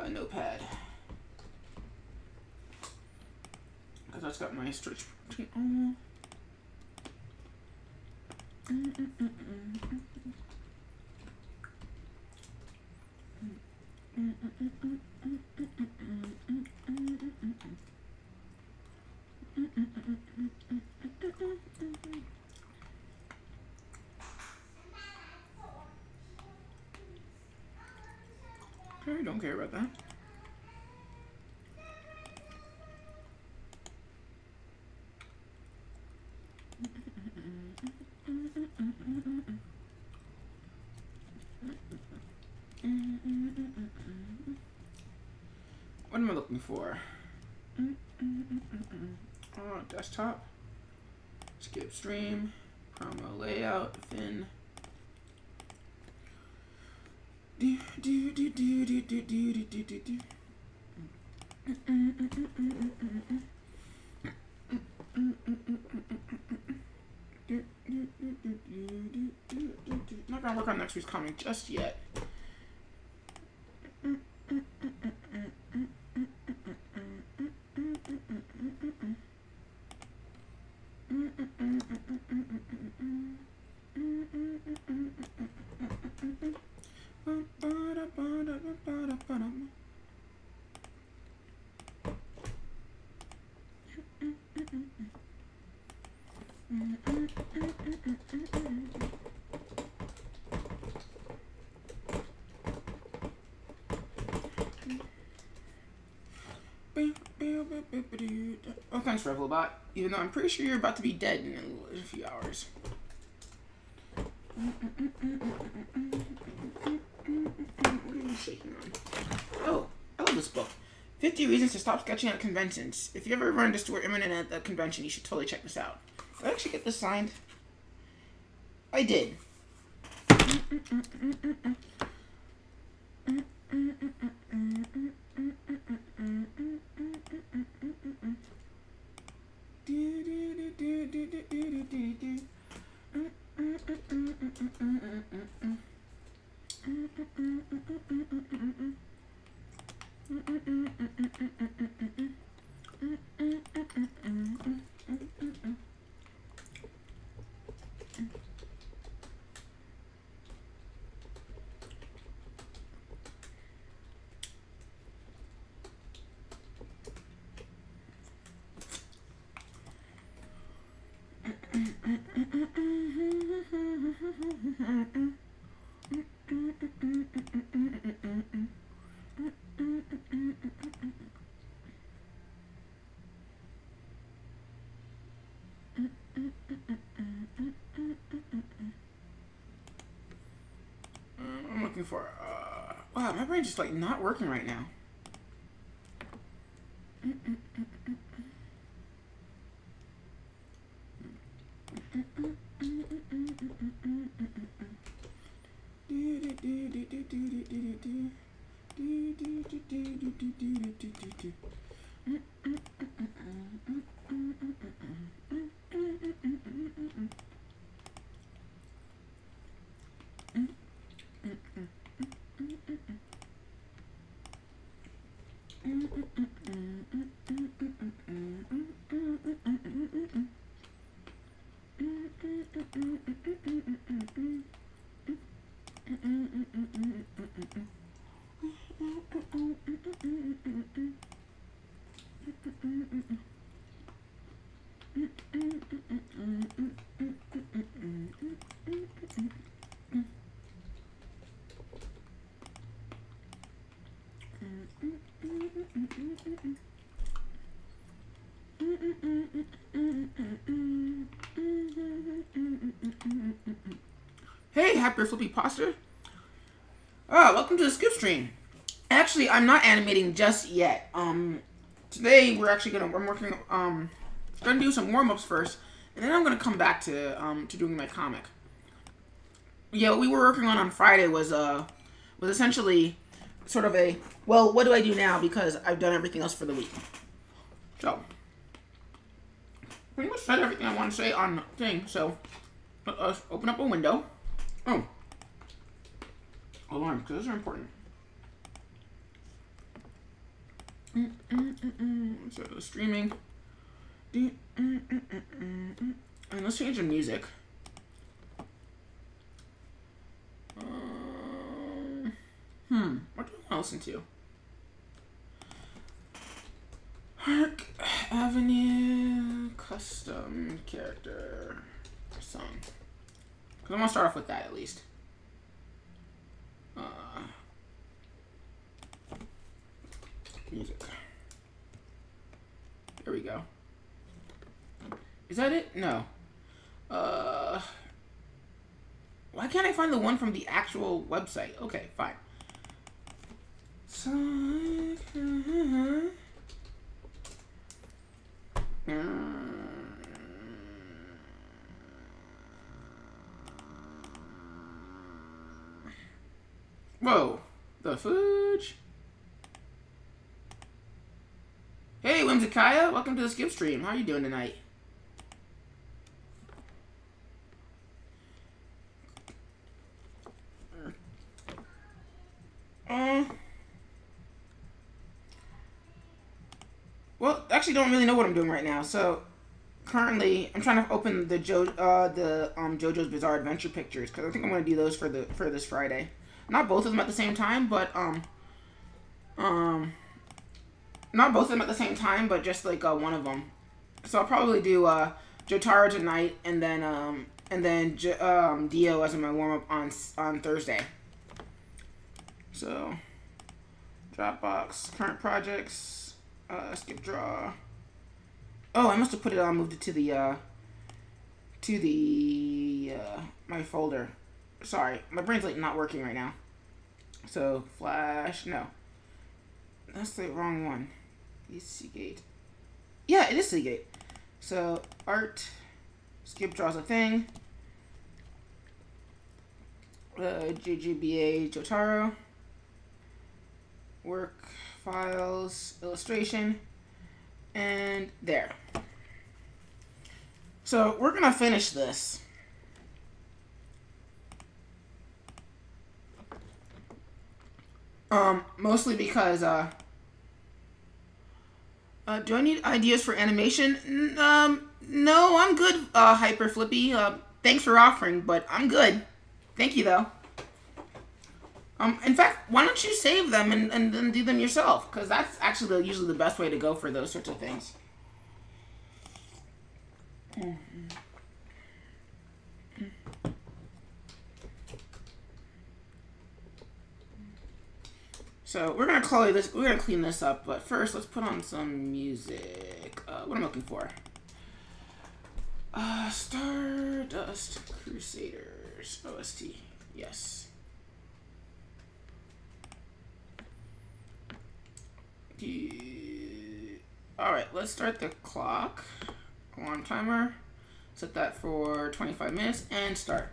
Notepad. Because that's got my stretch protein on. Okay, don't care about that. What am I looking for? Desktop, skip stream, promo layout, thin. Not gonna work on next week's comic just yet. Oh, thanks, Revelbot. Even though I'm pretty sure you're about to be dead in a few hours. What are you shaking on? Oh, I love this book. 50 Reasons to Stop Sketching at Conventions. If you ever run into Stuart Immonen at the convention, you should totally check this out. Did I actually get this signed? I did. I'm looking for, wow, my brain's just like not working right now. Hey, happy flippy pasta. Welcome to the skip stream. Actually, I'm not animating just yet. Today we're actually I'm gonna do some warm-ups first. And then I'm gonna come back to doing my comic. Yeah, what we were working on Friday was essentially sort of a, well, what do I do now because I've done everything else for the week. So pretty much said everything I want to say on the thing. So let's open up a window. Oh, alarm, because those are important. So the streaming. And let's change the music. What do I want to listen to? Park Avenue custom character song. Because I want to start off with that at least. Music. There we go. Is that it? No. Why can't I find the one from the actual website? Okay, fine. Whoa, the fudge. Hey, Whimsicaya, welcome to the Skip stream. How are you doing tonight? Well, actually, don't really know what I'm doing right now. So, currently, I'm trying to open the JoJo's Bizarre Adventure pictures because I think I'm going to do those for this Friday. Not both of them at the same time, but not both of them at the same time, but just like one of them. So I'll probably do Jotaro tonight, and then Dio as my warm up on Thursday. So Dropbox, current projects. Skip draw. Oh, I must have put it on, moved it to the my folder. Sorry, my brain's like not working right now. So Flash, no, that's the wrong one. Seagate. Yeah, it is Seagate. So art, Skip draws a thing. JGBA Jotaro. Work. Files, illustration, and there. So we're gonna finish this. Mostly because do I need ideas for animation? No, I'm good, Hyper Flippy. Thanks for offering, but I'm good. Thank you though. In fact, why don't you save them and then do them yourself? Because that's actually usually the best way to go for those sorts of things. So we're gonna clean this up, but first let's put on some music. What am I looking for? Stardust Crusaders OST. Yes. Alright, let's start the clock. Alarm timer. Set that for 25 minutes and start.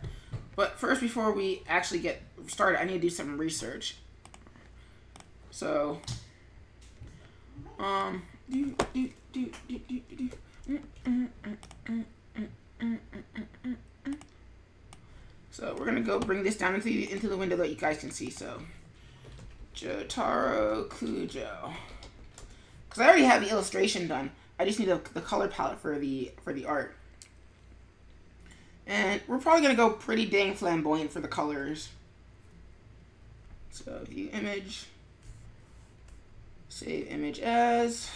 But first, before we actually get started, I need to do some research. So, so we're gonna go bring this down into the window that you guys can see. So, Jotaro Kujo. Because I already have the illustration done. I just need the color palette for the art. And we're probably going to go pretty dang flamboyant for the colors. So view image. Save image as.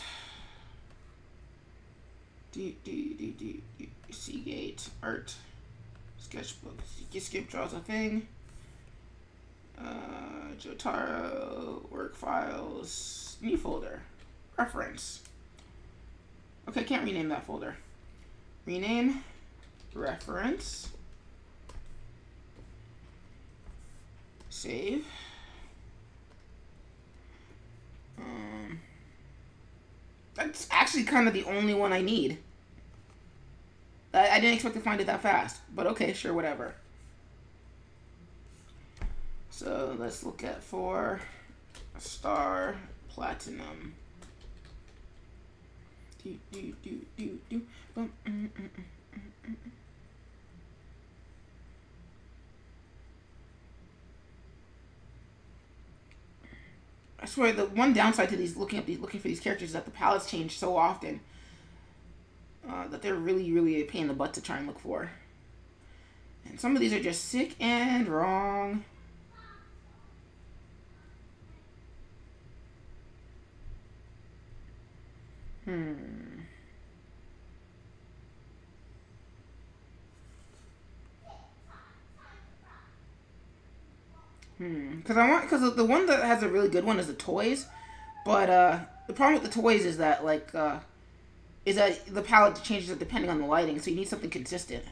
Seagate art. Sketchbook. Skip draws a thing. Jotaro. Work files. New folder. Reference. Okay, can't rename that folder. Rename. Reference. Save. That's actually kind of the only one I need. I didn't expect to find it that fast. But okay, sure, whatever. So let's look at 4-star platinum. I swear the one downside to looking for these characters is that the palettes change so often that they're really a pain in the butt to try and look for. And some of these are just sick and wrong. Because the one that has a really good one is the toys, but the problem with the toys is that the palette changes depending on the lighting, so you need something consistent.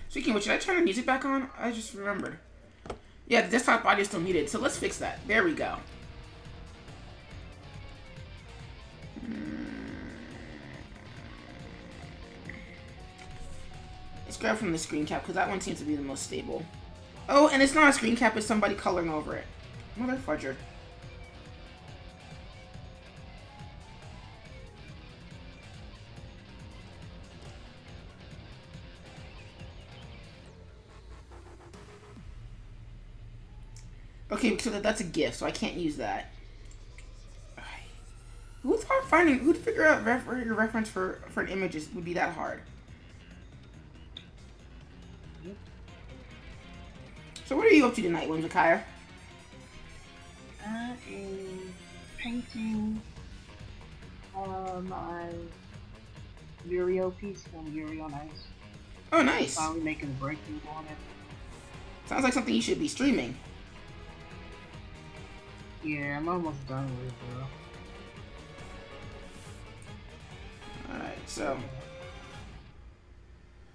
Speaking of which, should I turn the music back on? I just remembered. Yeah, the desktop audio is still muted, so let's fix that. There we go. Let's grab from the screen cap, because that one seems to be the most stable. Oh, and it's not a screen cap, it's somebody coloring over it. Mother fudger. Okay, so that's a GIF, so I can't use that. Who's hard finding? Who'd figure out your reference for an image would be that hard? So what are you up to tonight, Whimsicaya? I am painting my Uriel piece from Yuri on Ice. Oh, nice. Finally making a breakthrough on it. Sounds like something you should be streaming. Yeah, I'm almost done with it, bro. Alright, so...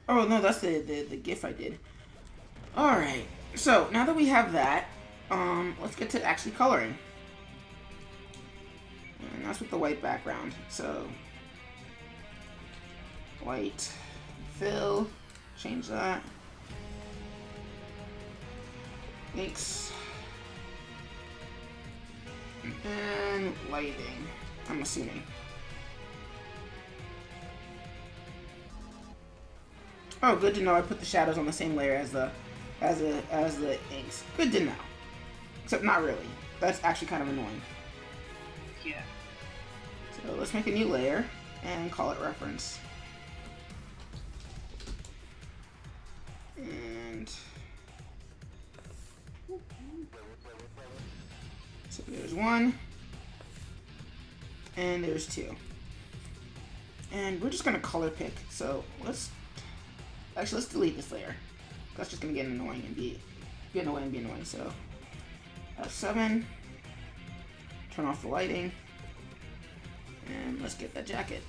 Oh, no, that's the GIF I did. Alright, so now that we have that, let's get to actually coloring. And that's with the white background. So, white, fill, change that. Inks. And lighting, I'm assuming. Oh, good to know I put the shadows on the same layer as the inks. Good to know. Except not really. That's actually kind of annoying. Yeah. So let's make a new layer and call it reference. And so there's 1, and there's 2. And we're just gonna color pick. So let's delete this layer. That's just gonna get annoying and be annoying. So F7, turn off the lighting, and let's get that jacket.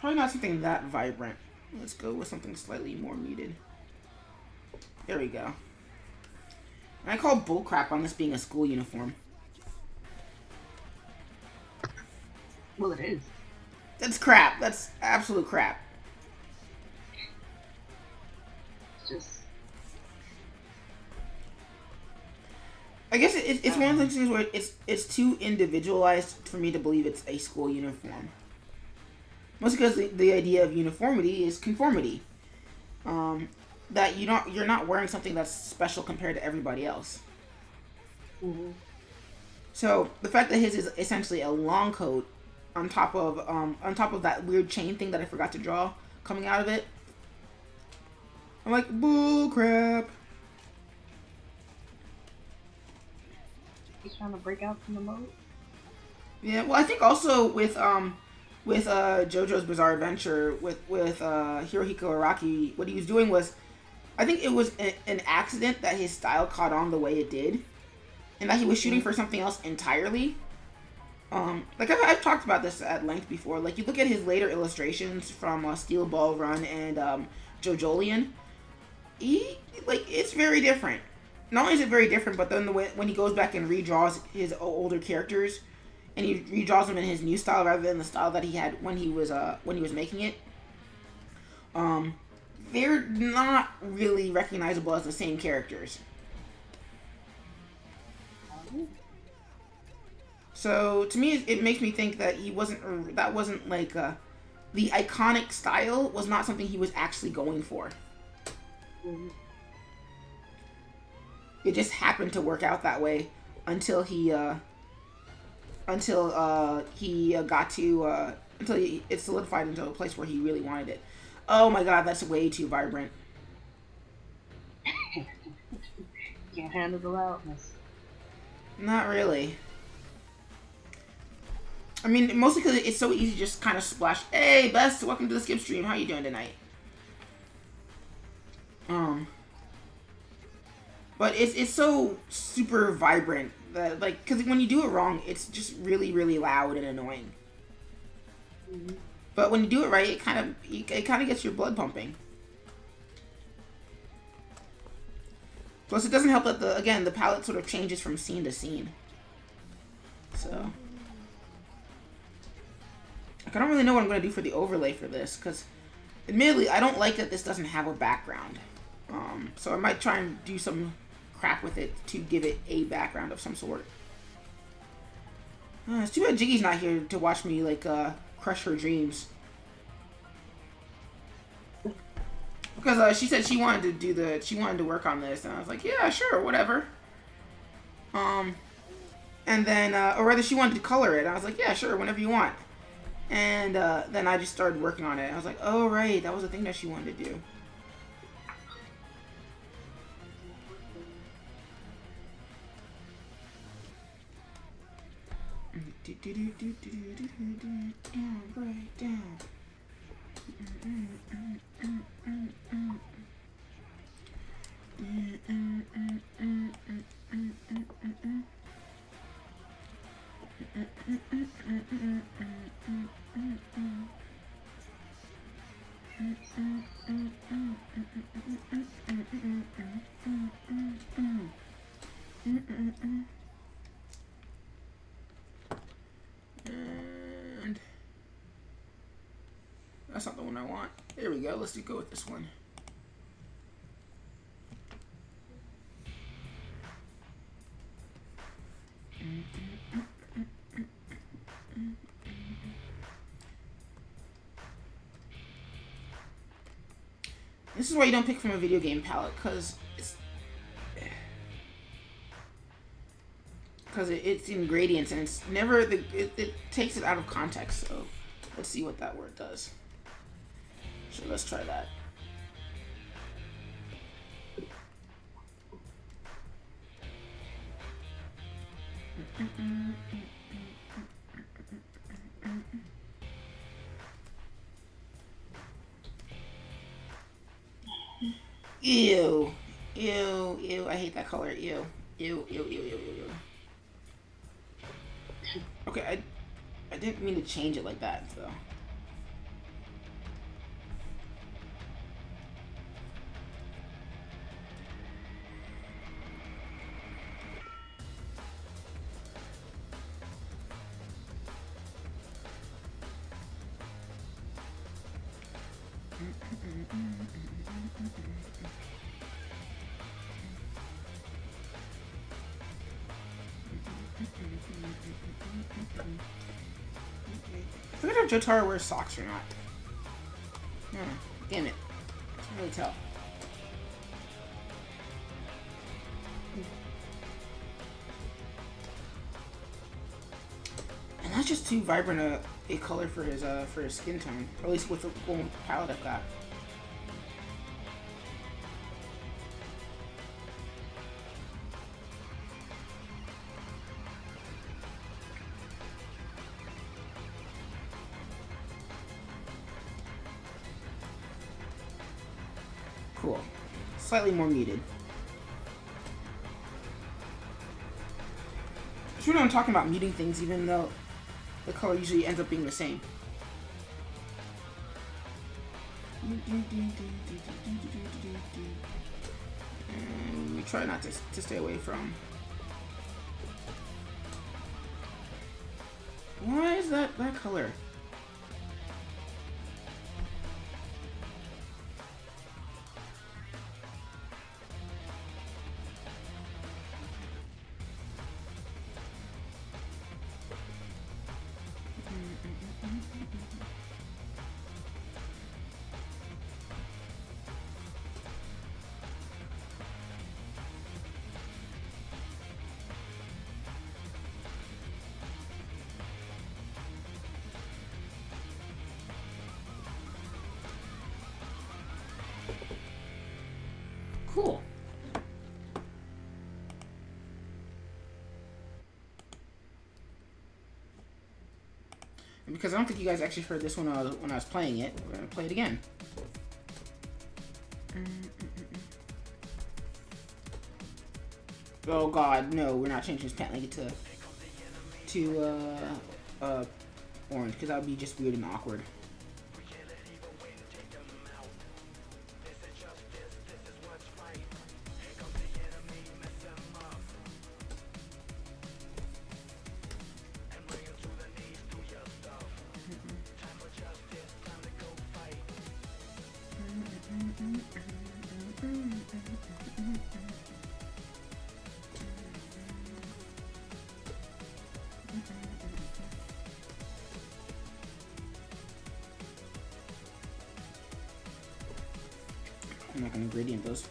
Probably not something that vibrant. Let's go with something slightly more muted. There we go. And I call bullcrap on this being a school uniform. Well, it is. That's crap. That's absolute crap. It's just... I guess it's one of those things where it's too individualized for me to believe it's a school uniform. Mostly because the idea of uniformity is conformity. That you're not wearing something that's special compared to everybody else. Mm-hmm. So the fact that his is essentially a long coat on top of that weird chain thing that I forgot to draw coming out of it, I'm like, bull crap. He's trying to break out from the mode. Yeah, well, I think also with JoJo's Bizarre Adventure with Hirohiko Araki, what he was doing was, I think it was an accident that his style caught on the way it did, and that he was shooting for something else entirely. Like I've talked about this at length before. Like you look at his later illustrations from Steel Ball Run and JoJolion, it's very different. Not only is it very different, but then when he goes back and redraws his older characters, and he redraws them in his new style rather than the style that he had when he was making it, they're not really recognizable as the same characters. So to me, it makes me think that that wasn't like the iconic style was not something he was actually going for. Mm-hmm. It just happened to work out that way until it solidified into a place where he really wanted it. Oh my god, that's way too vibrant. Can't handle the loudness. Not really. I mean, mostly because it's so easy to just kind of splash. Hey, Best, welcome to the Skip stream. How you doing tonight? But it's so super vibrant that, like, because when you do it wrong, it's just really, really loud and annoying. Mm-hmm. But when you do it right, it kind of gets your blood pumping. Plus, it doesn't help that the palette sort of changes from scene to scene. So, like, I don't really know what I'm going to do for the overlay for this, because, admittedly, I don't like that this doesn't have a background. So I might try and do some crap with it to give it a background of some sort. It's too bad Jiggy's not here to watch me, like, crush her dreams. Because she said she wanted to work on this, and I was like, yeah, sure, whatever. And then, or rather, she wanted to color it. And I was like, yeah, sure, whenever you want. And then I just started working on it. I was like, oh right, that was the thing that she wanted to do. Right down. And that's not the one I want. There we go. Let's go with this one. This is why you don't pick from a video game palette, because it's ingredients and it's never it takes it out of context. So let's see what that word does. So let's try that. Ew. Ew. Ew. I hate that color. Ew. Ew. Ew. Ew. Ew. Ew. Ew. Okay, I didn't mean to change it like that, though. I forget if Jotaro wears socks or not. Damn it. I can't really tell. And that's just too vibrant a color for his skin tone. Or at least with the palette I've got. Cool. Slightly more muted. Sure, I'm talking about muting things, even though the color usually ends up being the same. And we try not to stay away from. Why is that color? Cool. And because I don't think you guys actually heard this when I was playing it, we're gonna play it again. Oh God, no! We're not changing his pant leg to orange, because that would be just weird and awkward. I'm not gonna gradient those.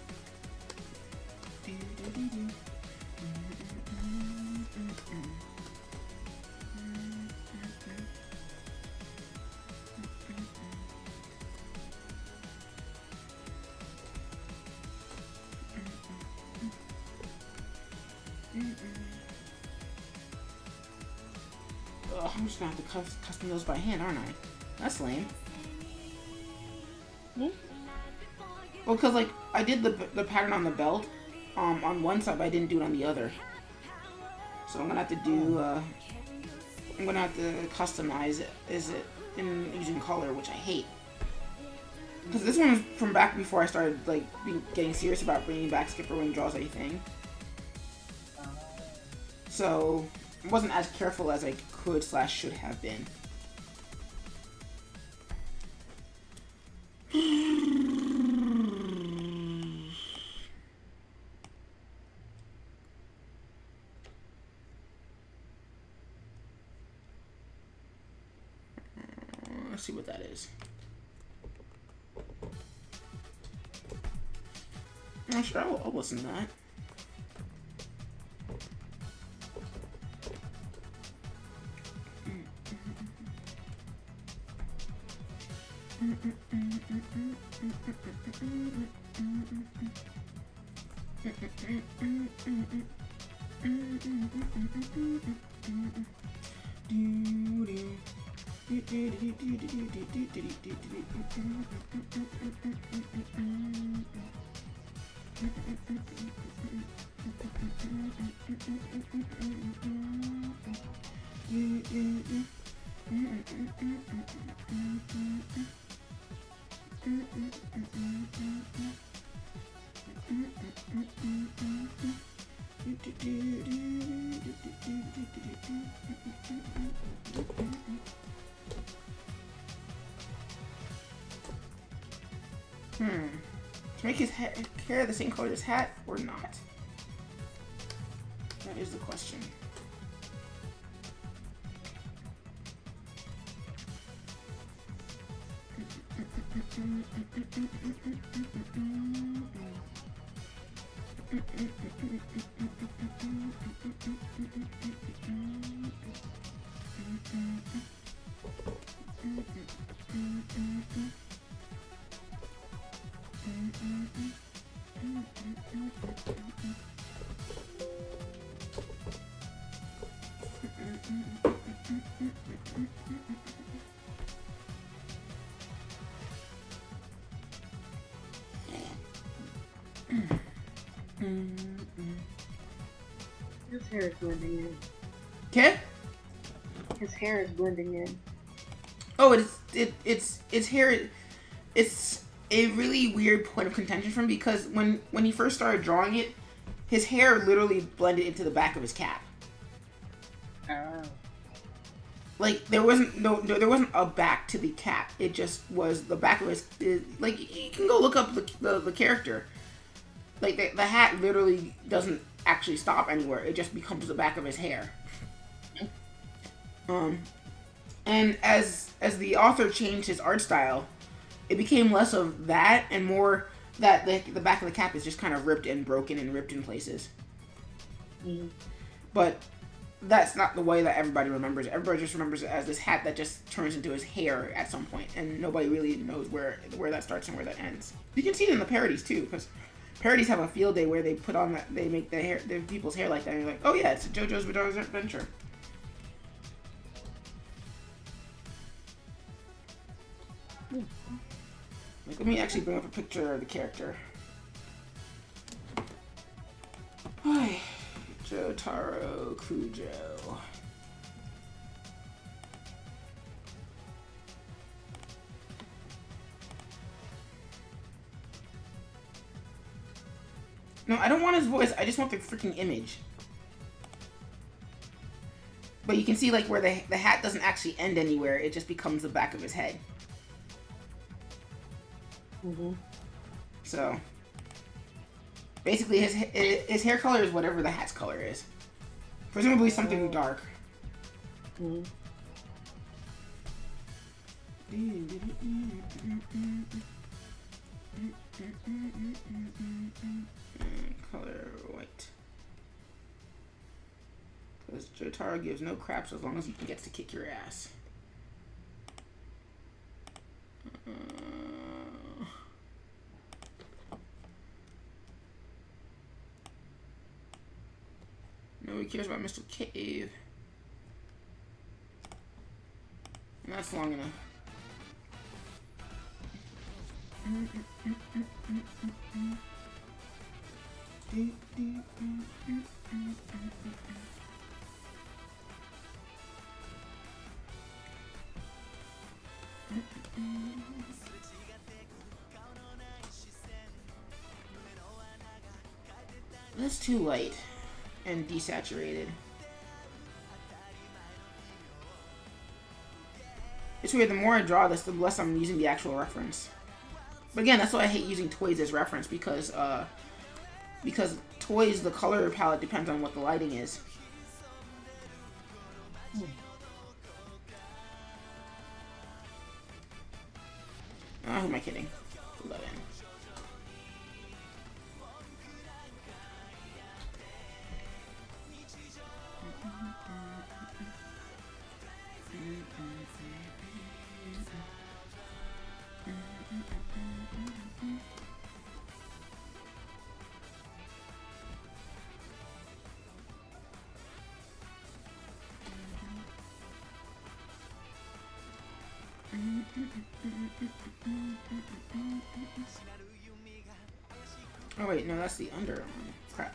Oh, I'm just gonna have to custom those by hand, aren't I? That's lame. Well, because, like, I did the pattern on the belt on one side, but I didn't do it on the other. So I'm gonna have to do, I'm gonna have to customize it, in using color, which I hate. Because this one is from back before I started, like, getting serious about bringing back SkipperWing Draws a thing. So I wasn't as careful as I could / should have been. Let's see what that is. Oh, sure, I'll listen to that. To make his hair the same color as his hat or not? That is the question. His hair is blending in. Okay? His hair is blending in. Oh, it's hair. It's a really weird point of contention for him because when he first started drawing it, his hair literally blended into the back of his cap. Oh. Like there wasn't a back to the cap. It just was the back of his. Like you can go look up the character. Like the hat literally doesn't actually stop anywhere. It just becomes the back of his hair. And as the author changed his art style, it became less of that and more that the back of the cap is just kind of ripped and broken and ripped in places. Mm-hmm. But that's not the way that everybody remembers it. Everybody just remembers it as this hat that just turns into his hair at some point, and nobody really knows where that starts and where that ends. You can see it in the parodies too, because parodies have a field day where they put on that, they make the people's hair like that, and you're like, oh yeah, it's JoJo's Bizarre Adventure. Like, let me actually bring up a picture of the character. Hi, Jotaro Kujo. No, I don't want his voice. I just want the freaking image. But you can see like where the hat doesn't actually end anywhere. It just becomes the back of his head. Mm-hmm. So basically his hair color is whatever the hat's color is. Presumably something dark. Mm-hmm. Color white. Because Jotaro gives no craps as long as he gets to kick your ass. Nobody cares about Mr. Cave. And that's long enough. That's too light and desaturated. It's weird, the more I draw this, the less I'm using the actual reference. But again, that's why I hate using toys as reference, because toys, the color palette depends on what the lighting is. Who am I kidding? Put that in. Oh wait, no, that's the underarm. Crap.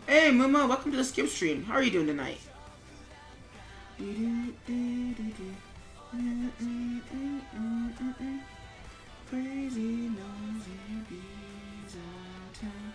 Hey Momo, welcome to the Skip stream. How are you doing tonight? Crazy nosy bees out town.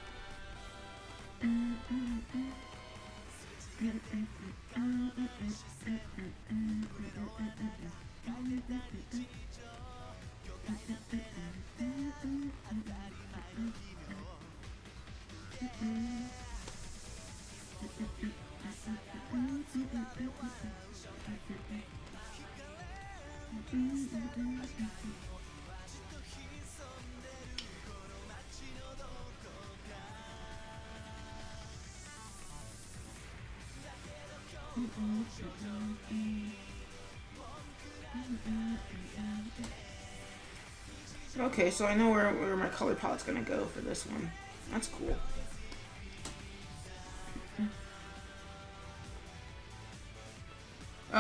Okay, so I know where my color palette's gonna go for this one. That's cool.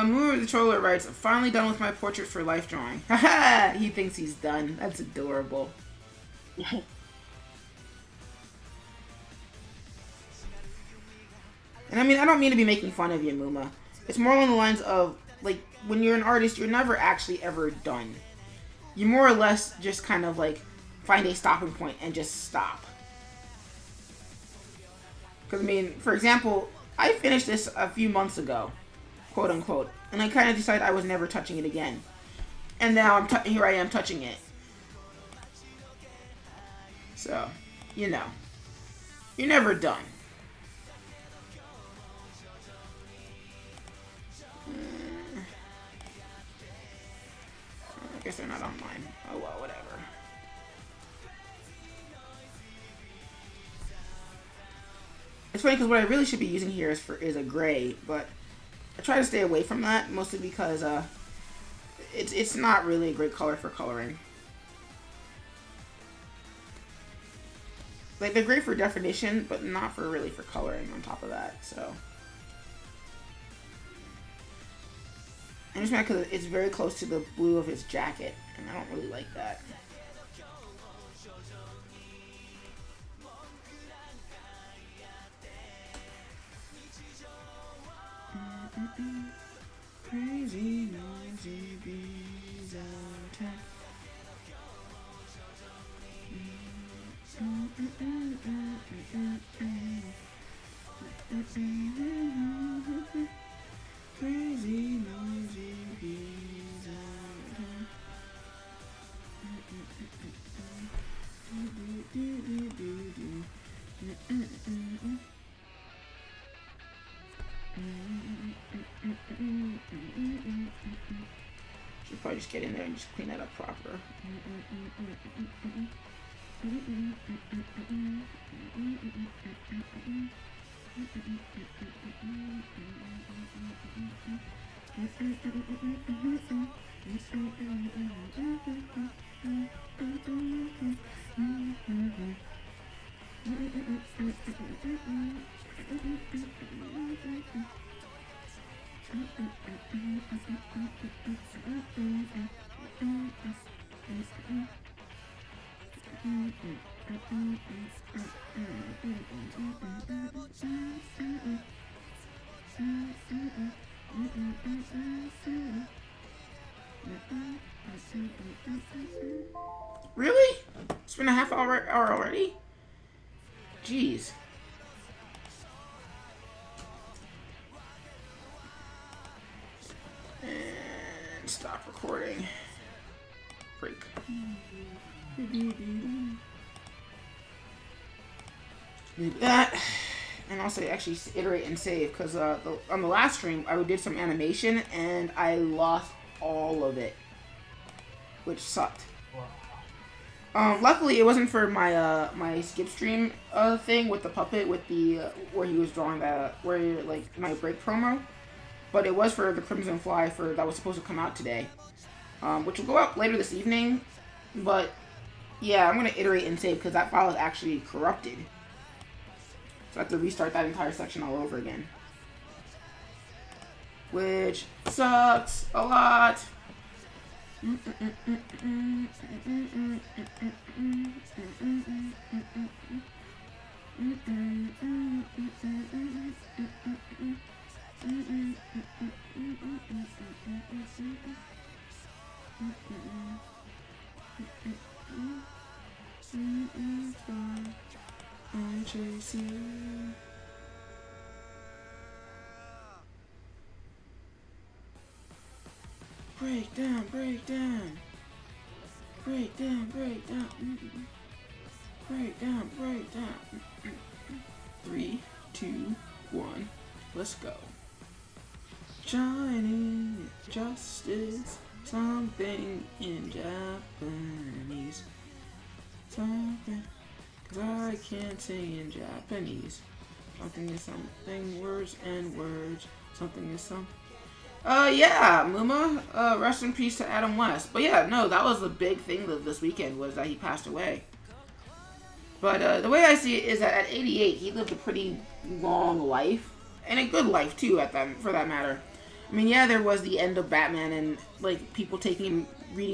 Mover the Troller writes, finally done with my portrait for life drawing. Haha! He thinks he's done. That's adorable. And I mean, I don't mean to be making fun of you, Muma. It's more along the lines of, like, when you're an artist, you're never actually ever done. You more or less just kind of, like, find a stopping point and just stop. Because, I mean, for example, I finished this a few months ago, quote unquote, and I kind of decided I was never touching it again. And now here I am touching it. So, you know, you're never done. I guess they're not on mine. Oh well, whatever. It's funny because what I really should be using here is a gray, but I try to stay away from that mostly because it's not really a great color for coloring. Like, they're great for definition, but not for really for coloring on top of that. So I'm just mad because it's very close to the blue of his jacket, and I don't really like that. Crazy noisy bees out town. Crazy noisy bees out town. Should probably just get in there and just clean that up proper. Really? It's been a half hour already? Jeez. And stop recording. Break. Do that. And also actually iterate and save, because on the last stream I did some animation and I lost all of it, which sucked. Luckily it wasn't for my my skip stream thing with the puppet with the where he was drawing that like my break promo, but it was for the Crimson Fly that was supposed to come out today, which will go out later this evening. But yeah, I'm gonna iterate and save because that file is actually corrupted. So I have to restart that entire section all over again. Which sucks a lot. I chase you. Break down, break down. Break down, break down. Break down, break down. 3, 2, 1, let's go. Chinese justice, something in Japanese. Something, cause I can't sing in Japanese. Something is something, words and words. Something is something. Yeah, Muma, rest in peace to Adam West. But yeah, no, that was the big thing this weekend, was that he passed away. But the way I see it is that at 88, he lived a pretty long life. And a good life, too, for that matter. I mean, yeah, there was the end of Batman and, like, people reading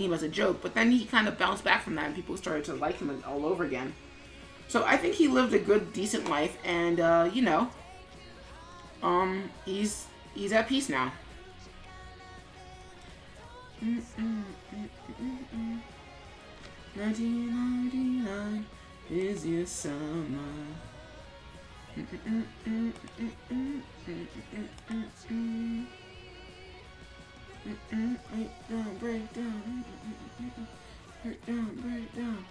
him as a joke. But then he kind of bounced back from that and people started to like him all over again. So I think he lived a good, decent life. And, you know, he's at peace now. 1999 is your summer. Break down, break down, break down, break down, break down.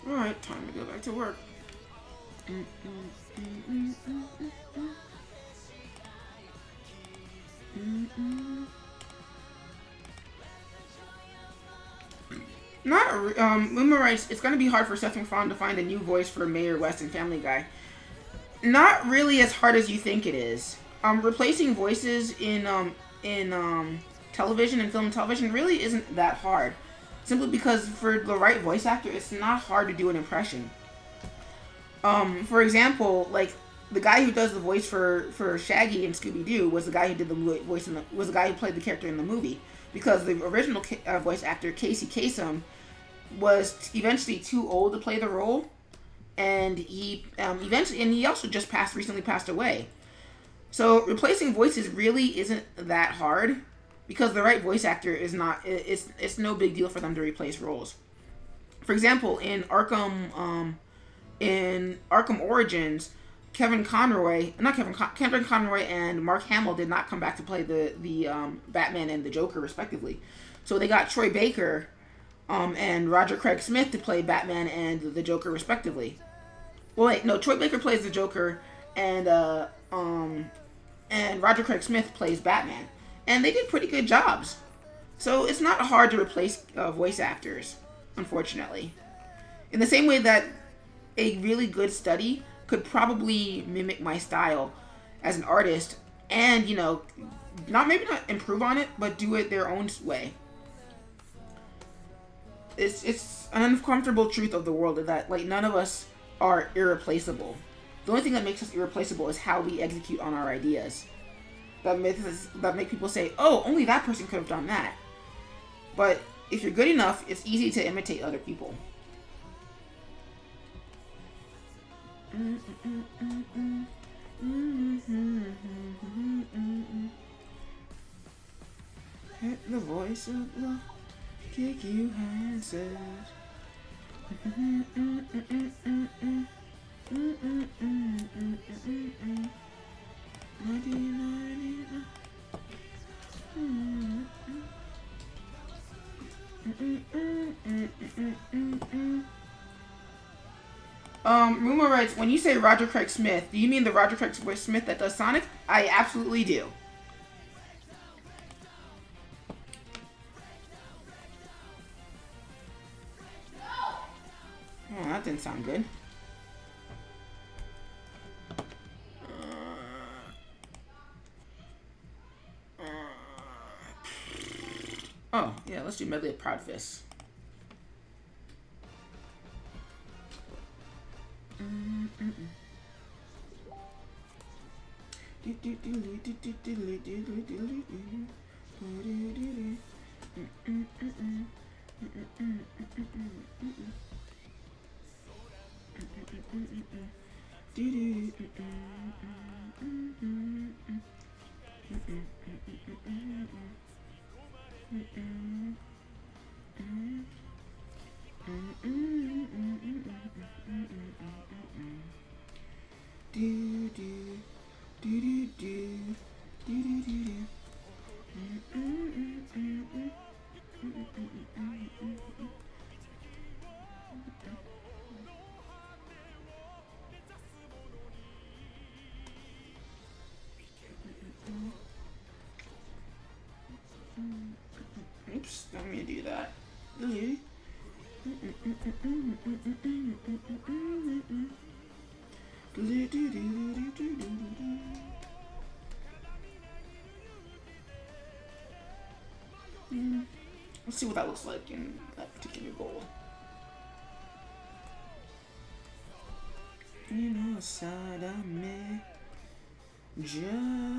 Alright, time to go back to work. Luma writes, it's going to be hard for Seth MacFarlane to find a new voice for Mayor West and Family Guy. Not really as hard as you think it is. Replacing voices in television and film and television really isn't that hard. Simply because for the right voice actor, it's not hard to do an impression. For example, like the guy who does the voice for Shaggy in Scooby-Doo was the guy who did the voice was the guy who played the character in the movie, because the original voice actor Casey Kasem was eventually too old to play the role, and he also just recently passed away. So replacing voices really isn't that hard, because the right voice actor is not. It's no big deal for them to replace roles. For example, in Arkham Origins, Kevin Conroy and Mark Hamill did not come back to play the Batman and the Joker respectively. So they got Troy Baker and Roger Craig Smith to play Batman and the Joker respectively. Well, wait, no, Troy Baker plays the Joker and Roger Craig Smith plays Batman, and they did pretty good jobs. So it's not hard to replace voice actors, unfortunately. In the same way that a really good study could probably mimic my style as an artist, and maybe not improve on it, but do it their own way. It's an uncomfortable truth of the world that none of us are irreplaceable. The only thing that makes us irreplaceable is how we execute on our ideas. That make people say, "Oh, only that person could have done that." But if you're good enough, it's easy to imitate other people. Hit the voice of love, kick you handsets. Rumor writes, when you say Roger Craig Smith, do you mean the Roger Craig Smith that does Sonic? I absolutely do. Oh, that didn't sound good. Oh, yeah, let's do medley of Proud Fists. Oops, don't mean to do that. Let's see what that looks like in that particular goal. You know, side of me, Joe.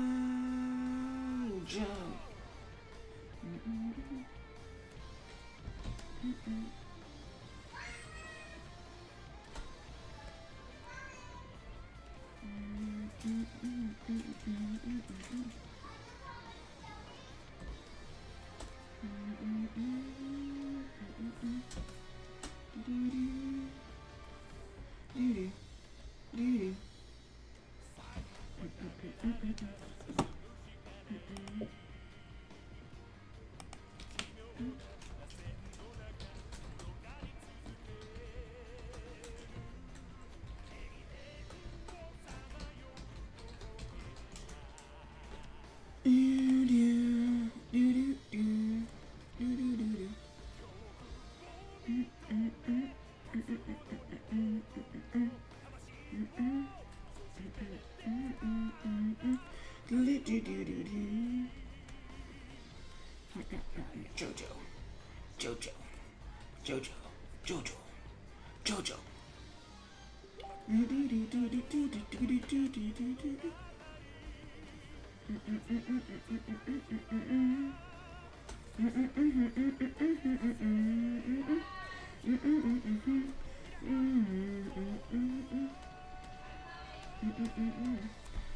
Jojo.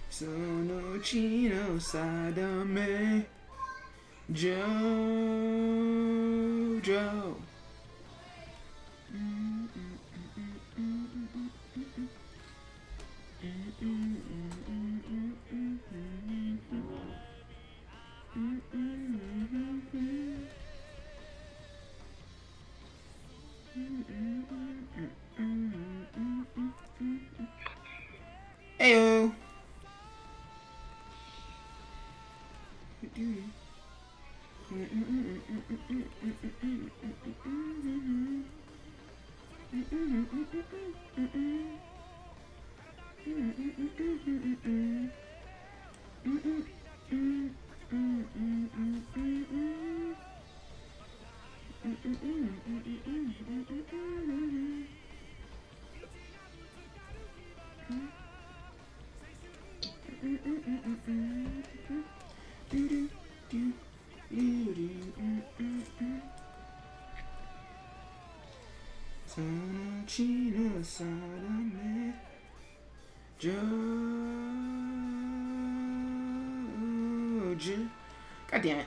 Sono Chino Sadame Jojo. Heyo. Sono Chino Sadame Jojo. God damn it.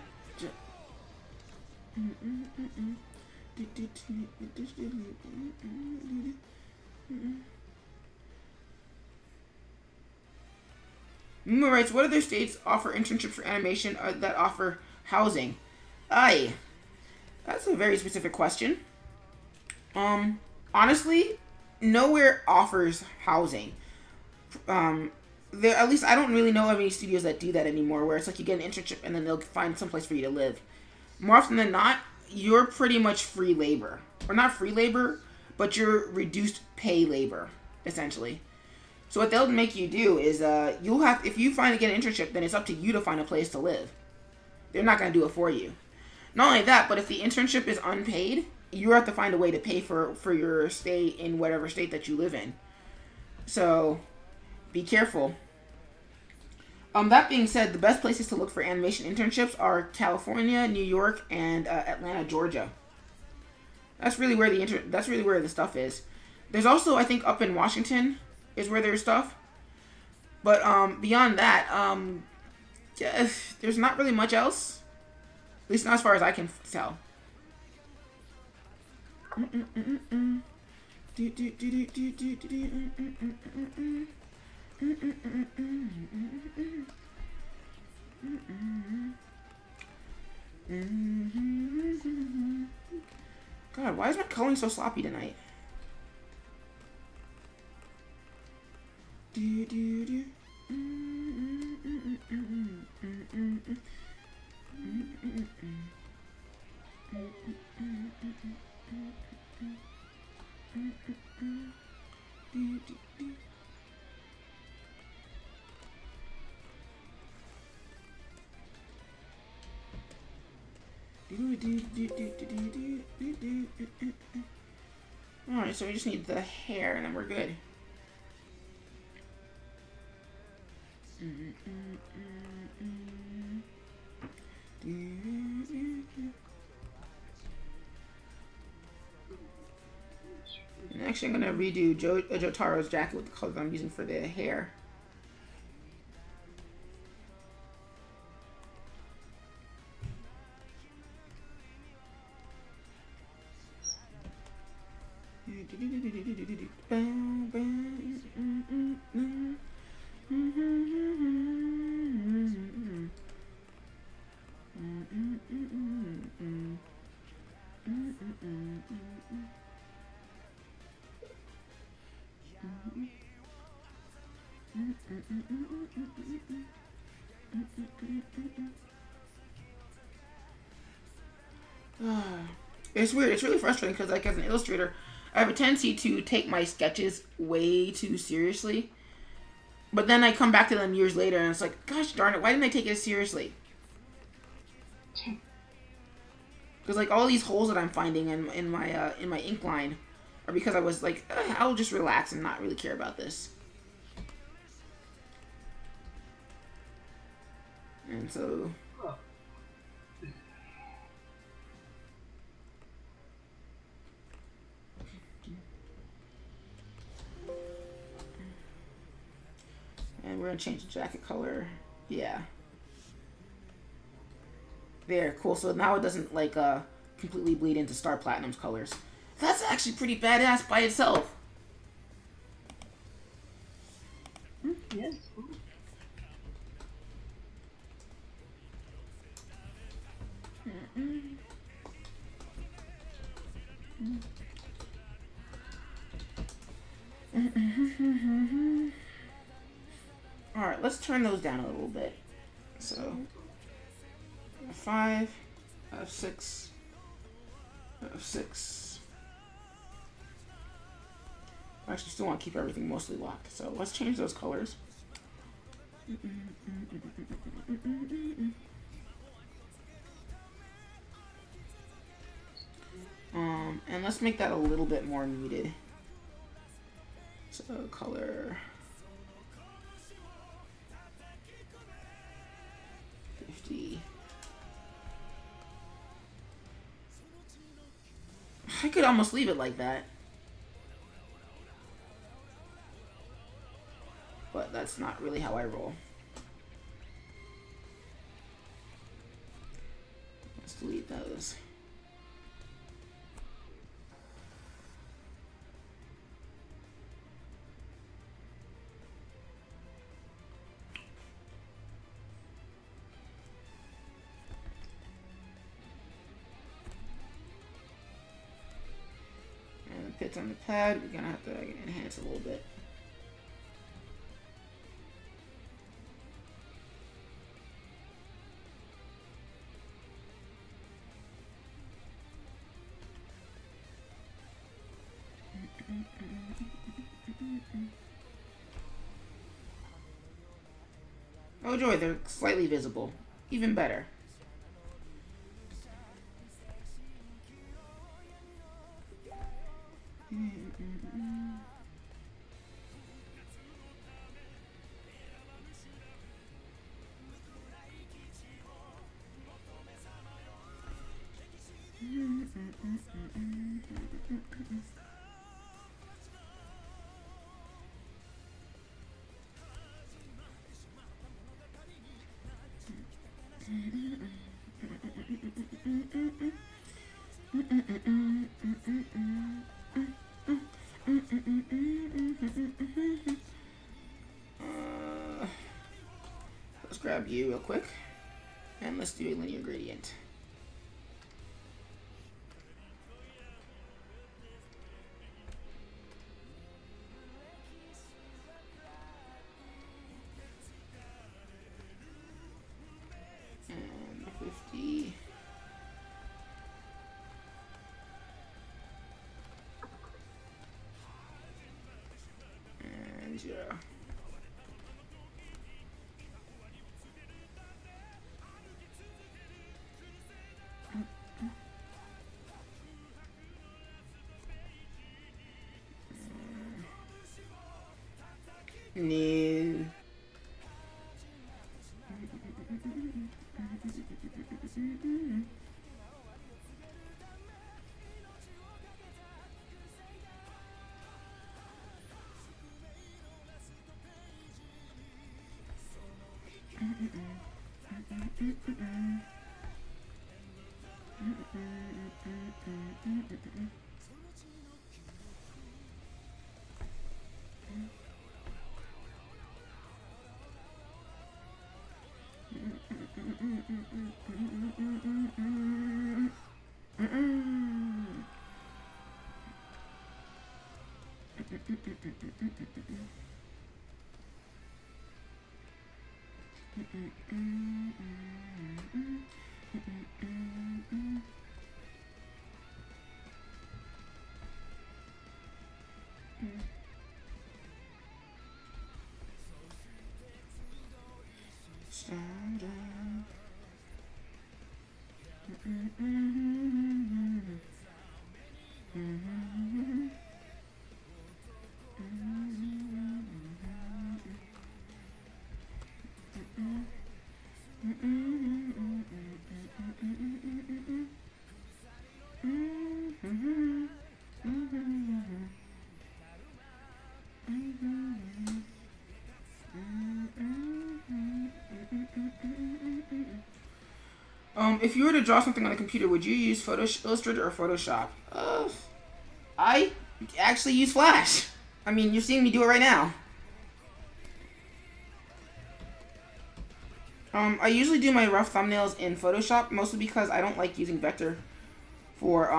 Muma writes, what other states offer internships for animation that offer housing? Aye. That's a very specific question. Honestly, nowhere offers housing. There, at least I don't really know of any studios that do that anymore, where it's like you get an internship and then they'll find some place for you to live. More often than not, you're pretty much free labor. Or not free labor, but you're reduced pay labor, essentially. So what they'll make you do is you'll have, if you finally get an internship, then it's up to you to find a place to live. They're not going to do it for you. Not only that, but if the internship is unpaid, you have to find a way to pay for your stay in whatever state that you live in. So be careful. That being said, the best places to look for animation internships are California, New York, and Atlanta, Georgia. That's really where the stuff is. There's also, I think, up in Washington is where there's stuff. But beyond that, yeah, there's not really much else. At least not as far as I can tell. God, why is my coloring so sloppy tonight? Alright, so we just need the hair and then we're good. And actually, I'm going to redo Jotaro's jacket with the colors I'm using for the hair. It's weird. It's really frustrating because, like, as an illustrator, I have a tendency to take my sketches way too seriously. But then I come back to them years later and it's like, gosh darn it, why didn't I take it seriously? Because, like, all these holes that I'm finding in my ink line are because I was like, I'll just relax and not really care about this. And so... And we're going to change the jacket color. Yeah. There, cool. So now it doesn't, like, completely bleed into Star Platinum's colors. That's actually pretty badass by itself. Yes. Alright, let's turn those down a little bit. So, 5, 6, 6. I actually still want to keep everything mostly locked. So let's change those colors. And let's make that a little bit more muted. So color 50. I could almost leave it like that. But that's not really how I roll. Let's delete those. Pits on the pad, we're gonna have to enhance a little bit. Oh joy, they're slightly visible. Even better. Let's grab you real quick, and let's do a linear gradient. And 50. And 0. No. If you were to draw something on a computer, would you use Illustrator or Photoshop? I actually use Flash. I mean, you're seeing me do it right now. I usually do my rough thumbnails in Photoshop, mostly because I don't like using vector for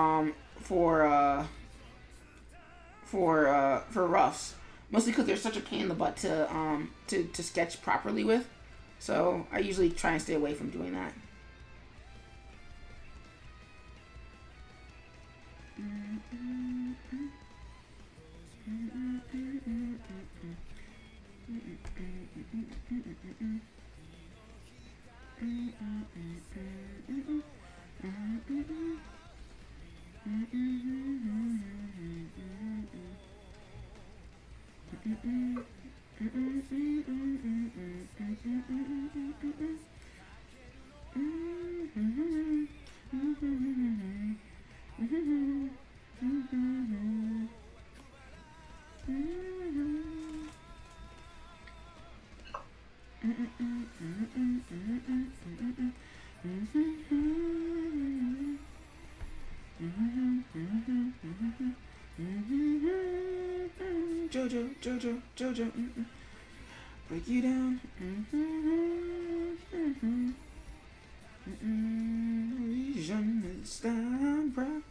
roughs. Mostly because they're such a pain in the butt to sketch properly with. So I usually try and stay away from doing that. Jojo, break you down. Vision is down, bro.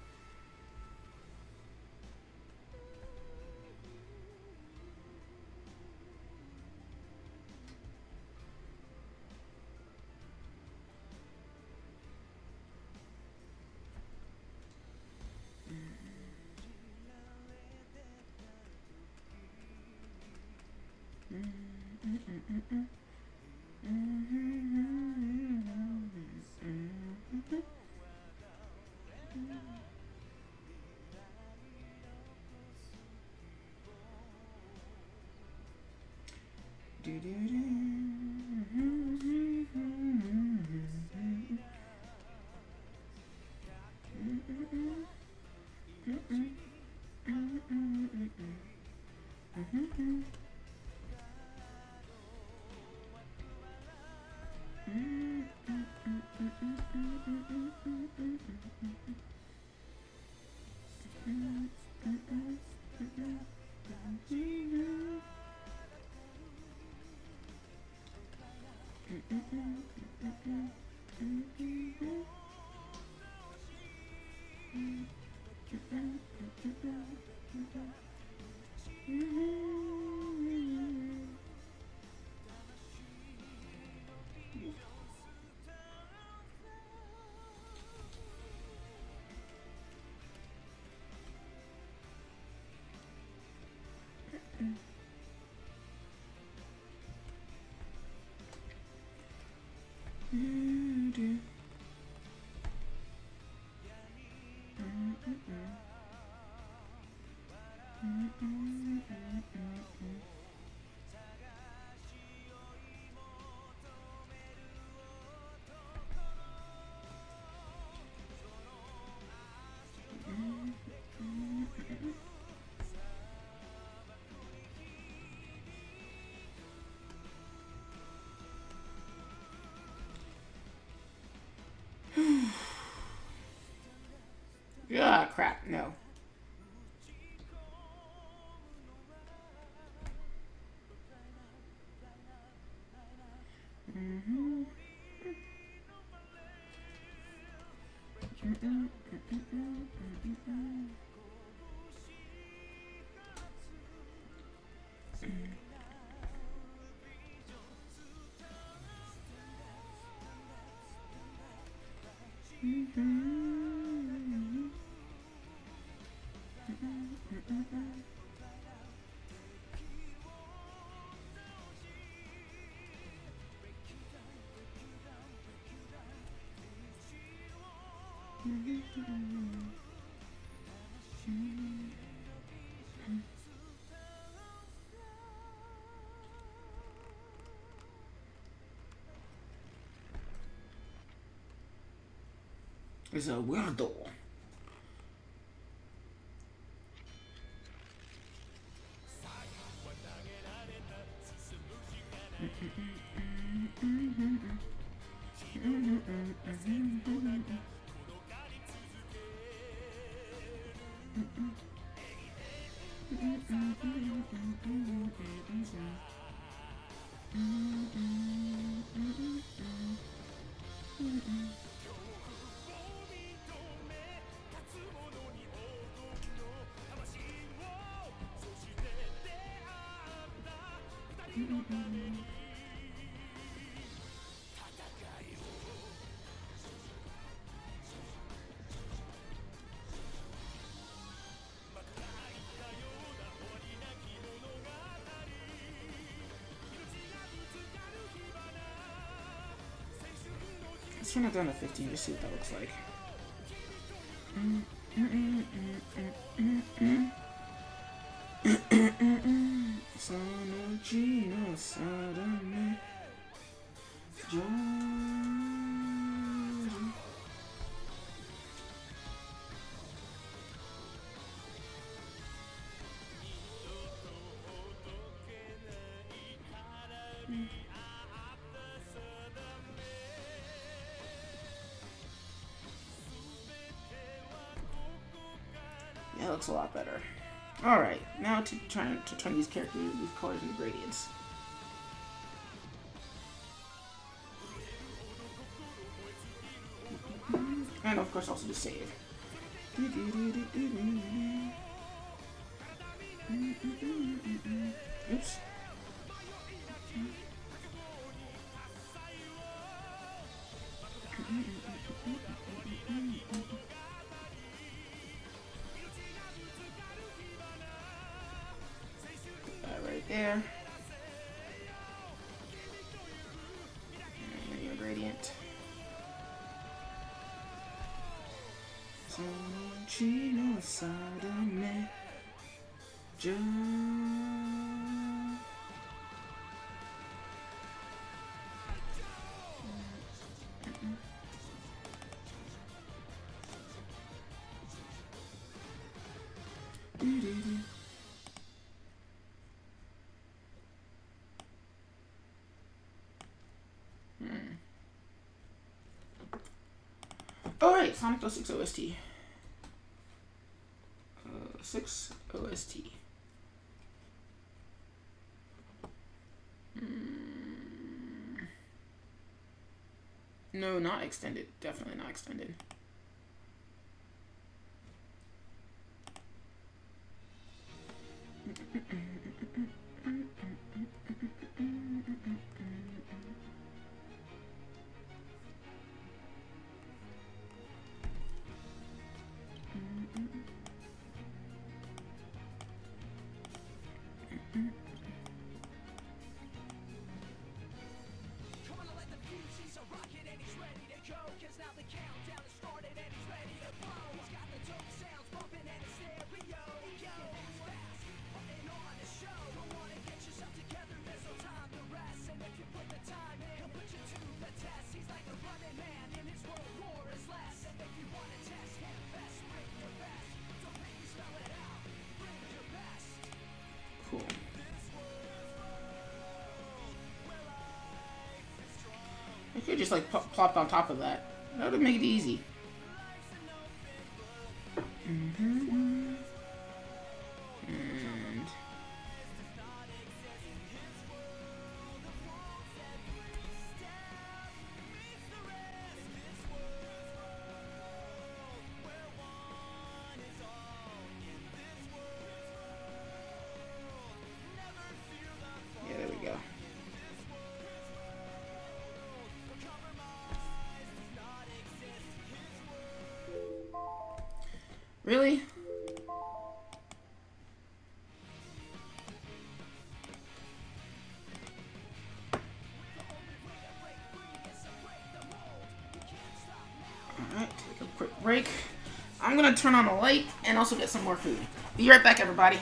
Ah, crap, no. It's a weirdo. Let's turn it down to 15 to see what that looks like. Yeah, it looks a lot better. Alright, now to turn these characters, these colors into gradients. And of course also to save. Oops. There. And your gradient. Alright, Sonic 06 OST. 6 OST. No, not extended. Definitely not extended. Cool. I could just like plop on top of that. That would make it easy. And yeah, there we go. Really? Alright, take a quick break. I'm gonna turn on a light and also get some more food. Be right back, everybody.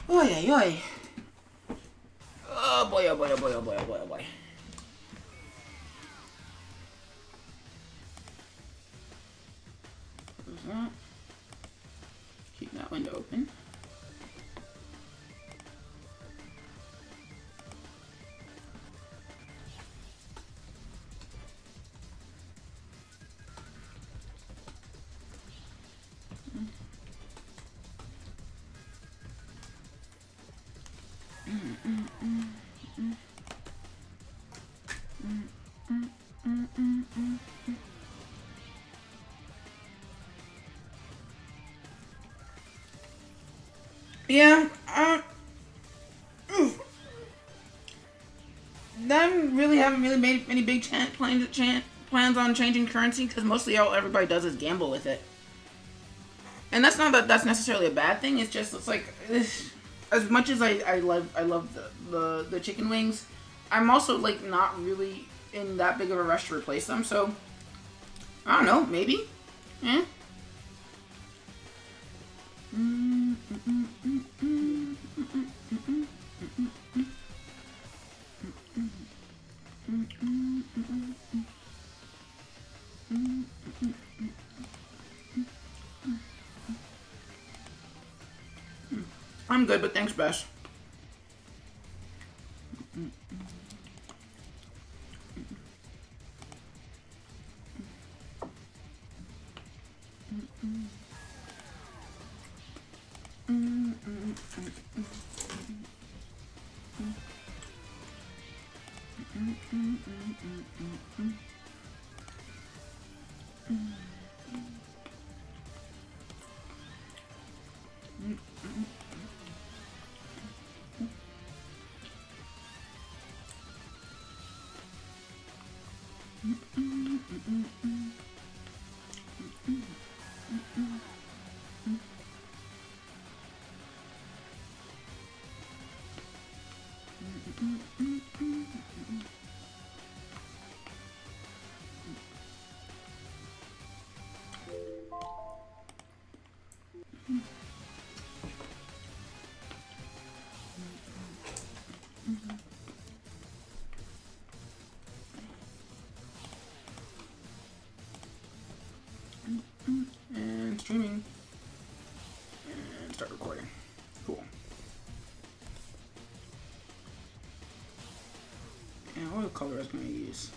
Oy, oy, oy. Oh boy, oh boy, oh boy, oh boy, oh boy, oh boy. Close that. Keep that window open. Yeah, them really haven't really made any big plans on changing currency because mostly all everybody does is gamble with it. And that's not that that's necessarily a bad thing. It's just it's like as much as I love the chicken wings, I'm also like not really in that big of a rush to replace them. So I don't know, maybe. Eh? I'm good, but thanks, Bess. And streaming. And start recording. Cool. And what color I was going to use?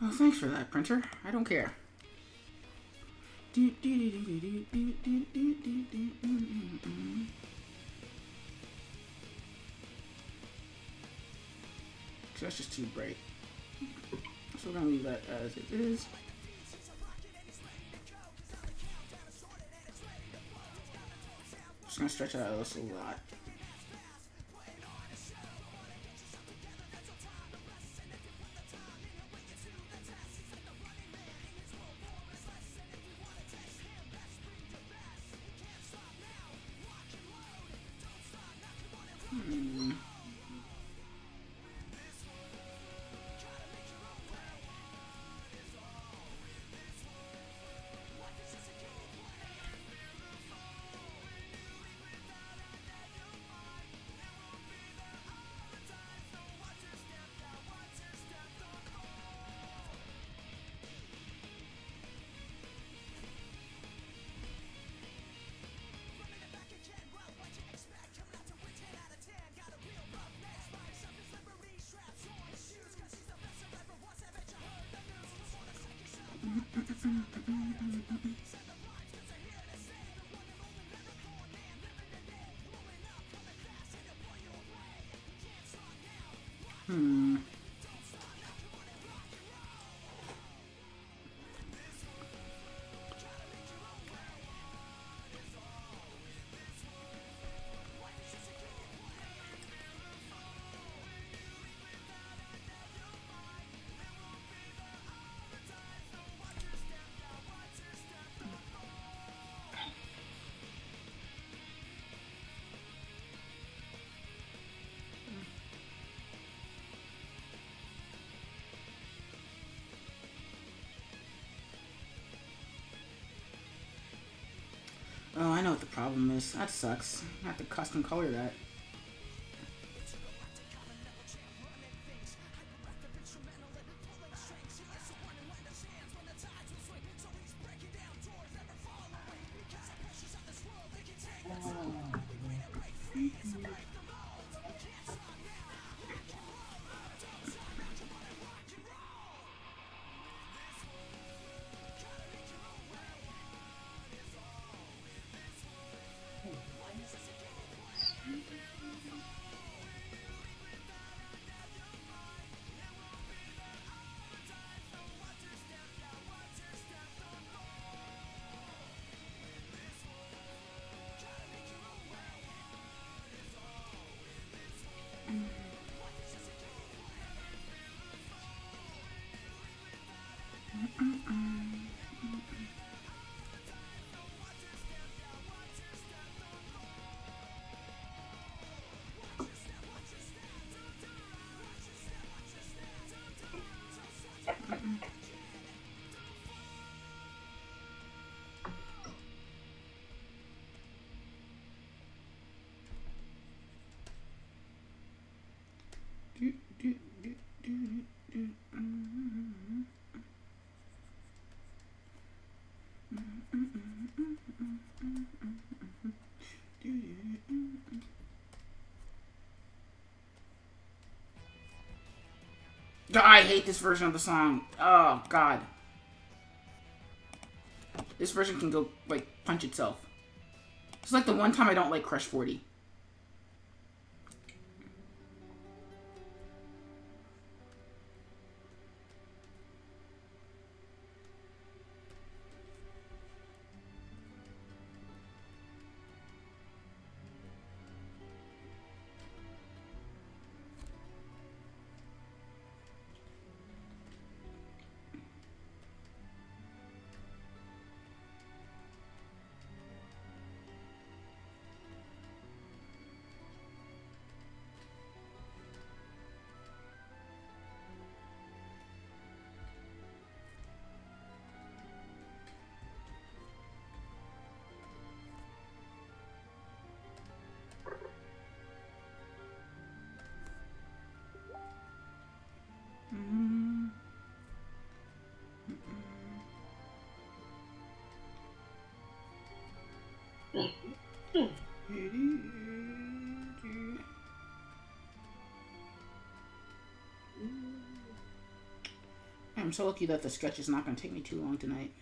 Oh, thanks for that, printer. I don't care. So that's just too bright. So we're gonna leave that as it is. Just gonna stretch out this a lot. Oh, I know what the problem is. That sucks. I have to custom color that. I hate this version of the song. Oh, God. This version can go, like, punch itself. It's like the one time I don't like Crush 40. I'm so lucky that the sketch is not going to take me too long tonight.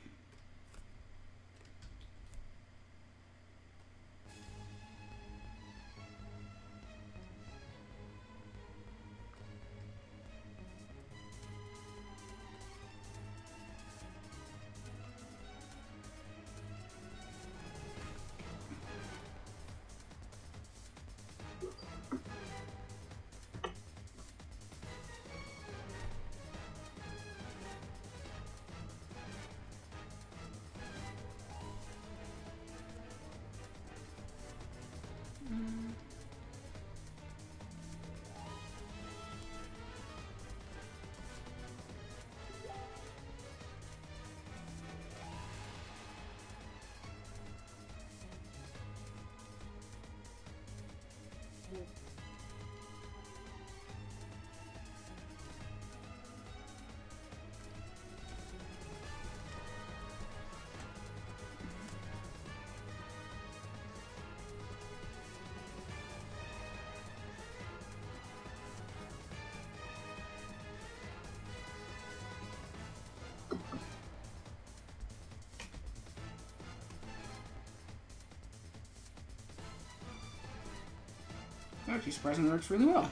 Actually, surprisingly, works really well.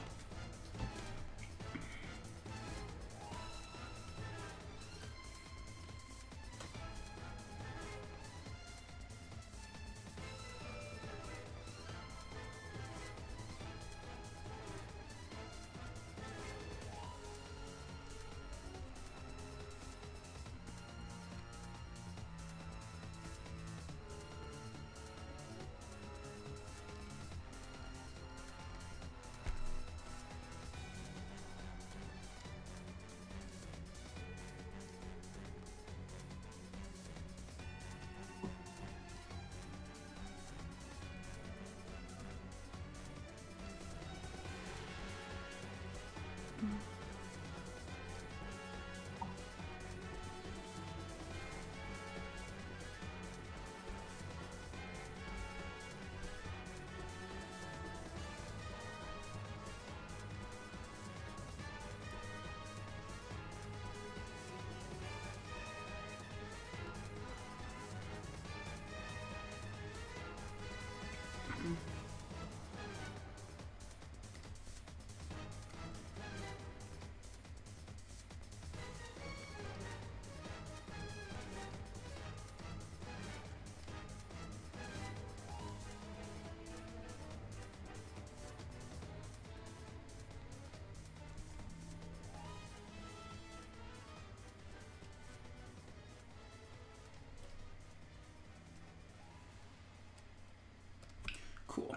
Cool.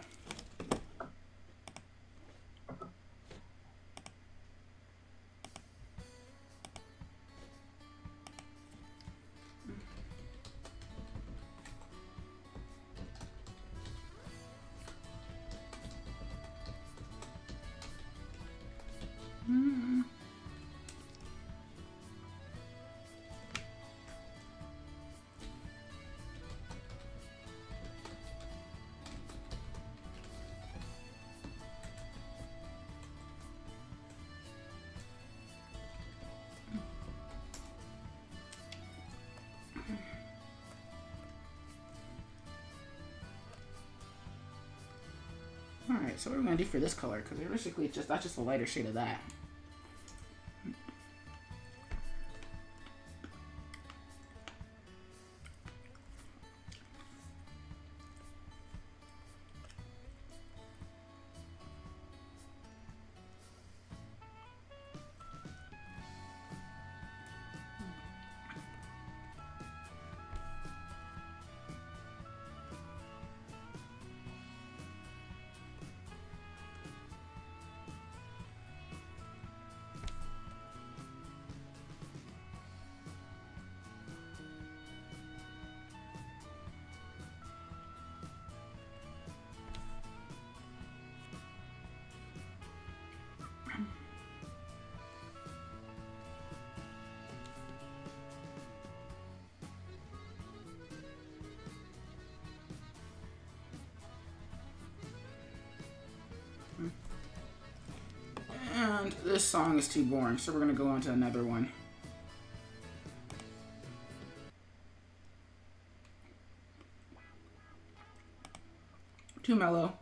Alright, so what are we going to do for this color? Because realistically, that's just a lighter shade of that. this song is too boring, so we're gonna go on to another one. Too mellow.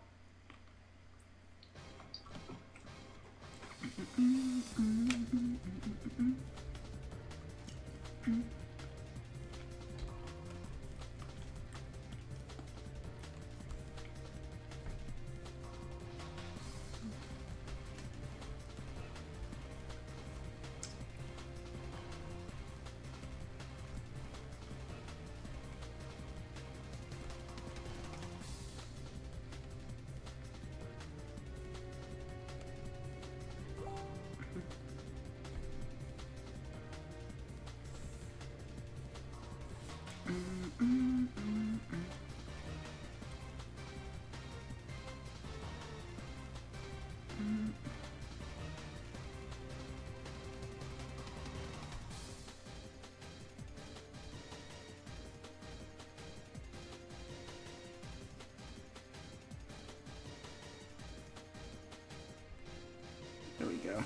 There we go.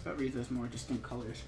So that reads those more distinct colors.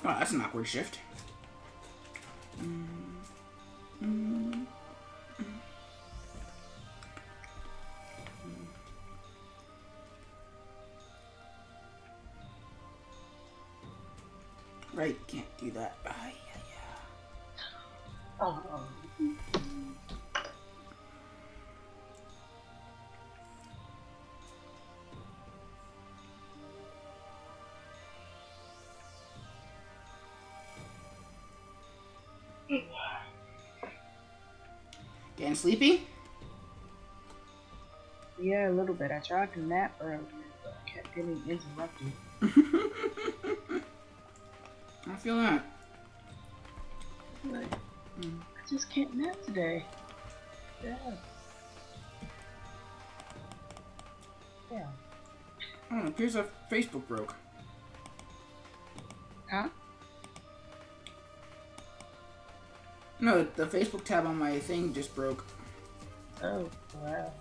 Oh, that's an awkward shift. Right, can't do that. Oh. Getting sleepy? Yeah, a little bit. I tried to nap earlier, but I kept getting interrupted. I feel that. Like, I just can't nap today. Yeah. Yeah. Oh, it appears that Facebook broke. Huh? No, the Facebook tab on my thing just broke. Oh, wow.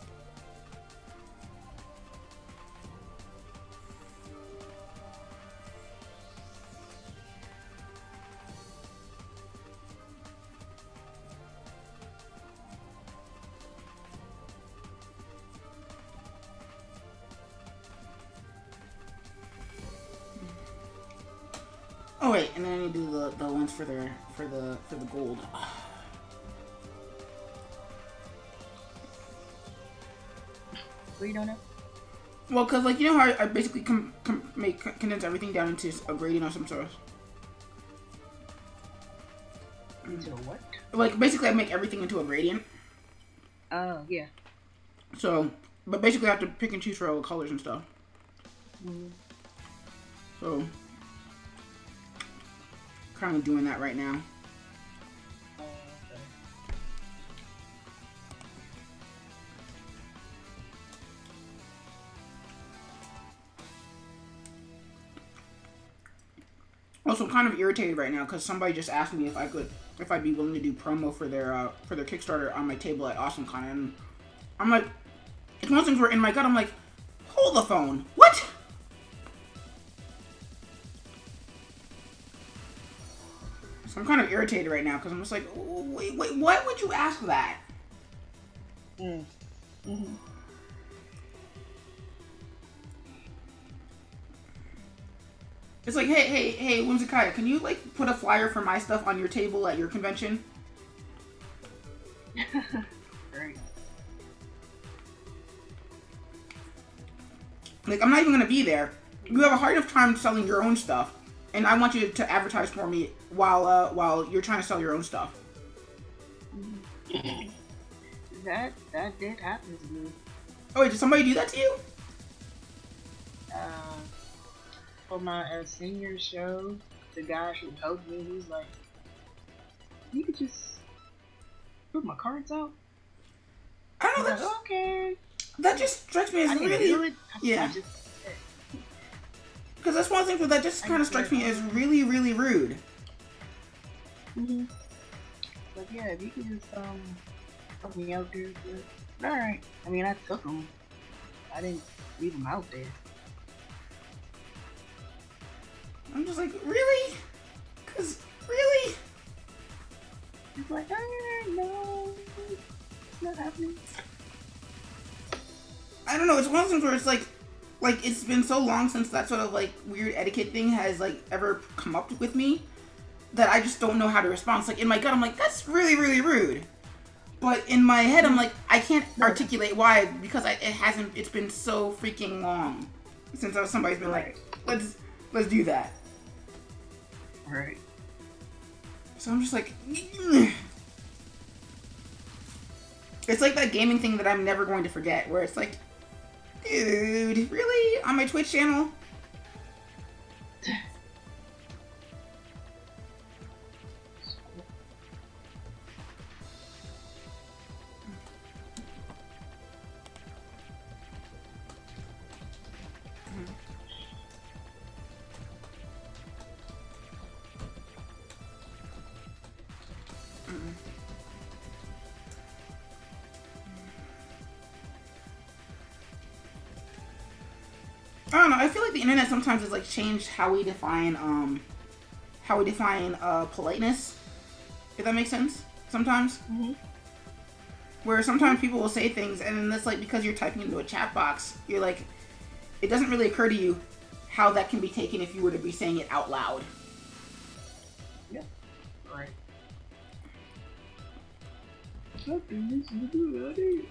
Oh wait, and then I need to do the ones for the gold. What you don't know? Well, cause like you know how I basically condense everything down into a gradient of some sort. Into a what? Like basically, I make everything into a gradient. Oh, yeah. So, but basically, I have to pick and choose for all the colors and stuff. So, kind of doing that right now. Also, I'm kind of irritated right now because somebody just asked me if I'd be willing to do promo for their Kickstarter on my table at AwesomeCon, and I'm like, it's one of those things where in my gut I'm like, hold the phone, what? So I'm kind of irritated right now because I'm just like, wait, why would you ask that? It's like, hey, Whimsicaya, can you like put a flyer for my stuff on your table at your convention? Right. Like, I'm not even gonna be there. You have a hard enough time selling your own stuff, and I want you to advertise for me while you're trying to sell your own stuff. That did happen to me. Oh wait, did somebody do that to you? For my senior show, the guy who helped me, he's like, you could just put my cards out. I don't know. That's like, okay. That just strikes me as really, yeah. Because that's one of the things where that just kind of strikes me as really, really rude. But yeah, if you could just help me out there, but all right. I mean, I took them. I didn't leave them out there. I'm just like, really? Cause really? It's like, no, it's not happening. I don't know. It's one of those things where it's like it's been so long since that sort of like weird etiquette thing has like ever come up with me that I just don't know how to respond. It's like in my gut, I'm like, that's really, really rude. But in my head, I'm like, I can't articulate why because it's been so freaking long since somebody's been like, let's do that. Right. So I'm just like, it's like that gaming thing that I'm never going to forget, where it's like, dude, really? On my Twitch channel? I don't know, I feel like the internet sometimes has like changed how we define how we define politeness, if that makes sense. Sometimes, where sometimes people will say things, and then it's like because you're typing into a chat box, you're like, it doesn't really occur to you how that can be taken if you were to be saying it out loud. Yeah. Right. Something is a good idea.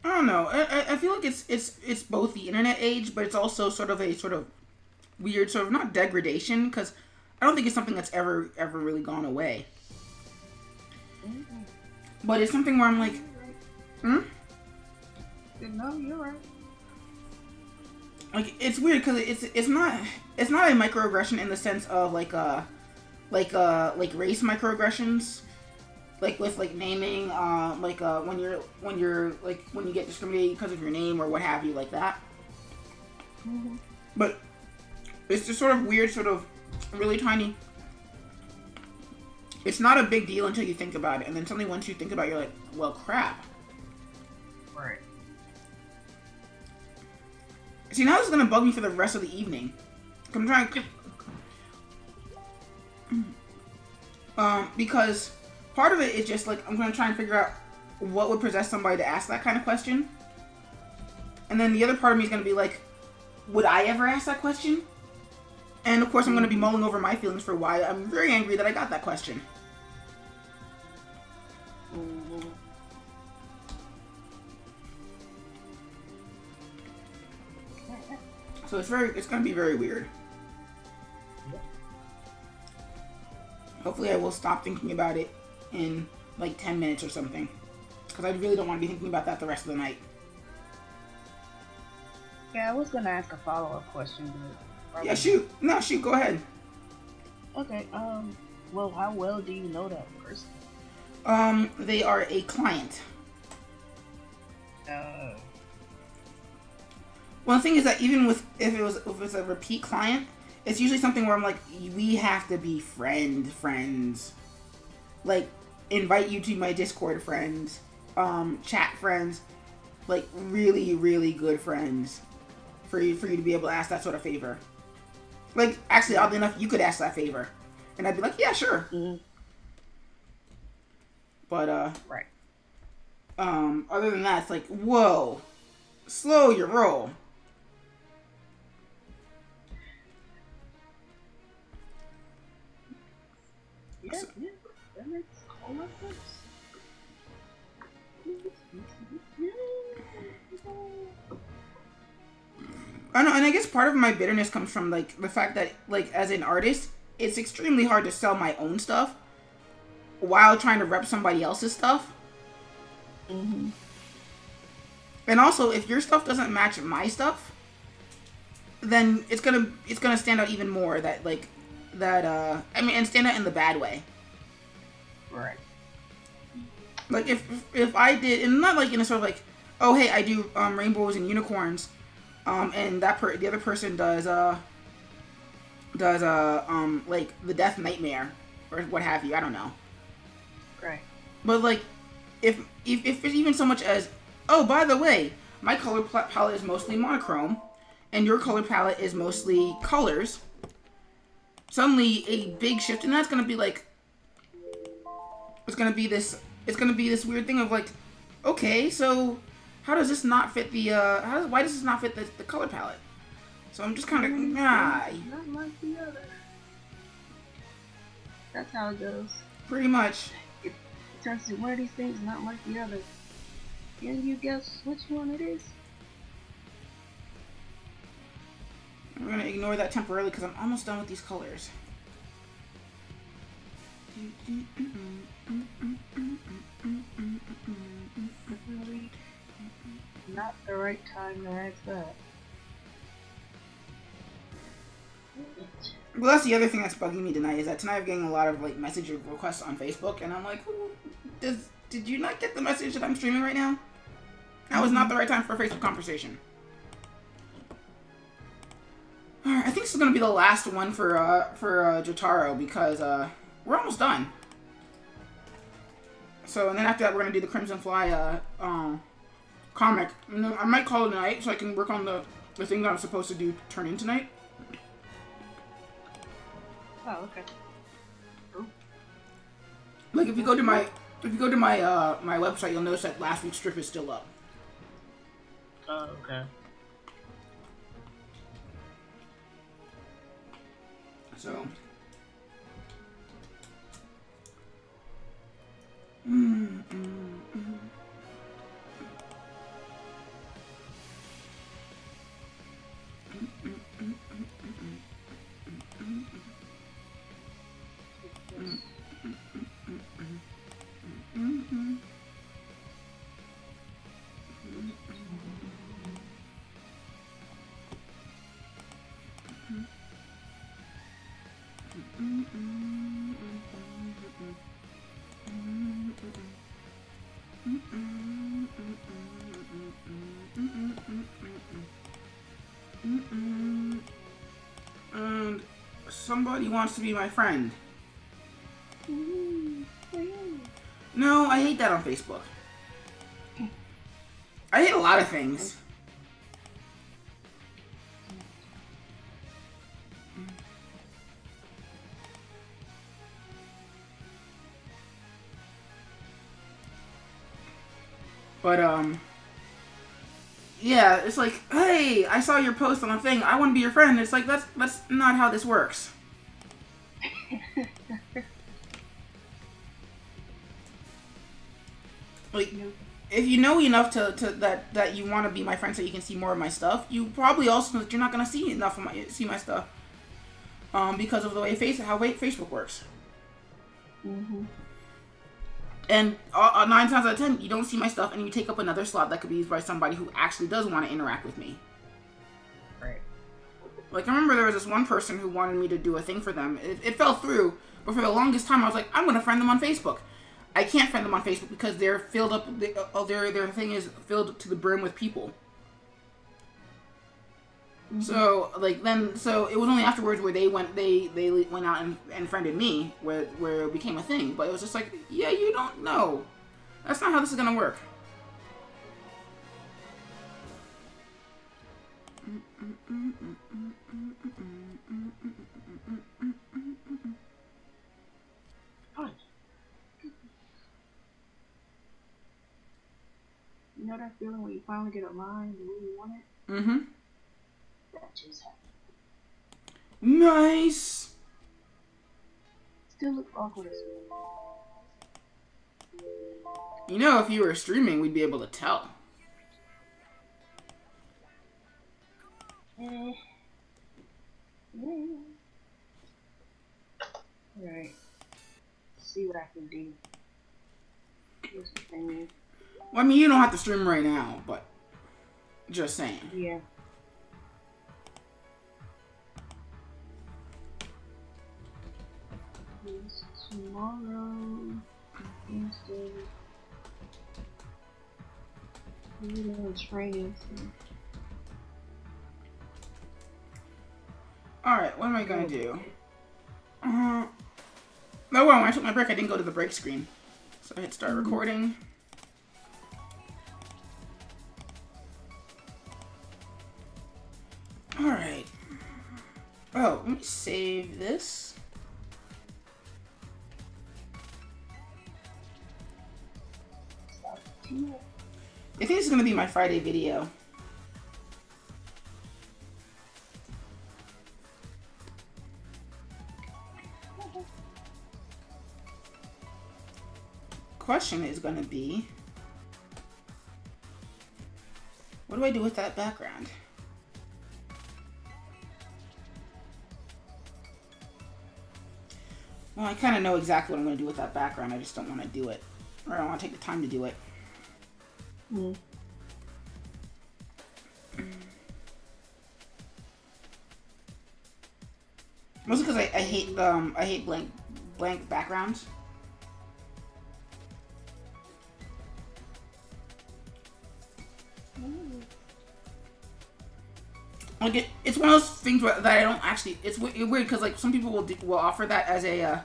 I don't know. I feel like it's both the internet age, but it's also sort of weird sort of not degradation, because I don't think it's something that's ever really gone away. But it's something where I'm like, No, you're right. Like, it's weird because it's not a microaggression in the sense of like race microaggressions. Like with like naming, when you get discriminated because of your name or what have you, like that. But it's just sort of weird, sort of really tiny. It's not a big deal until you think about it, and then suddenly once you think about it, you're like, well, crap. Right. See, now this is gonna bug me for the rest of the evening. I'm trying to, because part of it is just like I'm gonna try and figure out what would possess somebody to ask that kind of question, and then the other part of me is gonna be like, would I ever ask that question? And of course, I'm gonna be mulling over my feelings for why I'm very angry that I got that question. So it's gonna be very weird. Hopefully I will stop thinking about it in like 10 minutes or something, because I really don't want to be thinking about that the rest of the night. Yeah, I was gonna ask a follow-up question, but yeah, shoot. No, shoot. Go ahead. Okay. Well, how well do you know that person? They are a client. Well, the thing is that even if it's a repeat client, it's usually something where I'm like, we have to be friends. Like, invite you to my Discord friends, chat friends, like really, really good friends, for you to be able to ask that sort of favor. Like, actually, oddly enough, you could ask that favor, and I'd be like, yeah, sure. But right. Other than that, it's like, whoa, slow your roll. Yeah, that makes all my sense. I know, and I guess part of my bitterness comes from like the fact that, like, as an artist, it's extremely hard to sell my own stuff while trying to rep somebody else's stuff. And also, if your stuff doesn't match my stuff, then it's gonna stand out even more. And stand out in the bad way. Right. Like if I did, and not like in a sort of like, oh hey, I do rainbows and unicorns, and the other person does like the Death Nightmare or what have you. I don't know. Right. But like, if it's even so much as, oh, by the way, my color palette is mostly monochrome, and your color palette is mostly colors. Suddenly, a big shift, and that's gonna be like, it's gonna be this weird thing of like, okay, so how does this not fit the why does this not fit the color palette? So I'm just kind of not like the other. That's how it goes. Pretty much. It turns to one of these things not like the other. Can you guess which one it is? I'm gonna ignore that temporarily because I'm almost done with these colors. Not the right time to ask that. Well, that's the other thing that's bugging me tonight, is that tonight I'm getting a lot of like message requests on Facebook, and I'm like, did you not get the message that I'm streaming right now? That was not the right time for a Facebook conversation. Alright, I think this is gonna be the last one for Jotaro because we're almost done. So, and then after that, we're gonna do the Crimson Fly comic. And then I might call it a night so I can work on the thing that I'm supposed to do turn in tonight. Oh, okay. Cool. Like if you go to my my website, you'll notice that last week's strip is still up. Oh, okay. So. And somebody wants to be my friend. No, I hate that on Facebook. I hate a lot of things. But, yeah, it's like, hey, I saw your post on a thing, I want to be your friend. It's like, that's not how this works. Like, if you know enough that you want to be my friend so you can see more of my stuff, you probably also know that you're not going to see enough of my stuff. Because of the way Facebook works. Mm-hmm. And 9 times out of 10, you don't see my stuff, and you take up another slot that could be used by somebody who actually does want to interact with me. Right. Like, I remember there was this one person who wanted me to do a thing for them. It fell through, but for the longest time, I was like, I'm going to friend them on Facebook. I can't friend them on Facebook because they're filled up, their thing is filled to the brim with people. Mm-hmm. So, like, so it was only afterwards where they went out and friended me, where it became a thing. But it was just like, yeah, you don't know. That's not how this is gonna work. You know that feeling when you finally get a line the way you want it? Mm-hmm. That just happened. Nice! Still looks awkward. You know, if you were streaming, we'd be able to tell. Alright. See what I can do. Here's the thing. Well, I mean, you don't have to stream right now, but just saying. Yeah. It's tomorrow. Wednesday. You know, training. So. Alright, what am I gonna do? Oh, well, when I took my break, I didn't go to the break screen. So I hit start recording. Alright. Oh, let me save this. I think this is going to be my Friday video. Question is going to be, what do I do with that background? Well, I kind of know exactly what I'm going to do with that background. I just don't want to do it. Or I don't want to take the time to do it. Mm. Mostly because I hate blank backgrounds. Like it's one of those things that I don't actually. It's weird because like some people will offer that as a.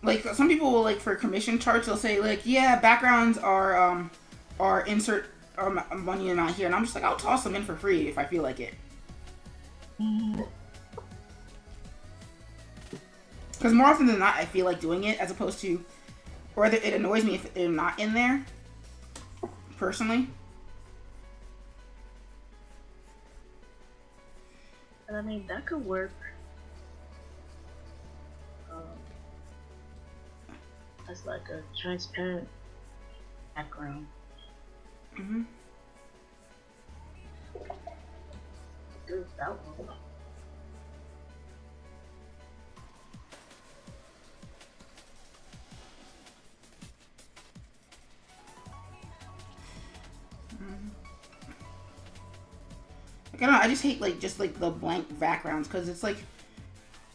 Like some people will like for commission charts they'll say like yeah backgrounds are insert money amount here and I'm just like I'll toss them in for free if I feel like it. Because more often than not I feel like doing it as opposed to or it annoys me if they're not in there personally. I mean that could work. As like a transparent background. Mm-hmm. Good with that one. Like, I don't know, I just hate like just like the blank backgrounds because it's like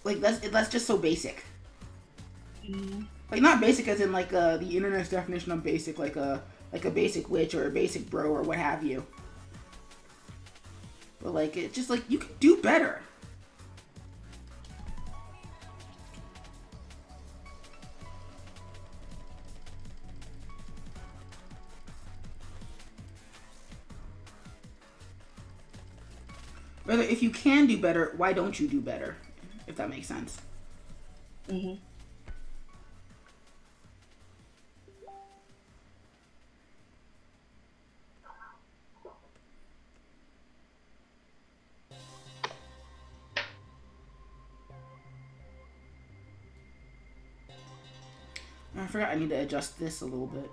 that's just so basic. Mm-hmm. Like not basic as in like the internet's definition of basic, like a basic witch or a basic bro or what have you. But like it's just like you can do better. Rather, if you can do better, why don't you do better? If that makes sense. Mm-hmm. I forgot I need to adjust this a little bit.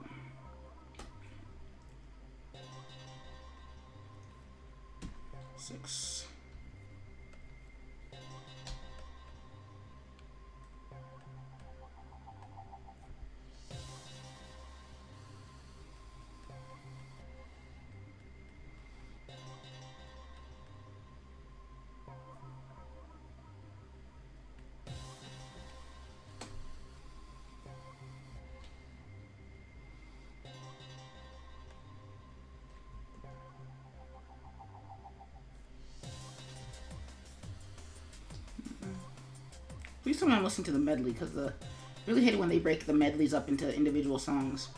Six. Please tell me I'm listening to the medley because I really hate it when they break the medleys up into individual songs.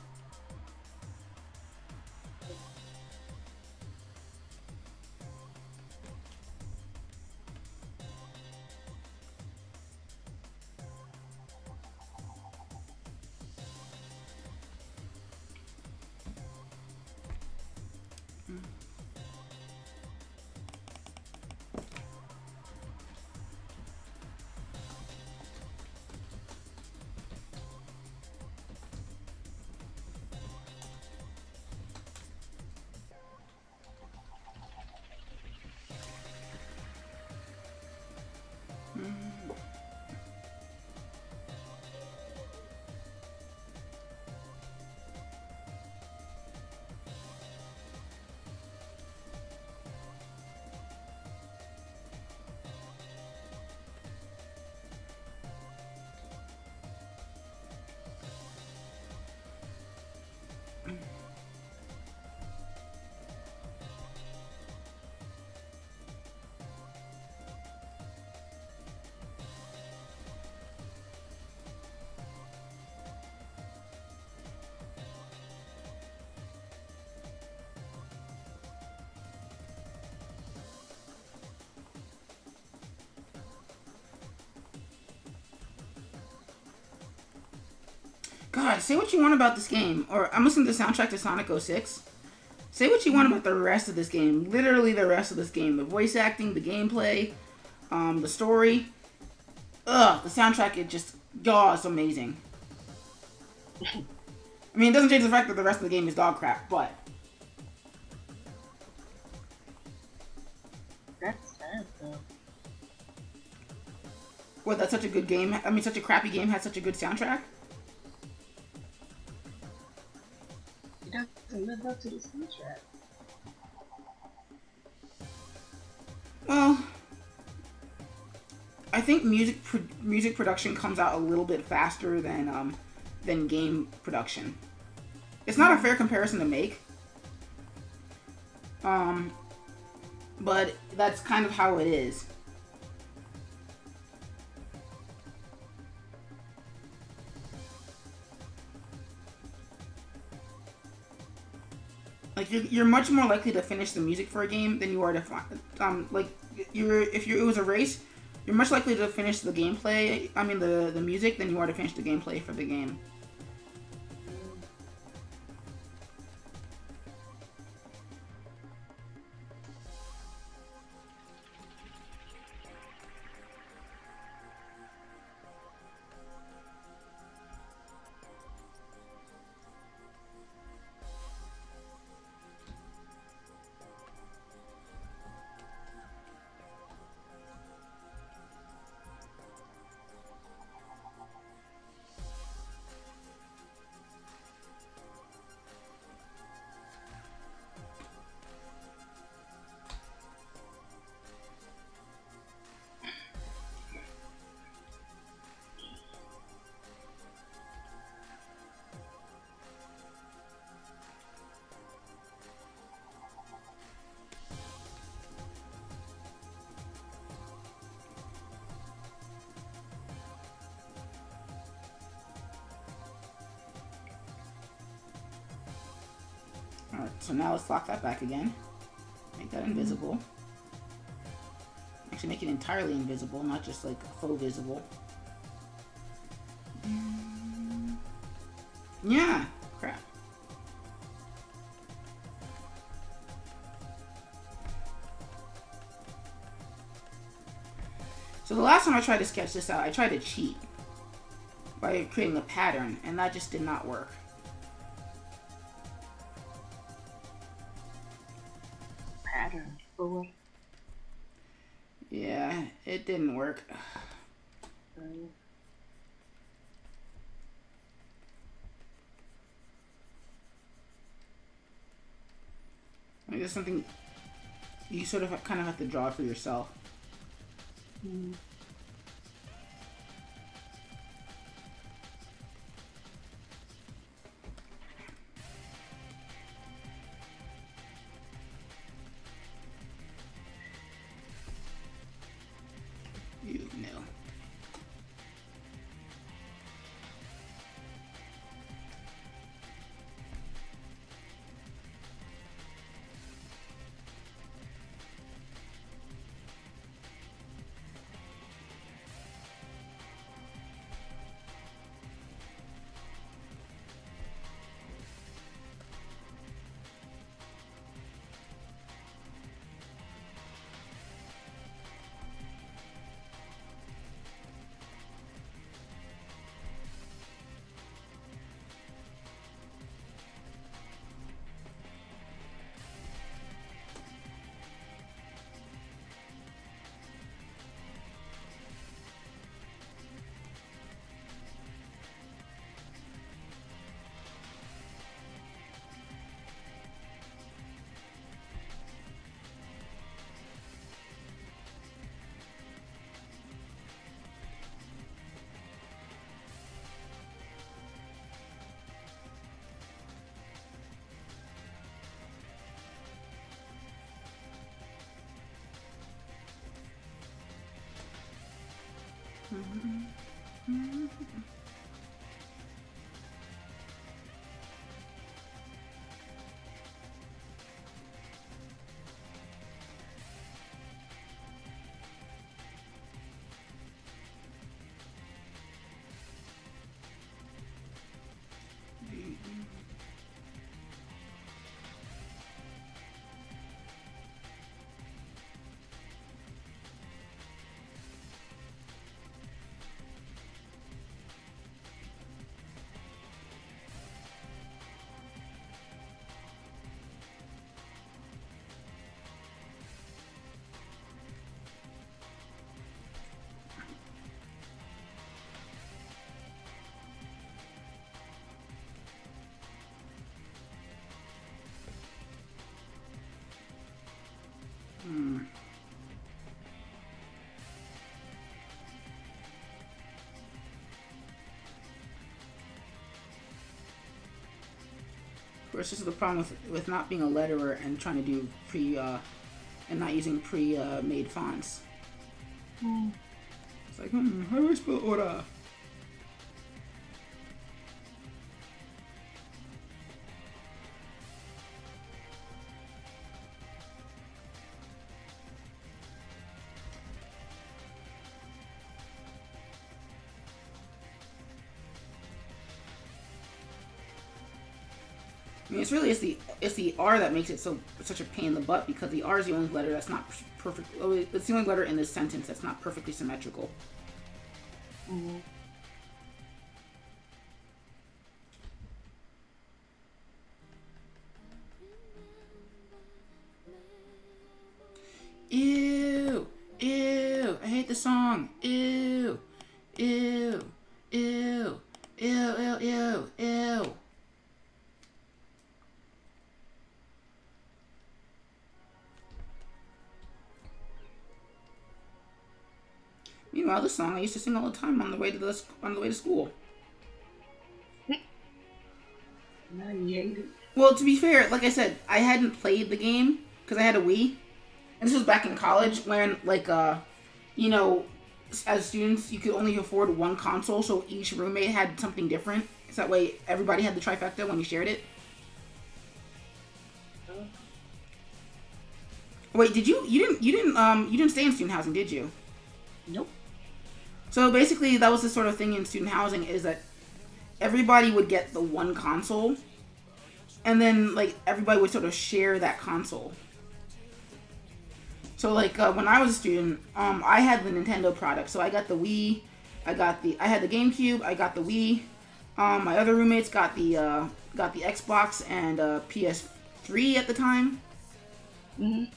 God, say what you want about this game. Or I'm listening to the soundtrack to Sonic 06. Say what you want about the rest of this game. Literally the rest of this game. The voice acting, the gameplay, the story. Ugh, the soundtrack, it just, it's amazing. I mean, it doesn't change the fact that the rest of the game is dog crap, but... That's sad, though. What, that's such a good game? I mean, such a crappy game has such a good soundtrack? It doesn't live up to the soundtrack. Well, I I think music production comes out a little bit faster than game production. It's not a fair comparison to make. But that's kind of how it is. Like you're much more likely to finish the music for a game than you are to if it was a race, you're much likely to finish the gameplay. I mean the music than you are to finish the gameplay for the game. Alright, so now let's lock that back again. Make that invisible. Actually make it entirely invisible, not just like faux visible. Yeah! Crap. So the last time I tried to sketch this out, I tried to cheat by creating a pattern, and that just did not work. Pattern for what? Yeah, it didn't work. I guess something you sort of kind of have to draw for yourself. Mm. You know. course, this is the problem with not being a letterer and trying to do and not using pre-made fonts. It's like, how do I spell ora? I mean, it's the R that makes it such a pain in the butt, because the R is the only letter that's not perfect. It's the only letter in this sentence that's not perfectly symmetrical. Mm-hmm. Ew, ew, I hate the song. Ew, ew, ew, ew, ew, ew, ew. Meanwhile, this song I used to sing all the time on the way to school. Now you hate it. Well, to be fair, like I said, I hadn't played the game because I had a Wii, and this was back in college when, like, you know, as students you could only afford one console, so each roommate had something different. So that way everybody had the trifecta when you shared it. Wait, you didn't stay in student housing, did you? Nope. So basically, that was the sort of thing in student housing, is that everybody would get the one console, and then, like, everybody would sort of share that console. So, like, when I was a student, I had the Nintendo product, so I got the Wii, I had the GameCube, I got the Wii. My other roommates got the Xbox and PS3 at the time. And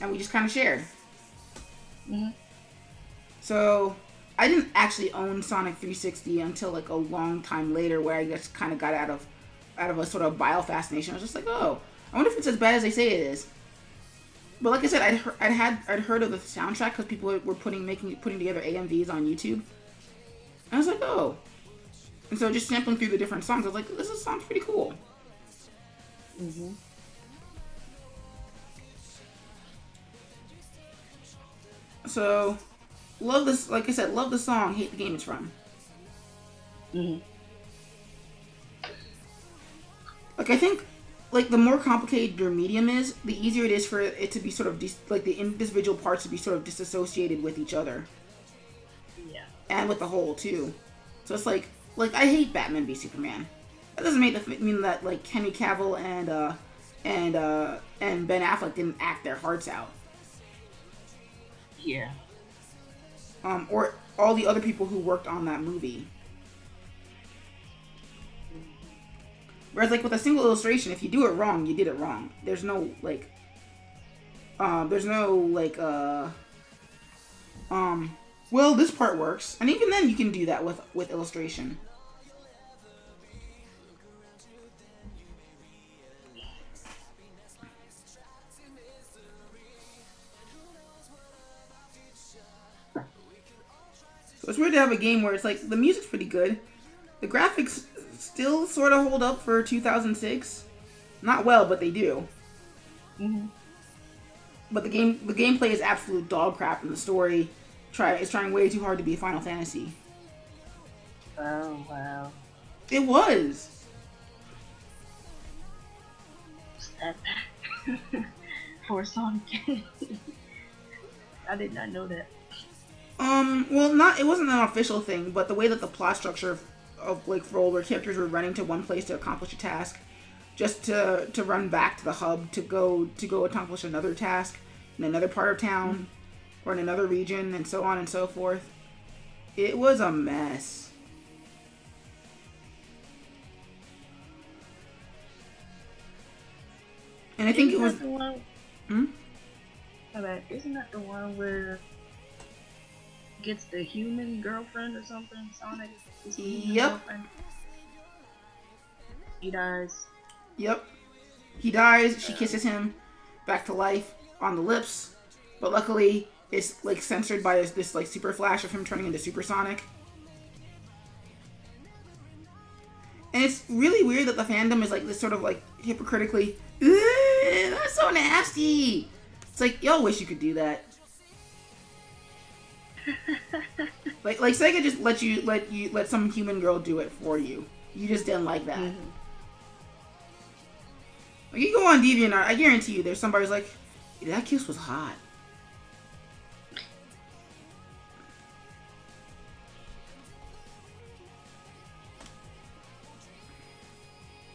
we just kind of shared. So I didn't actually own Sonic 360 until, like, a long time later, where I just kind of got out of a sort of bio fascination. I was just like, oh, I wonder if it's as bad as they say it is. But like I said, I'd heard of the soundtrack because people were putting together AMVs on YouTube. And I was like, oh. And so just sampling through the different songs, I was like, this sounds pretty cool. So, love this, like I said, love the song, hate the game it's from. Like, I think, like, the more complicated your medium is, the easier it is for it to be sort of, like, the individual parts to be sort of disassociated with each other. Yeah. And with the whole, too. So it's like I hate Batman v Superman. That doesn't mean that, like, Henry Cavill and Ben Affleck didn't act their hearts out. Yeah. Or all the other people who worked on that movie. Whereas, like, with a single illustration, if you do it wrong, you did it wrong. There's no, like, well, this part works. And even then, you can do that with illustration. So it's weird to have a game where it's like, the music's pretty good. The graphics still sort of hold up for 2006. Not well, but they do. But the gameplay is absolute dog crap, and the story is trying way too hard to be Final Fantasy. Oh, wow. It was. For Sonic. I did not know that. Well, it wasn't an official thing, but the way that the plot structure of like rolled, where characters were running to one place to accomplish a task, just to run back to the hub to go accomplish another task in another part of town or in another region, and so on and so forth. It was a mess. And I think it was. Isn't that the one where gets the human girlfriend or something? Sonic is the human girlfriend. He dies. Yep. He dies. She kisses him back to life on the lips, but luckily it's like censored by this like super flash of him turning into Super Sonic. And it's really weird that the fandom is like this sort of like hypocritically, that's so nasty. It's like, y'all wish you could do that. like Sega just let some human girl do it for you. You just didn't like that. Mm-hmm. Like, you go on DeviantArt, I guarantee you there's somebody who's like, that kiss was hot.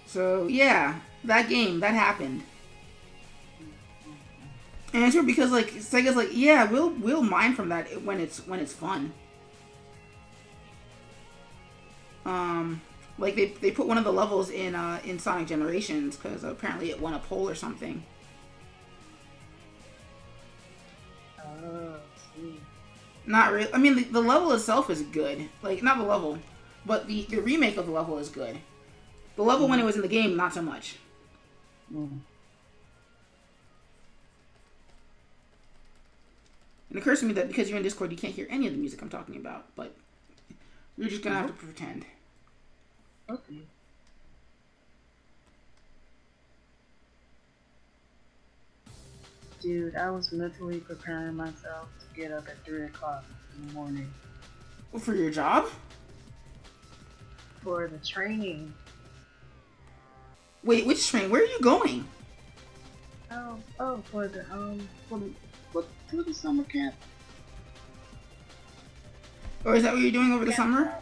So yeah, that game, that happened. And it's weird because like Sega's like, yeah, we'll mine from that when it's fun. Like they put one of the levels in Sonic Generations because apparently it won a poll or something. Not really. I mean, the level itself is good. Like, not the level, but the remake of the level is good. The level when it was in the game, not so much. And it occurs to me that because you're in Discord, you can't hear any of the music I'm talking about, but you're just gonna have to pretend. Okay. Dude, I was mentally preparing myself to get up at 3 o'clock in the morning. For your job? For the training. Wait, which train? Where are you going? For the summer camp. Or is that what you're doing over the summer?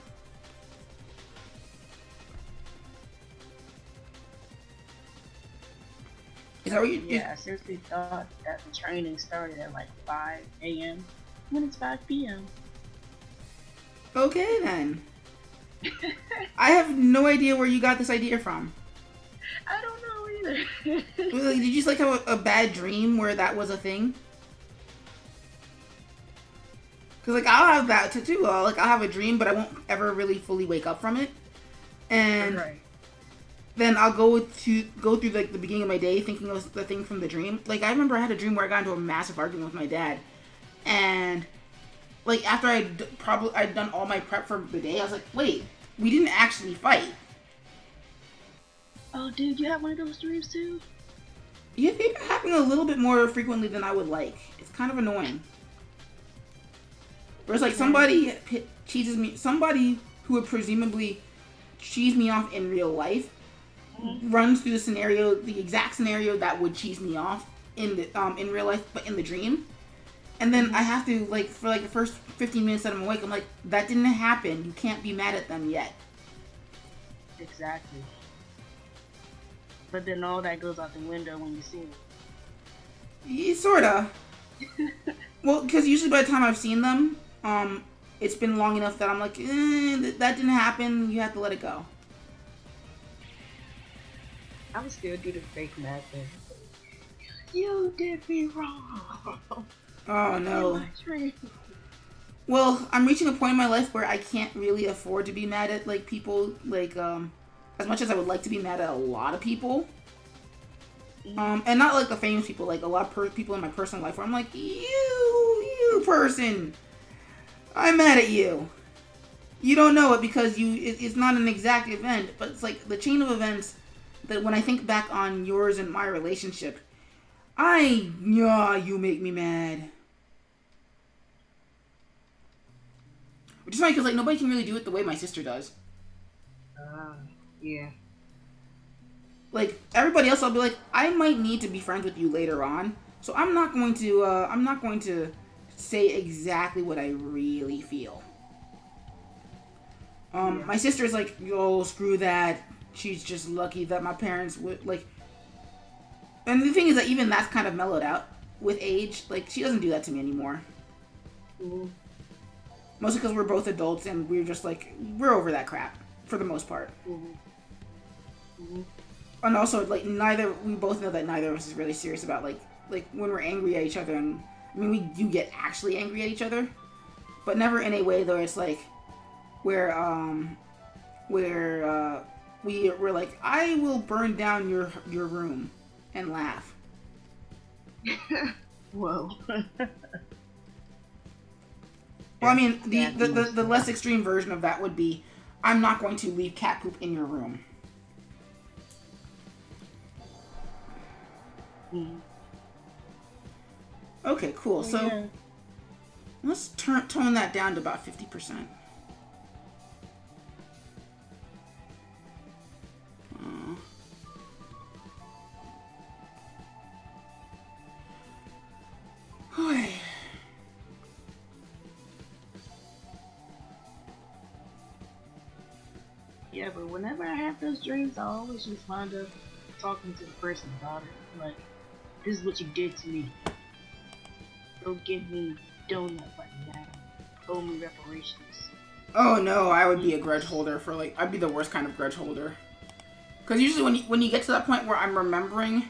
Is that what you? Yeah, I seriously thought that the training started at like 5 a.m. when it's 5 p.m. Okay then. I have no idea where you got this idea from. I don't know either. Did you just like have a bad dream where that was a thing? Cause like I'll have that too. I'll have a dream, but I won't ever really fully wake up from it, and then I'll go through like the beginning of my day thinking it was the thing from the dream. Like I remember I had a dream where I got into a massive argument with my dad, and like after I'd done all my prep for the day, I was like, wait, we didn't actually fight. Oh, dude, you have one of those dreams too? Yeah, they've been happening a little bit more frequently than I would like. It's kind of annoying. Whereas like somebody cheeses me, somebody who would presumably cheese me off in real life, runs through the exact scenario that would cheese me off in real life, but in the dream. And then I have to, like, for like the first 15 minutes that I'm awake, I'm like, that didn't happen. You can't be mad at them yet. Exactly. But then all that goes out the window when you see it. Yeah, sorta. Well, because usually by the time I've seen them, it's been long enough that I'm like, that didn't happen. You have to let it go. I would still do the fake mad thing. You did me wrong. Oh no. Well, I'm reaching a point in my life where I can't really afford to be mad at like people, like as much as I would like to be mad at a lot of people. And not like the famous people, like a lot of people in my personal life where I'm like, you person, I'm mad at you. You don't know it because it's not an exact event, but it's like the chain of events that when I think back on yours and my relationship, you make me mad. Which is funny because like nobody can really do it the way my sister does. Yeah. Like everybody else, I'll be like, I might need to be friends with you later on, so I'm not going to say exactly what I really feel. My sister's like, yo, screw that. She's just lucky that my parents would like. And the thing is that even that's kind of mellowed out with age. Like she doesn't do that to me anymore. Mostly because we're both adults and we're just like we're over that crap for the most part. And also, like, we both know that neither of us is really serious about, like when we're angry at each other, and, I mean, we do get actually angry at each other, but never in a way, though, it's, like, where we're like, I will burn down your room, and laugh. Whoa. Well, I mean, the less extreme version of that would be, I'm not going to leave cat poop in your room. Mm. Okay, cool. So yeah. let's tone that down to about 50%. Yeah, but whenever I have those dreams, I always just wind up talking to the person about it. Like, this is what you did to me. Don't give me donut right now. Owe me reparations. Oh no, I would be a grudge holder for like, I'd be the worst kind of grudge holder. Because usually when you get to that point where I'm remembering,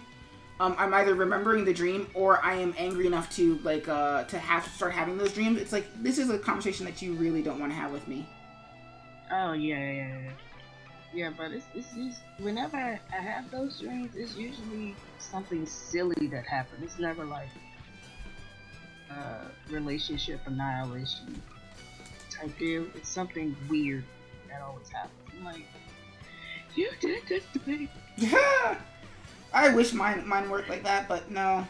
I'm either remembering the dream or I am angry enough to like to have to start having those dreams. It's like, this is a conversation that you really don't want to have with me. Oh yeah. Yeah, but it's just whenever I have those dreams, it's usually something silly that happened. It's never like relationship annihilation type deal. It's something weird that always happens. I'm like, you did this to me. Yeah, I wish mine worked like that, but no.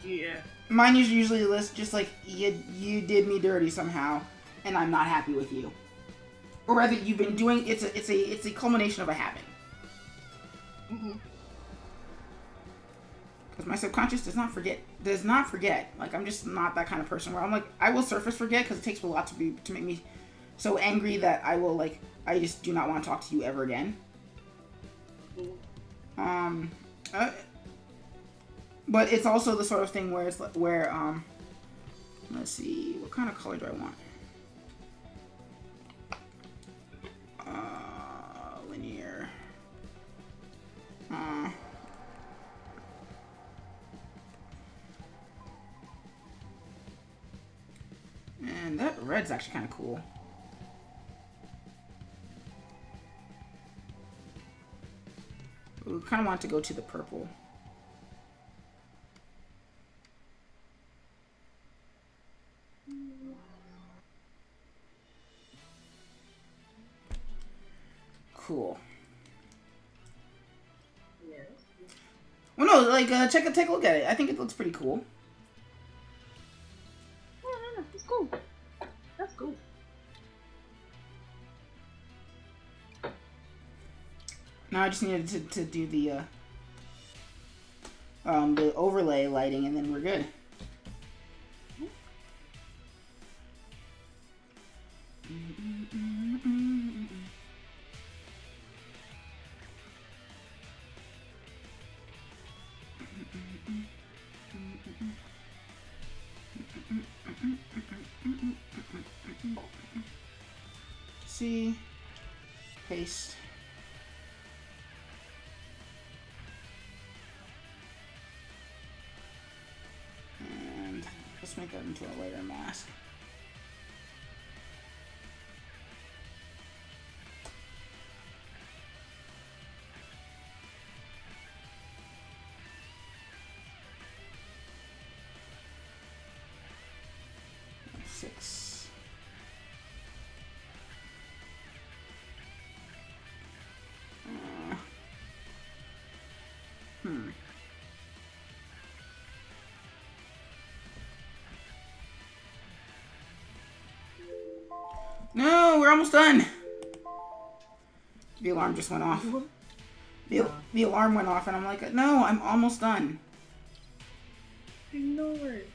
Yeah. Mine is usually just like, you did me dirty somehow, and I'm not happy with you. Or rather, you've been doing, it's a culmination of a habit. Because my subconscious does not forget. Like, I'm just not that kind of person where I'm like, I will surface forget because it takes a lot to make me so angry that I will like, I just do not want to talk to you ever again. But it's also the sort of thing where it's let's see, what kind of color do I want? Linear. And that red's actually kind of cool. We kind of want to go to the purple. Cool. Yes. Well, no, like take a look at it. I think it looks pretty cool. No, it's cool. That's cool. Now I just needed to do the overlay lighting, and then we're good. See, paste. And let's make that into a lighter mask. Six. No, we're almost done. The alarm just went off. The alarm went off, and I'm like, no, I'm almost done. Ignore it.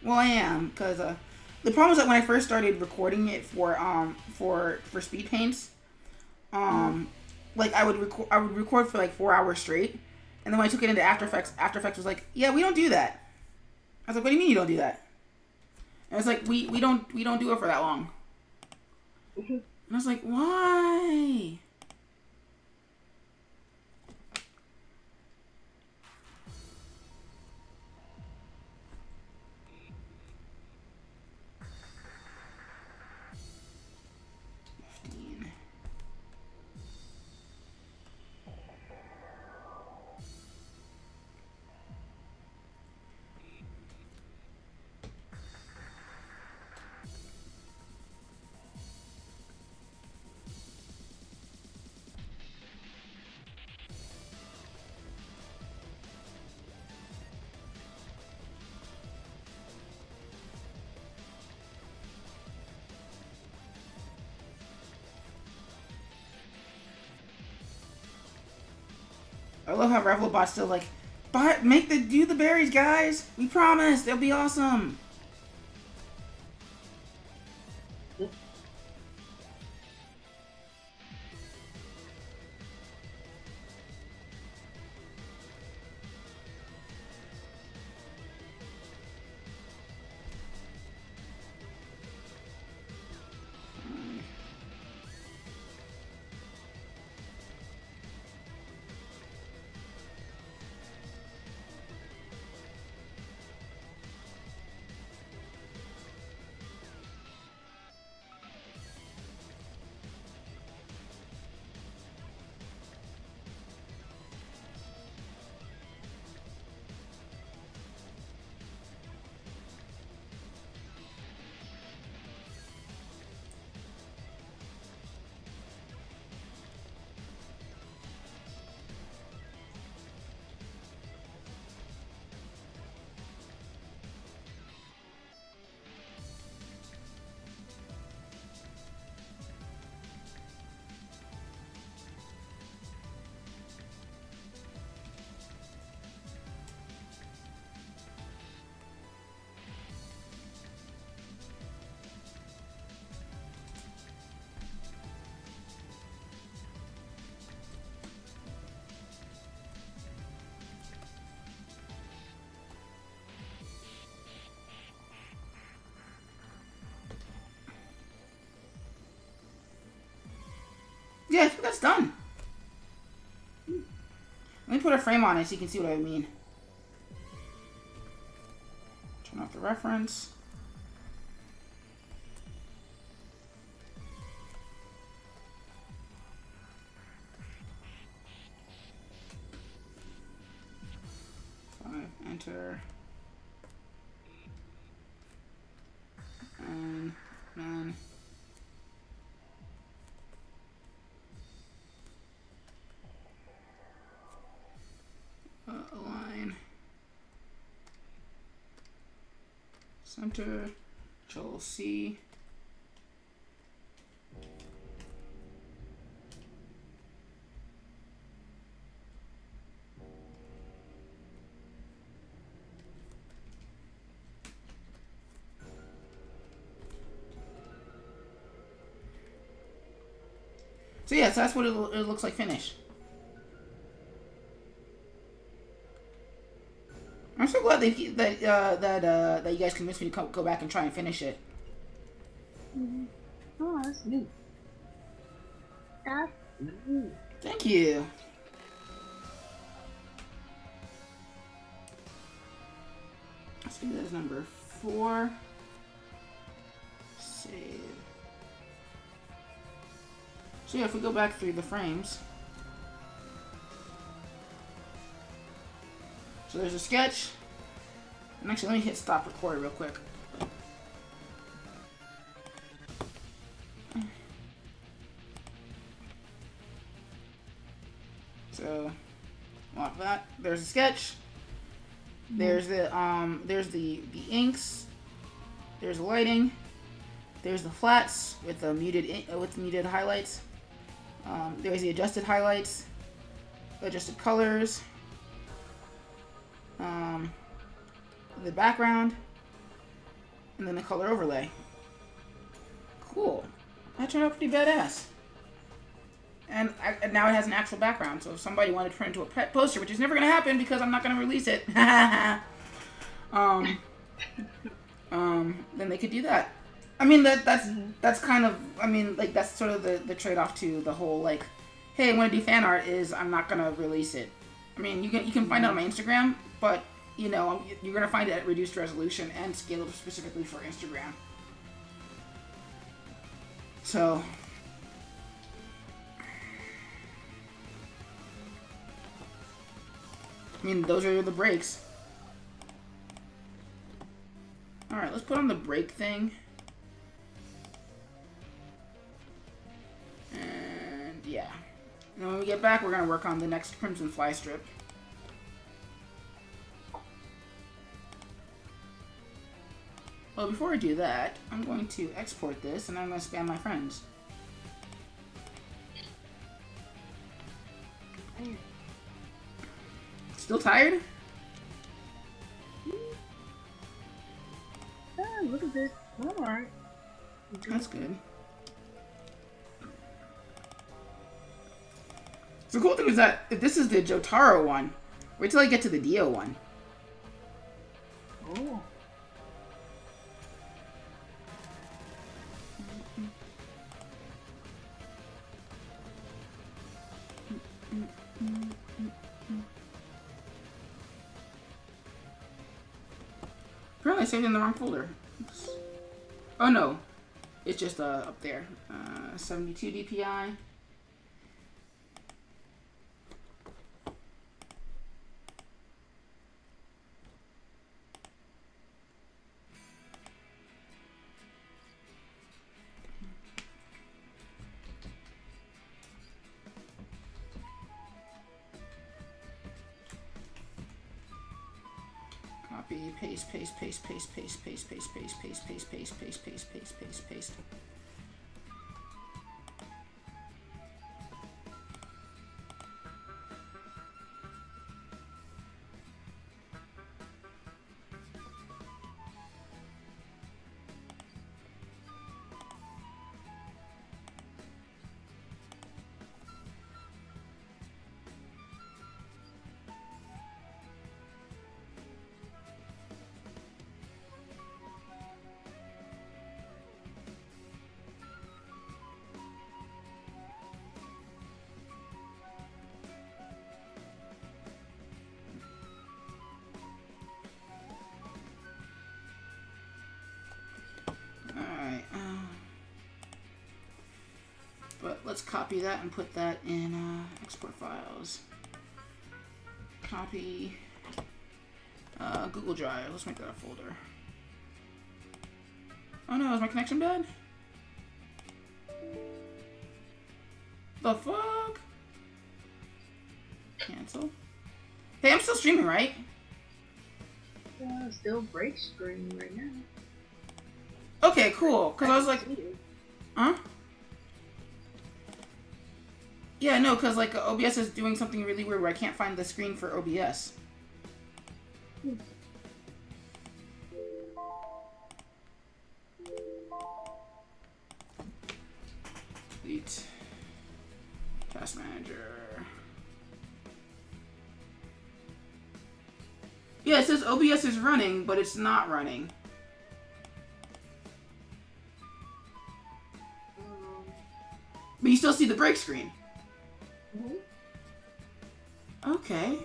Well, I am, because the problem is that when I first started recording it for speed paints, like I would record for like 4 hours straight, and then when I took it into After Effects was like, yeah, we don't do that. I was like, what do you mean you don't do that? And it's like, we don't do it for that long. And I was like, why? I love how Revelbot's still like, but do the berries, guys. We promise they'll be awesome. Yeah, I think that's done. Let me put a frame on it so you can see what I mean. Turn off the reference. Enter. And then align. Center. Control C. So yeah, so that's what it looks like finished. I'm so glad that you guys convinced me to go back and try and finish it. Mm-hmm. Oh, that's neat. That's neat. Thank you. Let's do that as number 4. Save. So yeah, if we go back through the frames. So there's a sketch. And actually, let me hit stop record real quick. So, want that. There's a sketch. There's the inks. There's the lighting. There's the flats with the muted highlights. There's the adjusted highlights, adjusted colors, the background, and then the color overlay. Cool. That turned out pretty badass. And now it has an actual background, so if somebody wanted to turn it into a pet poster, which is never going to happen because I'm not going to release it, then they could do that. I mean, that's kind of, I mean, like, that's sort of the trade-off to the whole, like, hey, I want to do fan art is I'm not going to release it. I mean, you can find it on my Instagram, but, you know, you're going to find it at reduced resolution and scaled specifically for Instagram. So, I mean, those are the breaks. Alright, let's put on the break thing. And yeah. And when we get back, we're going to work on the next Crimson Fly strip. Well, before I do that, I'm going to export this and I'm going to spam my friends. Still tired? A little bit. Alright. That's good. So the cool thing is that if this is the Jotaro one, wait till I get to the Dio one. Oh. Apparently I saved it in the wrong folder. Oops. Oh no. It's just up there. 72 DPI. Copy, paste, paste, paste, paste, paste, paste, paste, paste, paste, paste, paste, paste, paste, paste, paste, paste. But let's copy that and put that in export files. Copy Google Drive. Let's make that a folder. Oh no, is my connection bad? The fuck? Cancel. Hey, I'm still streaming, right? Still break screen right now. Okay, cool. Cause I was like, huh? Yeah, no, because, like, OBS is doing something really weird where I can't find the screen for OBS. Delete. Task Manager. Yeah, it says OBS is running, but it's not running. But you still see the break screen. Okay.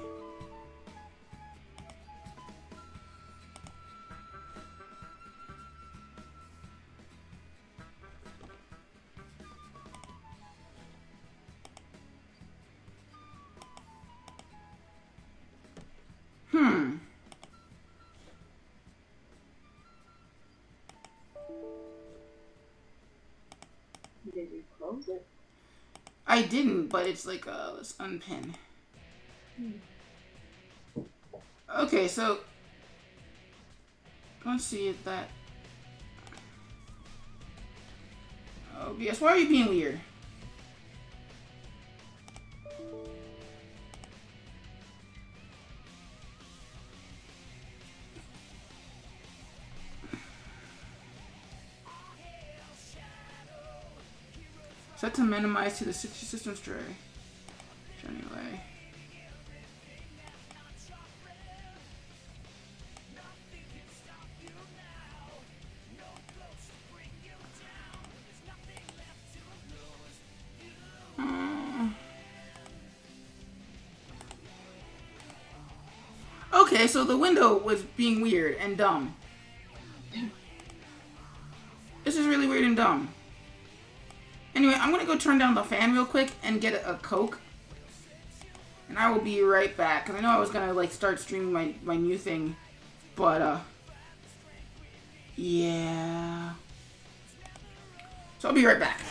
Did you close it? I didn't, but it's like, let's unpin. Okay, so let's see if that OBS, why are you being weird? Set to minimize to the system tray. Anyway. Okay, so the window was being weird and dumb. This is really weird and dumb. Anyway, I'm gonna go turn down the fan real quick and get a Coke. And I will be right back. Because I know I was gonna, like, start streaming my new thing. But, yeah. So I'll be right back.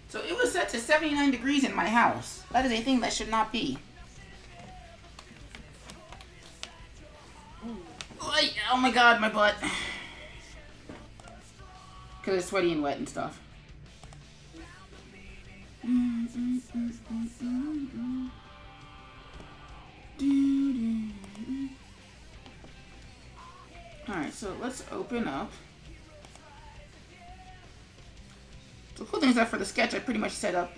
So it was set to 79 degrees in my house. That is a thing that should not be. Oh my god, my butt. Because it's sweaty and wet and stuff. Alright, so let's open up. So the cool thing is that for the sketch, I pretty much set up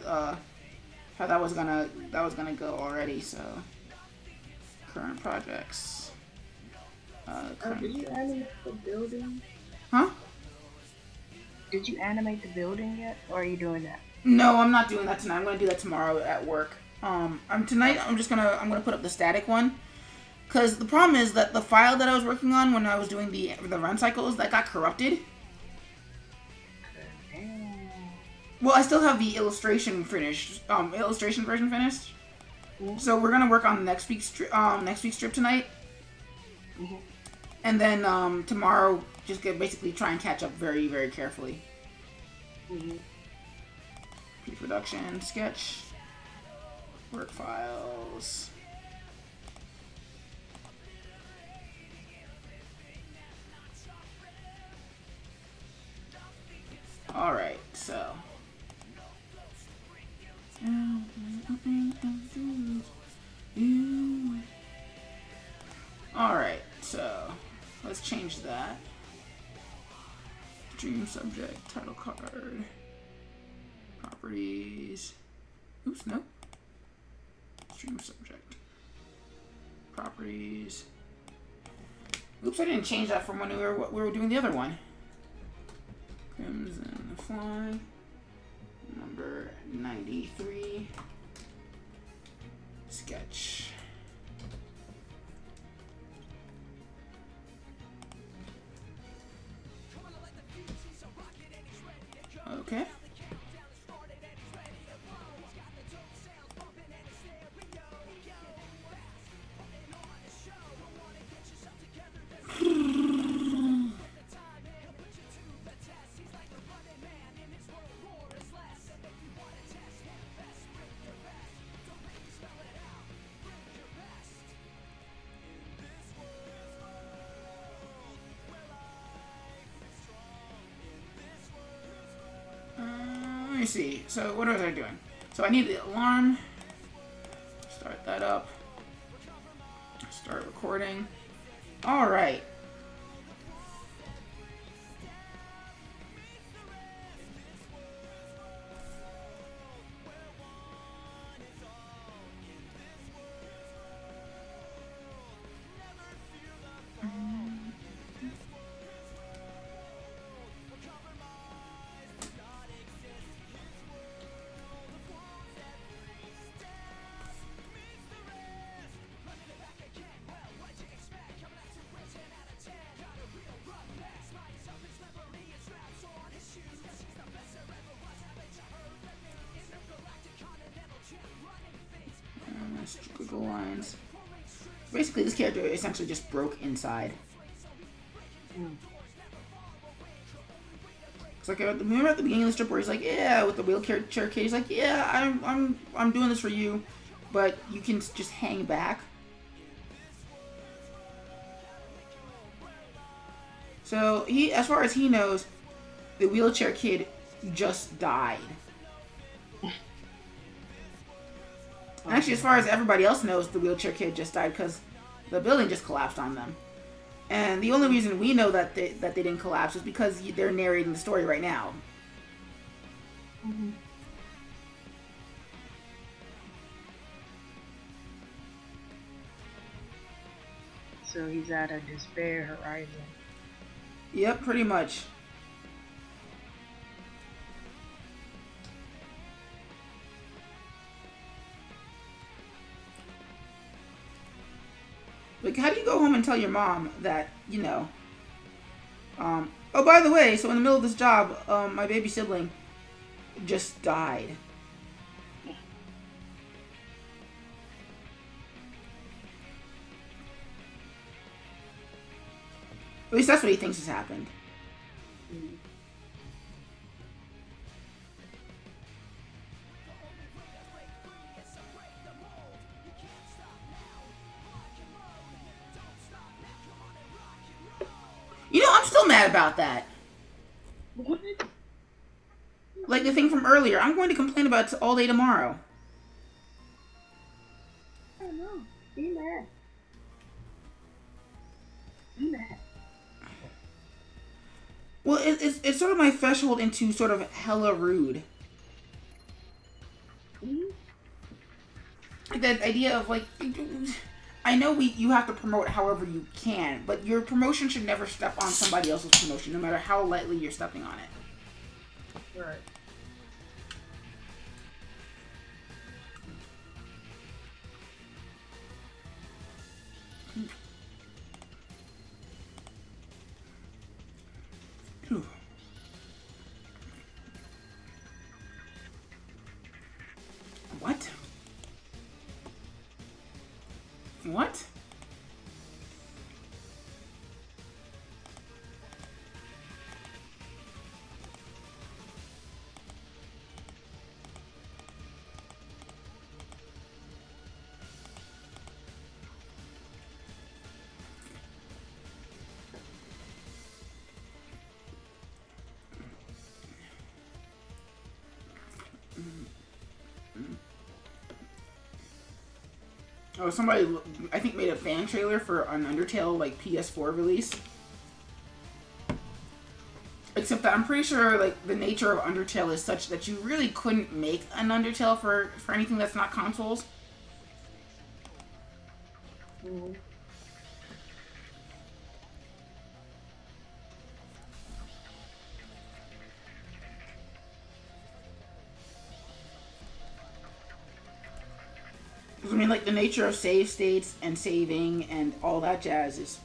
how that was gonna go already. So current projects. Did you animate the building? Huh? Did you animate the building yet, or are you doing that? No, I'm not doing that tonight. I'm gonna do that tomorrow at work. I'm gonna put up the static one. Cause the problem is that the file that I was working on when I was doing the run cycles, that got corrupted. Well, I still have the illustration finished, illustration version finished. Mm-hmm. So we're gonna work on next week's strip tonight, mm-hmm. And then tomorrow just basically try and catch up very, very carefully. Mm-hmm. Pre-production sketch, work files. All right, so. Alright, so let's change that. Dream subject, title card, properties. Oops, no. Stream subject, properties. Oops, I didn't change that from when we were doing the other one. Crimson Fly. Number 93. Sketch. Okay. Let me see. So what was I doing? So I need the alarm. Start that up. Start recording. All right. Google lines. Basically, this character essentially just broke inside. It's like remember at the beginning of the strip where he's like, "Yeah," with the wheelchair kid. He's like, "Yeah, I'm doing this for you, but you can just hang back." So he, as far as he knows, the wheelchair kid just died. Actually, as far as everybody else knows, the wheelchair kid just died because the building just collapsed on them. And the only reason we know that they didn't collapse is because they're narrating the story right now. Mm-hmm. So he's at a despair horizon. Yep, pretty much. Like, how do you go home and tell your mom that, you know, oh, by the way, so in the middle of this job, my baby sibling just died. At least that's what he thinks has happened. mad about that. What? Like the thing from earlier. I'm going to complain about it all day tomorrow. I don't know. Be mad. Be mad. Well, it's sort of my threshold into sort of hella rude. Mm-hmm. Like that idea of like, I know you have to promote however you can, but your promotion should never step on somebody else's promotion, no matter how lightly you're stepping on it. Right. Whew. What? What? Oh, somebody, I think, made a fan trailer for an Undertale, like, PS4 release. Except that I'm pretty sure, like, the nature of Undertale is such that you really couldn't make an Undertale for anything that's not consoles. Mm-hmm. I mean, like, the nature of save states and saving and all that jazz is...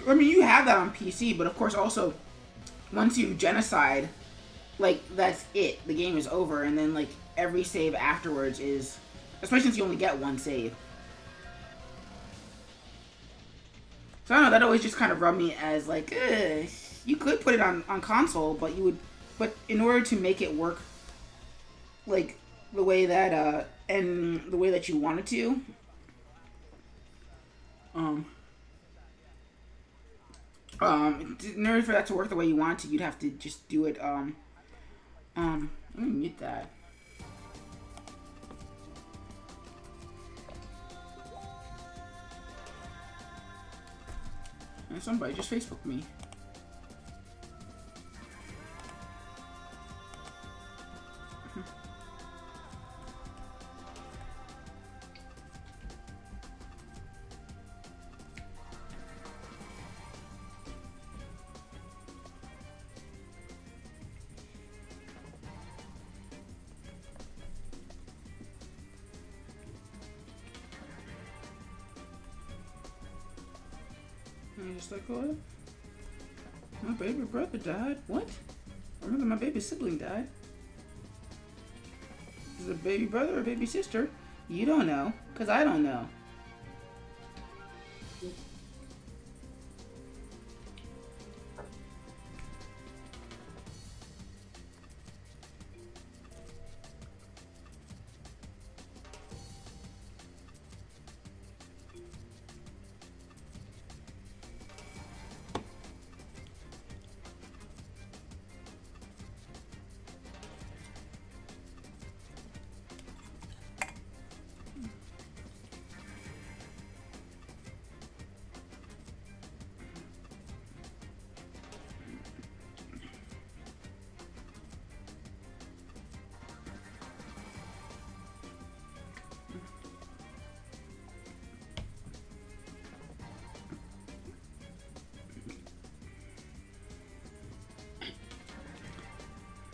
I mean, you have that on PC, but of course also, once you genocide, like, that's it. The game is over, and then, like, every save afterwards is... Especially since you only get one save. So, I don't know, that always just kind of rubbed me as, like, you could put it on console, but you would... But in order to make it work, like, the way that, and the way that you wanted to, in order for that to work the way you want to, you'd have to just do it, let me mute that. And somebody just Facebooked me. Just like, what? My baby brother died? What? I remember my baby sibling died. Is it a baby brother or a baby sister? You don't know, because I don't know.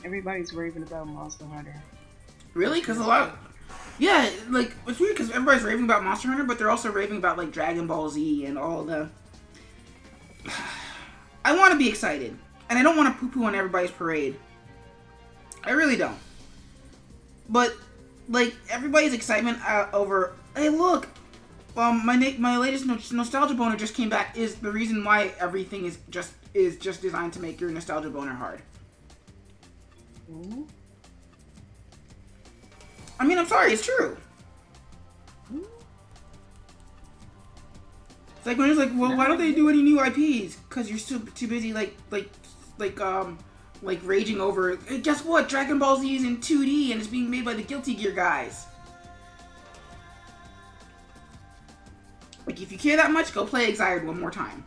Everybody's raving about Monster Hunter. Really? Because a lot of... Yeah, like, it's weird because everybody's raving about Monster Hunter, but they're also raving about, like, Dragon Ball Z and all the... I want to be excited. And I don't want to poo-poo on everybody's parade. I really don't. But, like, everybody's excitement over... Hey, look! My latest Nostalgia Boner just came back is the reason why everything is just designed to make your Nostalgia Boner hard. Mm-hmm. I mean, I'm sorry, it's true. Mm-hmm. It's like when it's like, well, why don't they do any new IPs? Because you're still too busy, like raging over. Hey, guess what? Dragon Ball Z is in 2D and it's being made by the Guilty Gear guys. Like, if you care that much, go play Exired one more time.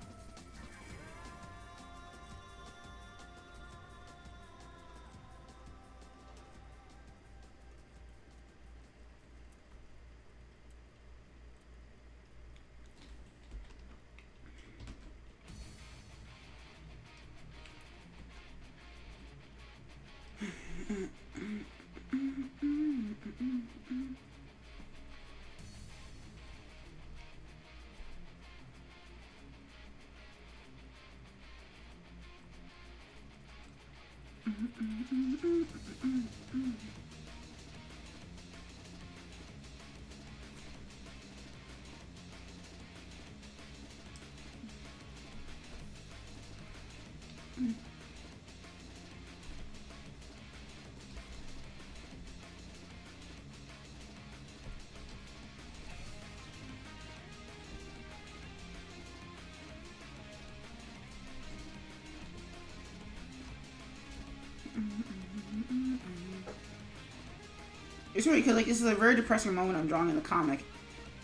It's weird because like this is a very depressing moment I'm drawing in the comic,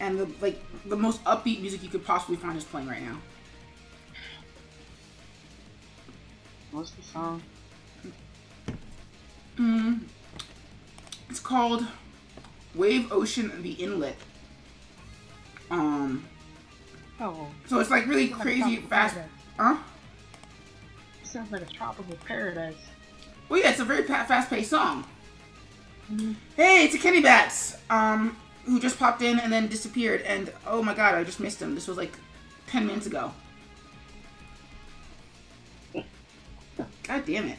and the most upbeat music you could possibly find is playing right now. What's the song? It's called Wave Ocean the Inlet. Oh. So it's like really crazy fast. Huh? It sounds like a tropical paradise. Well, yeah, it's a very fast-paced song. Hey, it's a Kenny Bats, who just popped in and then disappeared, and oh my god, I just missed him. This was like 10 minutes ago. God damn it.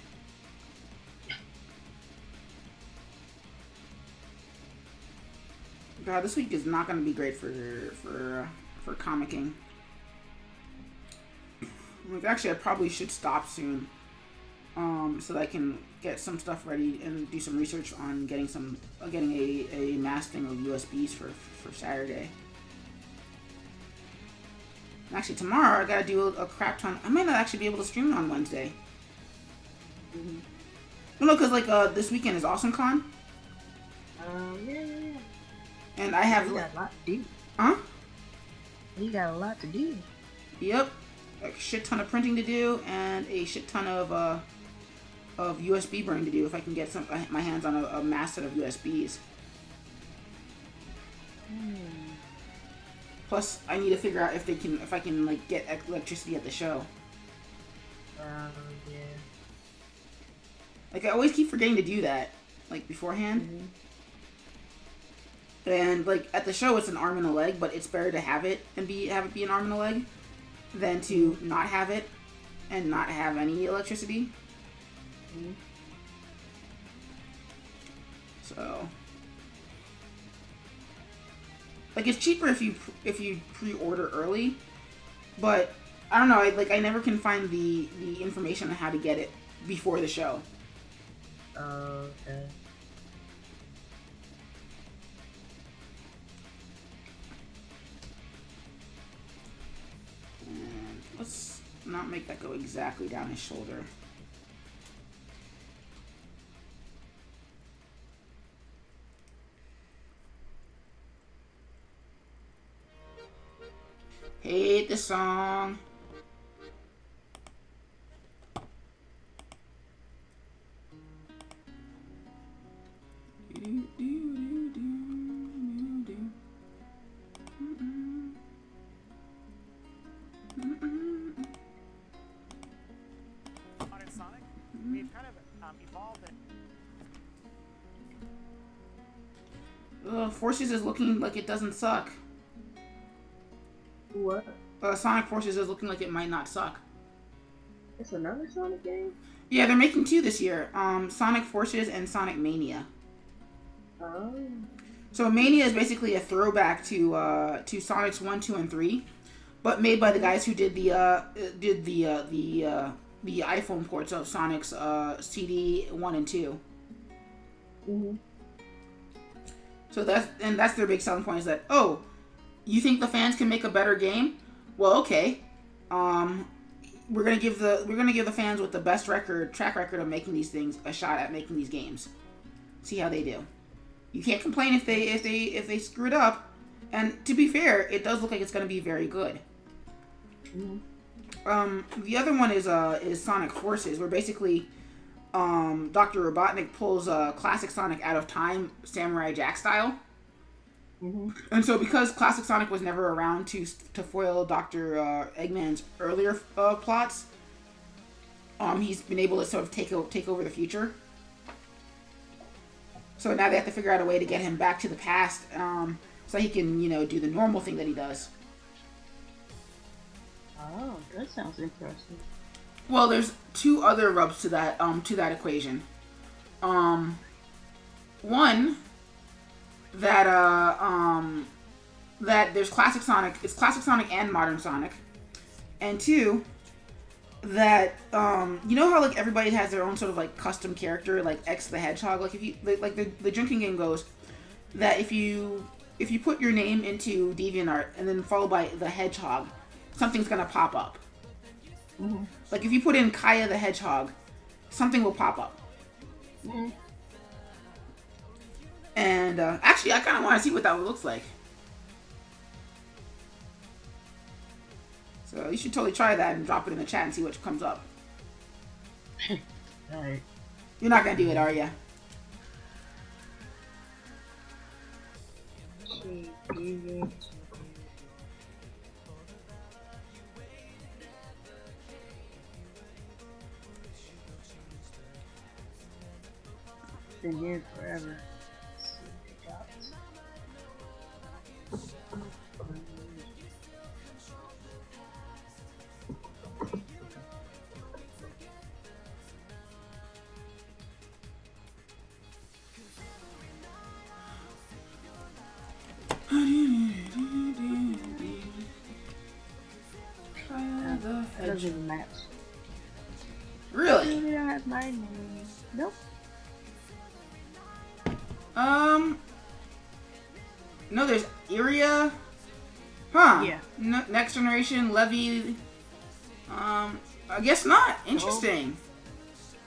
God, this week is not going to be great for comicking. Like, actually, I probably should stop soon, so that I can get some stuff ready and do some research on getting a mass thing of USBs for Saturday. Actually, tomorrow I gotta do a crap ton. I might not actually be able to stream it on Wednesday. Well, no, because like this weekend is AwesomeCon. Yeah. And I have. You got a lot to do. Huh? You got a lot to do. Yep. A shit ton of printing to do and a shit ton of USB burning to do if I can get my hands on a mass set of USBs. Plus, I need to figure out if I can like get electricity at the show. Yeah. Like I always keep forgetting to do that, like beforehand. And like at the show, it's an arm and a leg, but it's better to have it and have it be an arm and a leg than to not have it and not have any electricity. So, like, it's cheaper if you pre-order early, but I don't know. I never can find the information on how to get it before the show. Okay. And let's not make that go exactly down his shoulder. Hate the song. Sonic, we've kind of evolved it. Forces is looking like it doesn't suck. What? Sonic Forces is looking like it might not suck. It's another Sonic game? Yeah, they're making 2 this year. Sonic Forces and Sonic Mania. Oh. So Mania is basically a throwback to Sonic's 1, 2, and 3, but made by the guys who did the iPhone ports of Sonic's CD 1 and 2. So that's their big selling point is that, oh, you think the fans can make a better game? Well, okay. We're gonna give the fans with the best track record of making these things a shot at making these games. See how they do. You can't complain if they screw it up. And to be fair, it does look like it's gonna be very good. The other one is Sonic Forces, where basically Dr. Robotnik pulls classic Sonic out of time, Samurai Jack style. And so because classic Sonic was never around to foil Dr. Eggman's earlier plots, he's been able to sort of take over the future. So now they have to figure out a way to get him back to the past, so he can, do the normal thing that he does. Oh, that sounds interesting. Well, there's two other rubs to that equation. One, that there's classic Sonic. It's classic Sonic and modern Sonic. And two, that you know how like everybody has their own sort of like custom character, like X the Hedgehog. Like if you like the drinking game goes that if you put your name into DeviantArt and then followed by the Hedgehog, something's gonna pop up. Like if you put in Kaya the Hedgehog, something will pop up. And actually, I kind of want to see what that looks like. So you should totally try that and drop it in the chat and see what comes up. Alright. You're not gonna do it, are you? Been here forever. That doesn't even match. Really? They don't have my name. Nope. No, there's Iria. Huh. Yeah. Next Generation, Levy. I guess not. Interesting.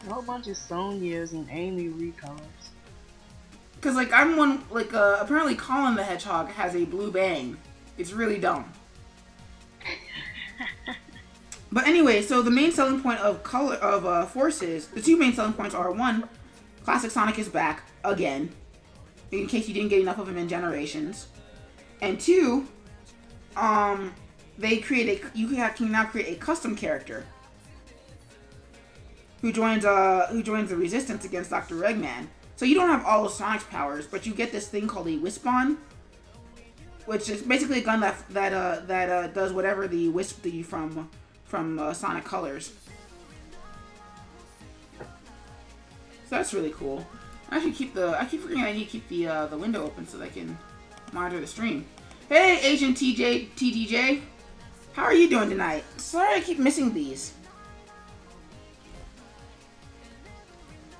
A whole bunch of Sonias and Amy recolors. Cause like I'm one like apparently Colin the Hedgehog has a blue bang. It's really dumb. But anyway, so the main selling point of Forces, the two main selling points are one, classic Sonic is back again, in case you didn't get enough of him in Generations, and two, you can now create a custom character who joins the Resistance against Dr. Eggman. So you don't have all of Sonic's powers, but you get this thing called a Wispon, which is basically a gun that does whatever the Wisp from Sonic Colors. So that's really cool. I keep forgetting I need to keep the window open so that I can monitor the stream. Hey, Agent TDJ, how are you doing tonight? Sorry I keep missing these.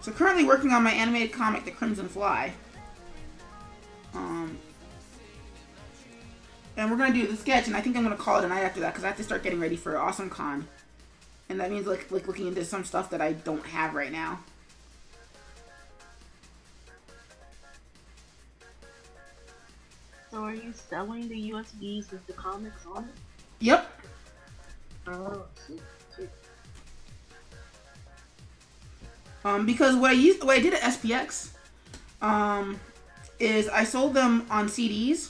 So currently working on my animated comic, The Crimson Fly. And we're gonna do the sketch, and I think I'm gonna call it a night after that because I have to start getting ready for AwesomeCon, and that means like looking into some stuff that I don't have right now. So are you selling the USBs with the comics on it? Yep. Oh, shit. Because what I did at SPX, is I sold them on CDs.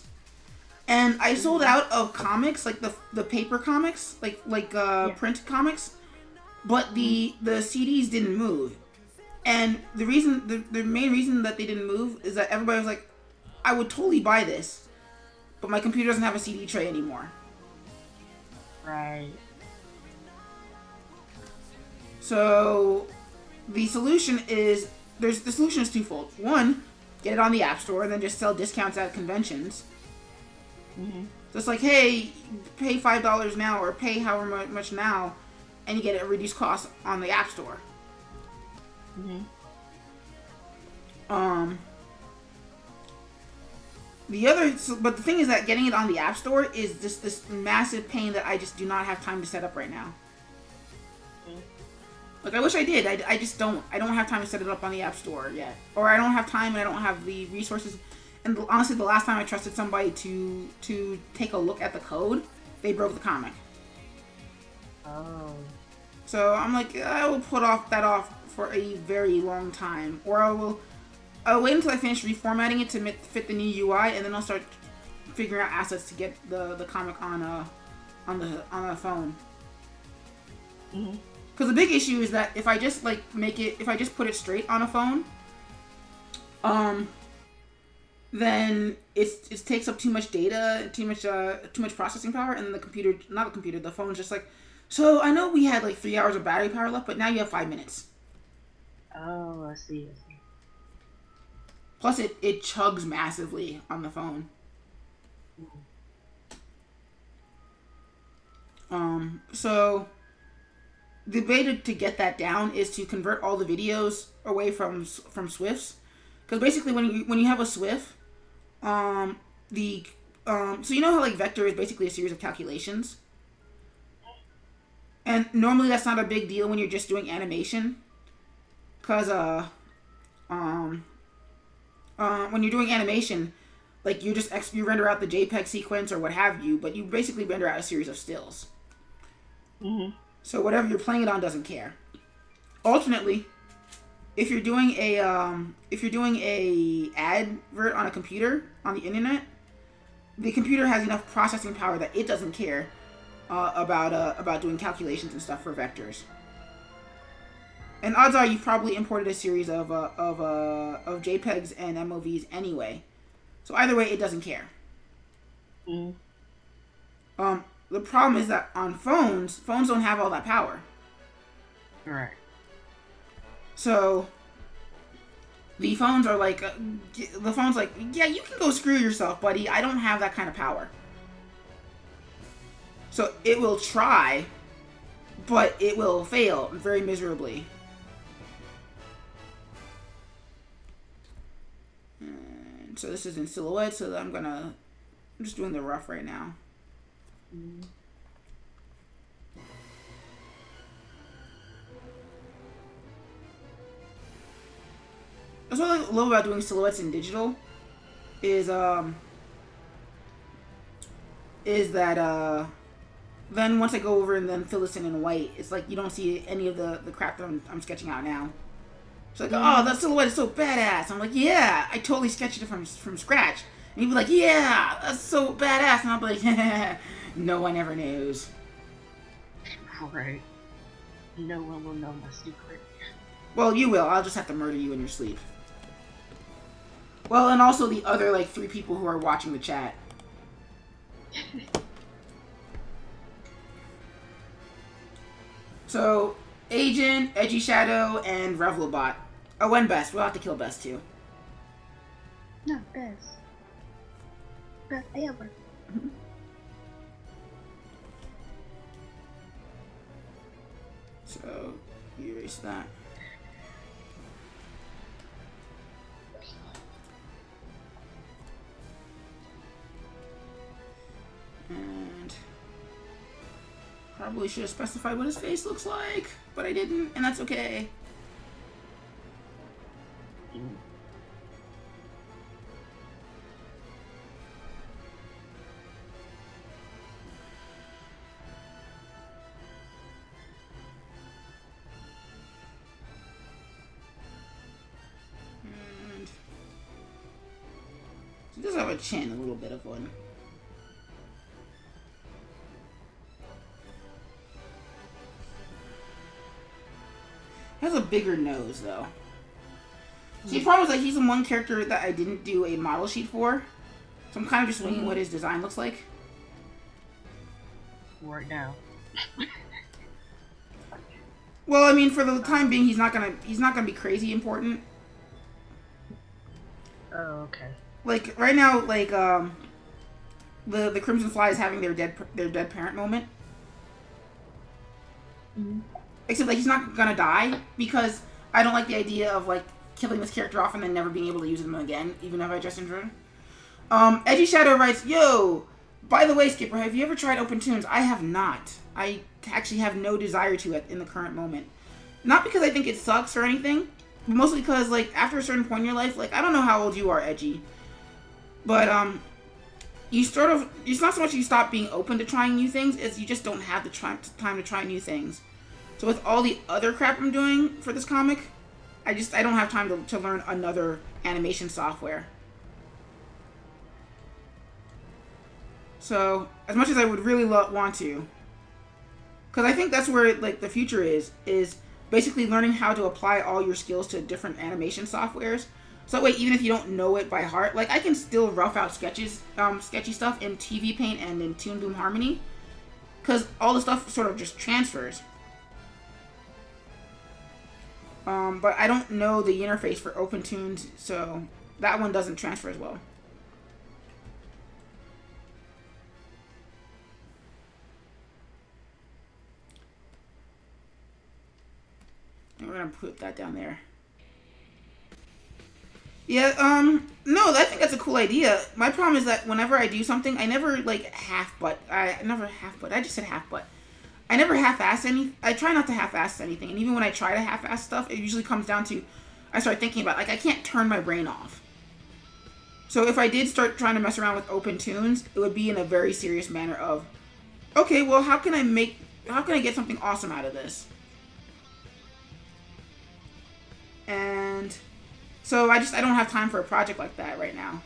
And I sold out of comics, like the paper comics, like print comics, but the CDs didn't move. And the main reason that they didn't move is that everybody was like, I would totally buy this, but my computer doesn't have a CD tray anymore. Right. So the solution is twofold. One, get it on the App Store and then just sell discounts at conventions. So it's like, hey, pay $5 now or pay however much now, and you get it at reduced cost on the App Store. But the thing is that getting it on the App Store is just this massive pain that I just do not have time to set up right now. Like, I wish I did. I just don't. I don't have time to set it up on the App Store yet. Or I don't have time and I don't have the resources. And honestly, the last time I trusted somebody to take a look at the code, they broke the comic. Oh. So I'm like, I will put that off for a very long time. Or I'll wait until I finish reformatting it to fit the new UI, and then I'll start figuring out assets to get the comic on a phone. Mm-hmm. Because the big issue is that if I just put it straight on a phone, then it takes up too much data, too much processing power, and then the phone's just like, so I know we had like 3 hours of battery power left, but now you have 5 minutes. Oh, I see. Plus, it chugs massively on the phone. So the way to get that down is to convert all the videos away from SWIFTs, because basically when you have a SWIFT, so you know how like vector is basically a series of calculations, and normally that's not a big deal when you're just doing animation, because when you're doing animation, like you render out the JPEG sequence or what have you, but you basically render out a series of stills. Mm-hmm. So whatever you're playing it on doesn't care. Alternately, if you're doing a advert on a computer on the internet, the computer has enough processing power that it doesn't care about doing calculations and stuff for vectors. And odds are you've probably imported a series of JPEGs and MOVs anyway. So either way, it doesn't care. Mm-hmm. The problem is that on phones don't have all that power. Right. So the phone's like, yeah, you can go screw yourself, buddy. I don't have that kind of power. So it will try, but it will fail very miserably. And so this is in silhouette, so I'm just doing the rough right now. That's what I love about doing silhouettes in digital is that then once I go over and then fill this in white, it's like you don't see any of the crap that I'm sketching out now. It's like, oh, that silhouette is so badass. I'm like, yeah, I totally sketched it from scratch. And he'd be like, yeah, that's so badass. And I'll be like, no one ever knows. Right. No one will know my secret. Well, you will. I'll just have to murder you in your sleep. Well, and also the other, like, 3 people who are watching the chat. So, Agent, Edgy Shadow, and Revlobot. Oh, and Best. We'll have to kill Best, too. No, Best. Best ever. So, erase that. And probably should have specified what his face looks like, but I didn't, and that's okay. And he does have a chin, a little bit of one. He has a bigger nose, though. See, the problem is that he's the one character that I didn't do a model sheet for. So I'm kind of just winging what his design looks like. Right now. Well, I mean, for the time being, he's not gonna be crazy important. Oh, okay. Like right now, like the Crimson Fly is having their dead parent moment. Mm-hmm. Except like he's not gonna die because I don't like the idea of like killing this character off and then never being able to use him again, even if I just injured him. Edgy Shadow writes, yo, by the way, Skipper, have you ever tried Open Tunes? I have not. I actually have no desire to in the current moment. Not because I think it sucks or anything, but mostly because, like, after a certain point in your life, like, I don't know how old you are, Edgy, but, you sort of, it's not so much you stop being open to trying new things, as you just don't have the time to try new things. So with all the other crap I'm doing for this comic, I don't have time to learn another animation software. So, as much as I would really want to, because I think that's where, like, the future is basically learning how to apply all your skills to different animation softwares. So that way, even if you don't know it by heart, like, I can still rough out sketchy stuff in TV Paint and in Toon Boom Harmony, because all the stuff sort of just transfers. But I don't know the interface for Open Tunes, so that one doesn't transfer as well. And we're gonna put that down there. Yeah, no, I think that's a cool idea. My problem is that whenever I do something, I never, like, I just said half-butt. I never half-ass I try not to half-ass anything, and even when I try to half-ass stuff, it usually comes down to, I start thinking about, like, I can't turn my brain off. So if I did start trying to mess around with Open Tunes, it would be in a very serious manner of, okay, well, how can I get something awesome out of this? And so I don't have time for a project like that right now.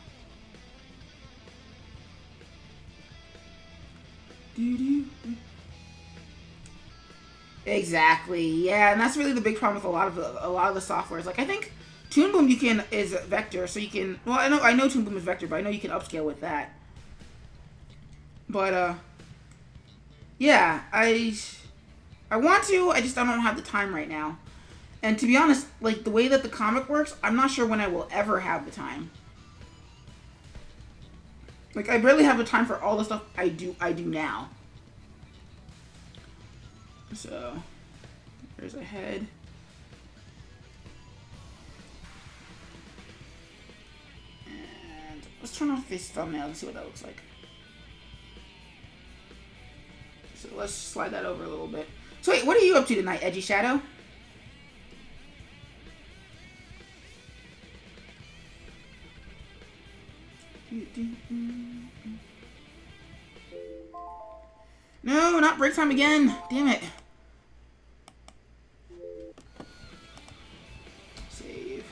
Exactly. Yeah, and that's really the big problem with a lot of the softwares. Like, I think Toon Boom is vector, so you can. Well, I know Toon Boom is vector, but I know you can upscale with that. But yeah, I want to. I don't have the time right now. And to be honest, like, the way that the comic works, I'm not sure when I will ever have the time. Like, I barely have the time for all the stuff I do now. So, there's a head. And let's turn off this thumbnail and see what that looks like. So let's slide that over a little bit. So wait, what are you up to tonight, Edgy Shadow? No, not break time again. Damn it. Save.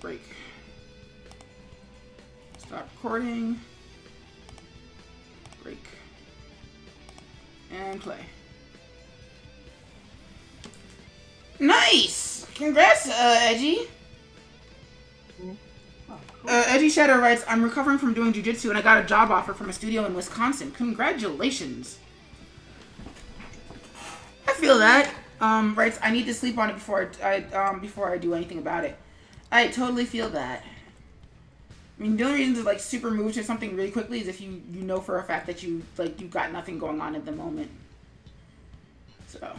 Break. Stop recording. Break. And play. Nice! Congrats, Edgy. Edgy Shadow writes, I'm recovering from doing jujitsu and I got a job offer from a studio in Wisconsin. Congratulations. I feel that. Writes, I need to sleep on it before I do anything about it. I totally feel that. I mean, the only reason to, like, super move to something really quickly is if you know for a fact that you've got nothing going on at the moment. So.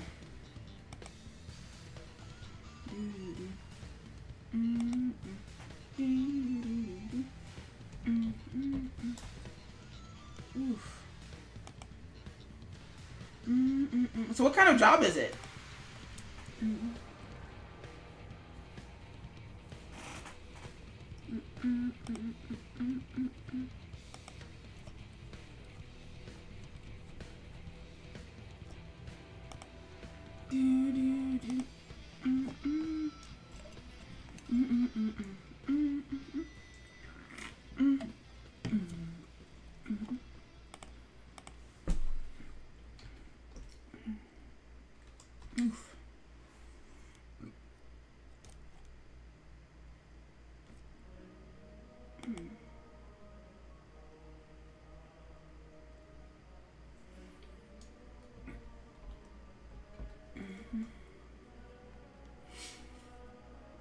Oof. So what kind of job is it? Oof.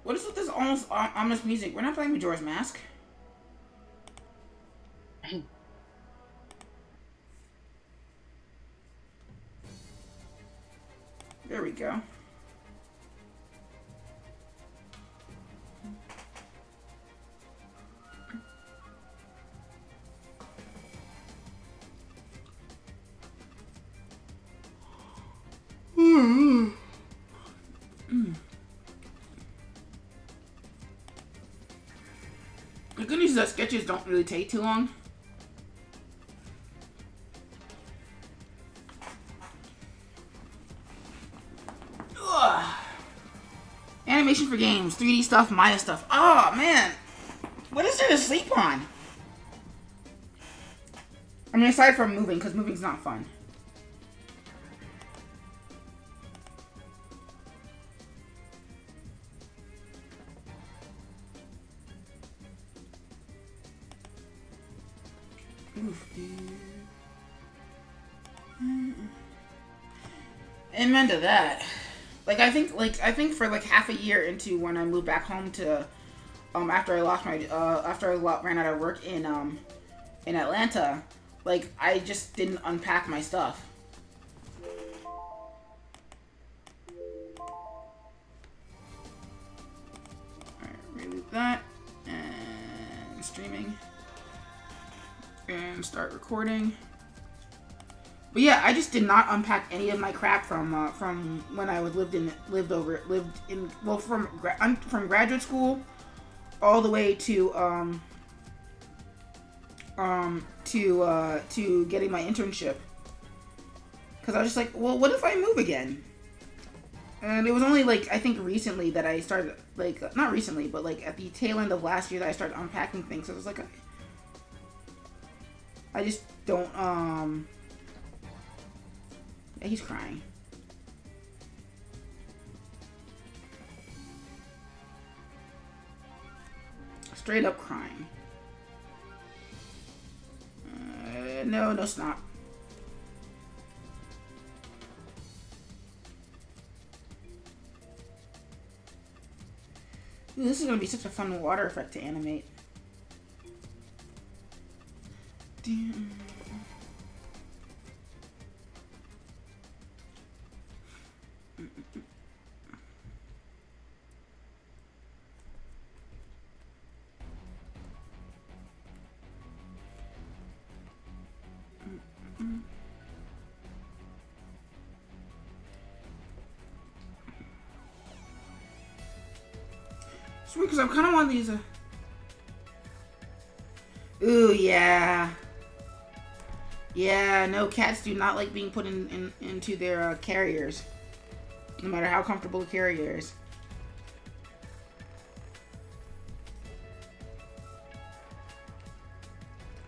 What is with this almost ominous music? We're not playing Majora's Mask. There we go. these sketches don't really take too long. Ugh. Animation for games, 3D stuff, Maya stuff. Oh man, what is there to sleep on? I mean, aside from moving, because moving's not fun. Amen to that. I think for like half a year into when I moved back home to, after I lost my, ran out of work in Atlanta, like I just didn't unpack my stuff. Alright, remove that and streaming. And start recording. But yeah, I just did not unpack any of my crap from when I lived in from graduate school all the way to getting my internship. Cause I was just like, well, what if I move again? And it was only like I think recently that I started, like not recently, but like at the tail end of last year that I started unpacking things. So I was like, I just don't, yeah, he's crying. Straight up crying. No snot. Ooh, this is gonna be such a fun water effect to animate. Damn. Sweet, because I'm kind of one of these. Ooh, yeah. Yeah, no, cats do not like being put into their carriers. No matter how comfortable the carrier is.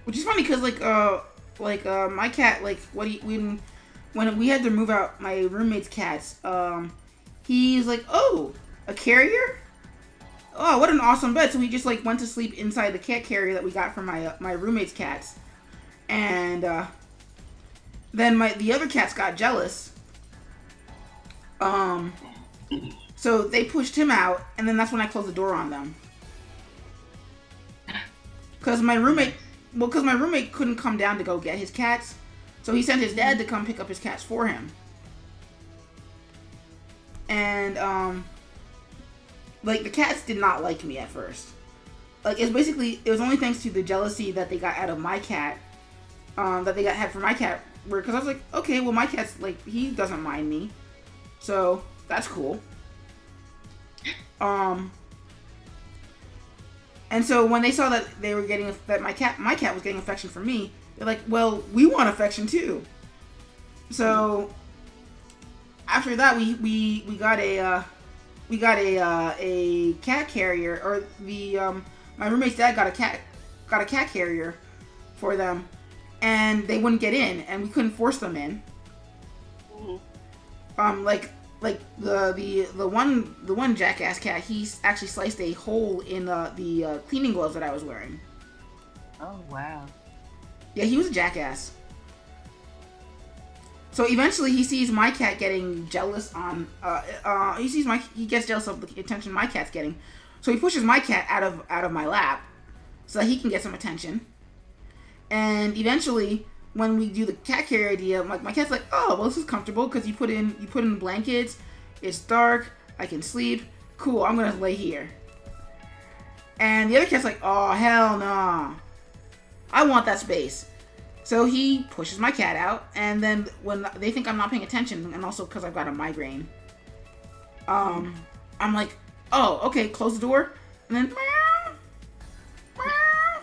Which is funny because, my cat, when we had to move out my roommate's cats, he's like, oh, a carrier? Oh, what an awesome bed. So we just, went to sleep inside the cat carrier that we got from my roommate's cats. And, then the other cats got jealous. So they pushed him out, and then that's when I closed the door on them. Because my roommate couldn't come down to go get his cats. So he sent his dad to come pick up his cats for him. And, the cats did not like me at first. It was only thanks to the jealousy that they got out of my cat, that they had for my cat, because I was like, okay, well, my cat's, he doesn't mind me. So, that's cool. And so when they saw that they were getting, that my cat was getting affection from me, they're like, well, we want affection too. So, after that, we got a cat carrier, or my roommate's dad got a cat carrier for them, and they wouldn't get in, and we couldn't force them in. The one jackass cat, he actually sliced a hole in the cleaning gloves that I was wearing. Oh wow. Yeah, he was a jackass. So eventually he sees my cat getting jealous he gets jealous of the attention my cat's getting. So he pushes my cat out of my lap so that he can get some attention. And eventually, when we do the cat carrier idea, my cat's like, oh, well, this is comfortable because you put in blankets, it's dark, I can sleep, cool, I'm gonna lay here. And the other cat's like, oh, hell no, I want that space. So he pushes my cat out, and then when they think I'm not paying attention, and also because I've got a migraine, I'm like, oh, okay, close the door, and then meow, meow,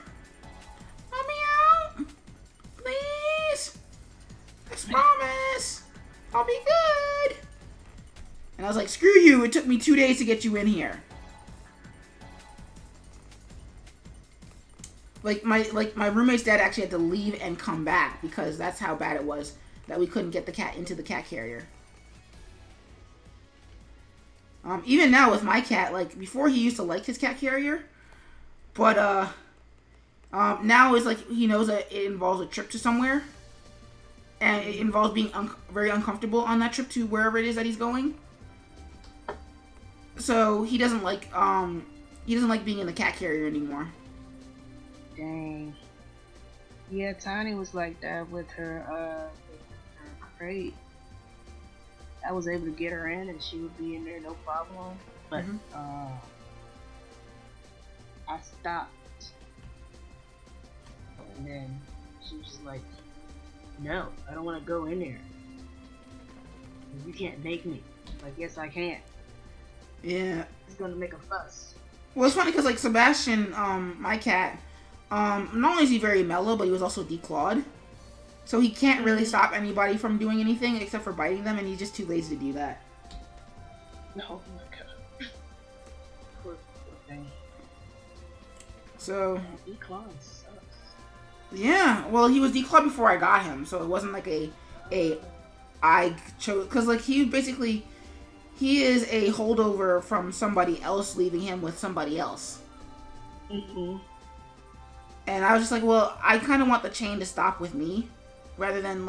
be good. And I was like, screw you, it took me 2 days to get you in here. Like my roommate's dad actually had to leave and come back because that's how bad it was that we couldn't get the cat into the cat carrier. Even now with my cat, like before he used to like his cat carrier, but now it's like he knows that it involves a trip to somewhere, and it involves being very uncomfortable on that trip to wherever it is that he's going. So he doesn't like being in the cat carrier anymore. Dang. Yeah, Tiny was like that with her crate. I was able to get her in and she would be in there no problem. But I stopped. And then she was just like, no, I don't want to go in there. You can't make me. Like, yes, I can. Yeah. It's gonna make a fuss. Well, it's funny because like Sebastian, my cat, not only is he very mellow, but he was also declawed. So he can't really stop anybody from doing anything except for biting them, and he's just too lazy to do that. Oh my god. Poor thing. So... declawed sucks. Yeah, well, he was declawed before I got him, so it wasn't like I chose... Because, like, he basically... He is a holdover from somebody else leaving him with somebody else. Mm-hmm. And I was just like, well, I kind of want the chain to stop with me. Rather than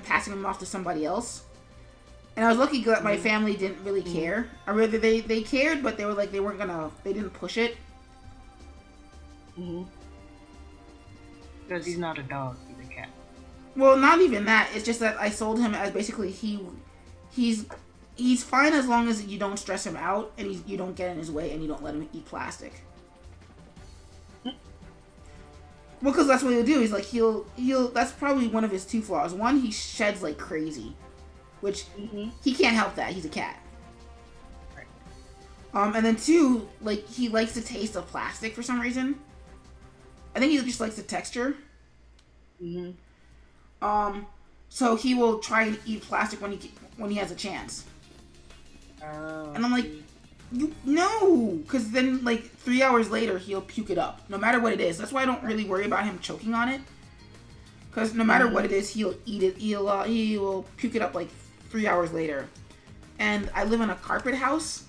passing him off to somebody else. And I was lucky that my family didn't really care. Or rather, they cared, but they were like, they didn't push it. Mm-hmm. Because he's not a dog, he's a cat. Well, not even that. It's just that I sold him as basically he's fine as long as you don't stress him out and you don't get in his way and you don't let him eat plastic. Well, because that's what he'll do. He's like, he'll. That's probably one of his two flaws. One, he sheds like crazy, which he can't help that. He's a cat. Right. And then two, like he likes the taste of plastic for some reason. I think he just likes the texture. So he will try and eat plastic when he has a chance. Oh. And I'm like, no, because then like 3 hours later he'll puke it up, no matter what it is. That's why I don't really worry about him choking on it, because no matter what it is, he'll eat it. He will puke it up like 3 hours later. And I live in a carpet house.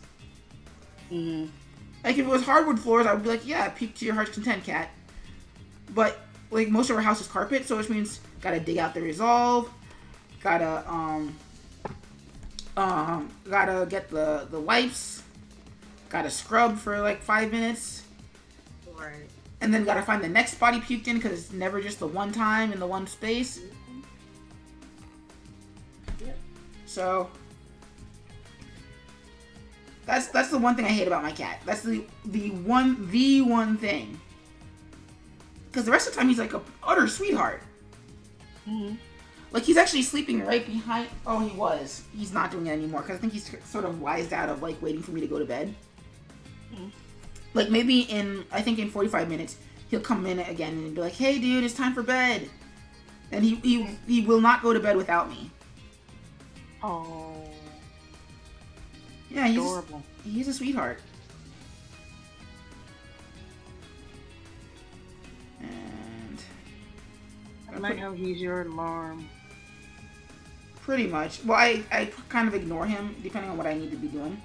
Like if it was hardwood floors, I would be like, yeah, puke to your heart's content, cat. But like most of our house is carpet, so which means gotta dig out the resolve, gotta get the wipes. Gotta scrub for like 5 minutes. Right. And then gotta find the next spot he puked in because it's never just the one time in the one space. Yeah. So that's the one thing I hate about my cat. That's the one thing. Because the rest of the time he's like a utter sweetheart. Like he's actually sleeping right behind. Oh, he was. He's not doing it anymore because I think he's sort of wised out of like waiting for me to go to bed. Like maybe in 45 minutes he'll come in again and be like, "Hey, dude, it's time for bed." And he will not go to bed without me. Oh. Yeah, adorable. He's a sweetheart. And I like how he's your alarm. Pretty much. Well, I kind of ignore him depending on what I need to be doing.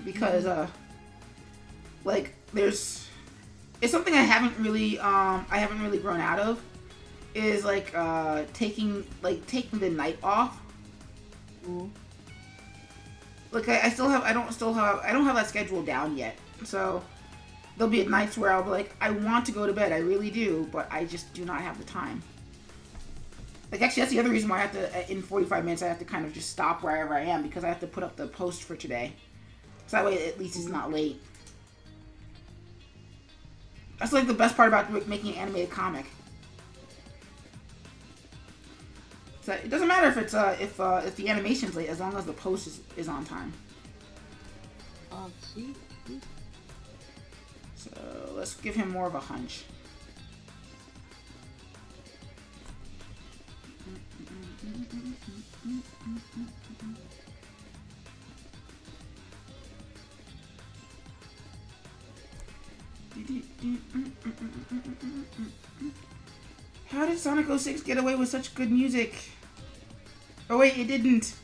Because like it's something I haven't really grown out of, is like taking the night off. Like I don't have that schedule down yet. So there'll be nights where I'll be like, I want to go to bed, I really do, but I just do not have the time. Like actually that's the other reason why I have to, in 45 minutes I have to kind of just stop wherever I am, because I have to put up the post for today. So that way at least it's not late. That's like the best part about making an animated comic. So it doesn't matter if it's if the animation's late, as long as the post is on time. See. So let's give him more of a hunch. How did Sonic 06 get away with such good music? Oh wait, it didn't.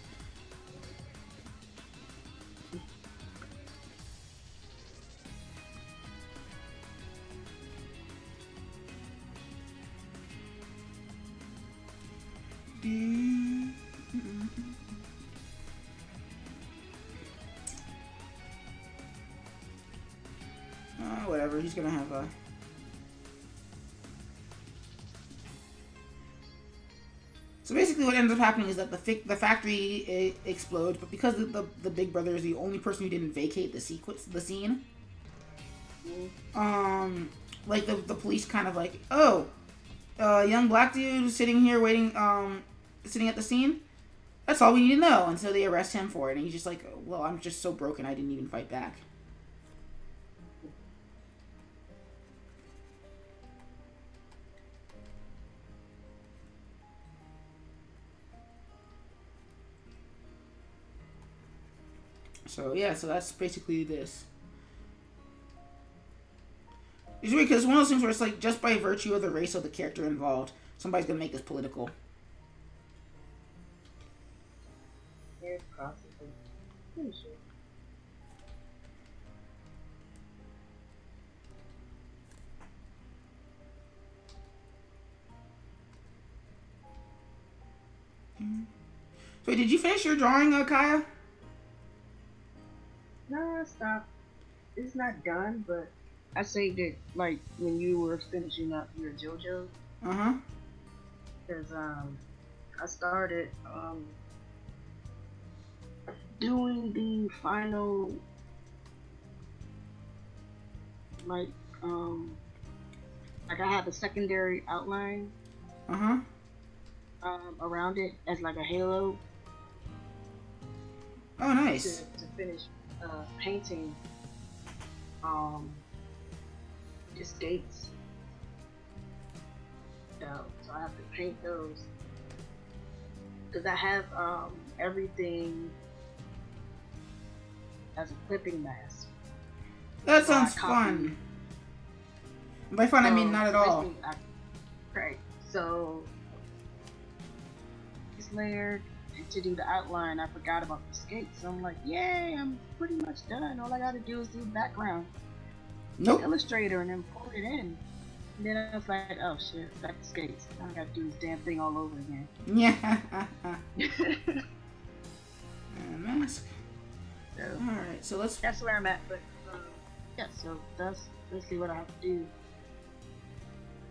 Whatever, he's gonna have a... So basically what ends up happening is that the factory explodes, but because the big brother is the only person who didn't vacate the scene, like the police kind of like, oh, young black dude sitting here waiting, sitting at the scene, that's all we need to know. And so they arrest him for it, and he's just like, well, I'm just so broken I didn't even fight back. So yeah, so that's basically this. It's weird because it's one of those things where it's like just by virtue of the race of the character involved, somebody's gonna make this political. Yeah, possibly. Pretty sure. So did you finish your drawing, Kaya? No, stop. It's not done, but I saved it like when you were finishing up your JoJo. Uh-huh. Because I started doing the final like I have a secondary outline around it as like a halo. Oh, nice. To finish painting the skates. So I have to paint those because I have everything as a clipping mask. That sounds fun. By fun, I mean not at all. Right. So this layer to do the outline, I forgot about the skates. So I'm like, yay, I'm pretty much done. All I gotta do is do background. Nope. Illustrator and then pull it in. And then I was like, oh shit, back to skates. Now I gotta do this damn thing all over again. Yeah. Mask. So, alright, so let's... That's where I'm at, but yeah, so that's basically what I have to do.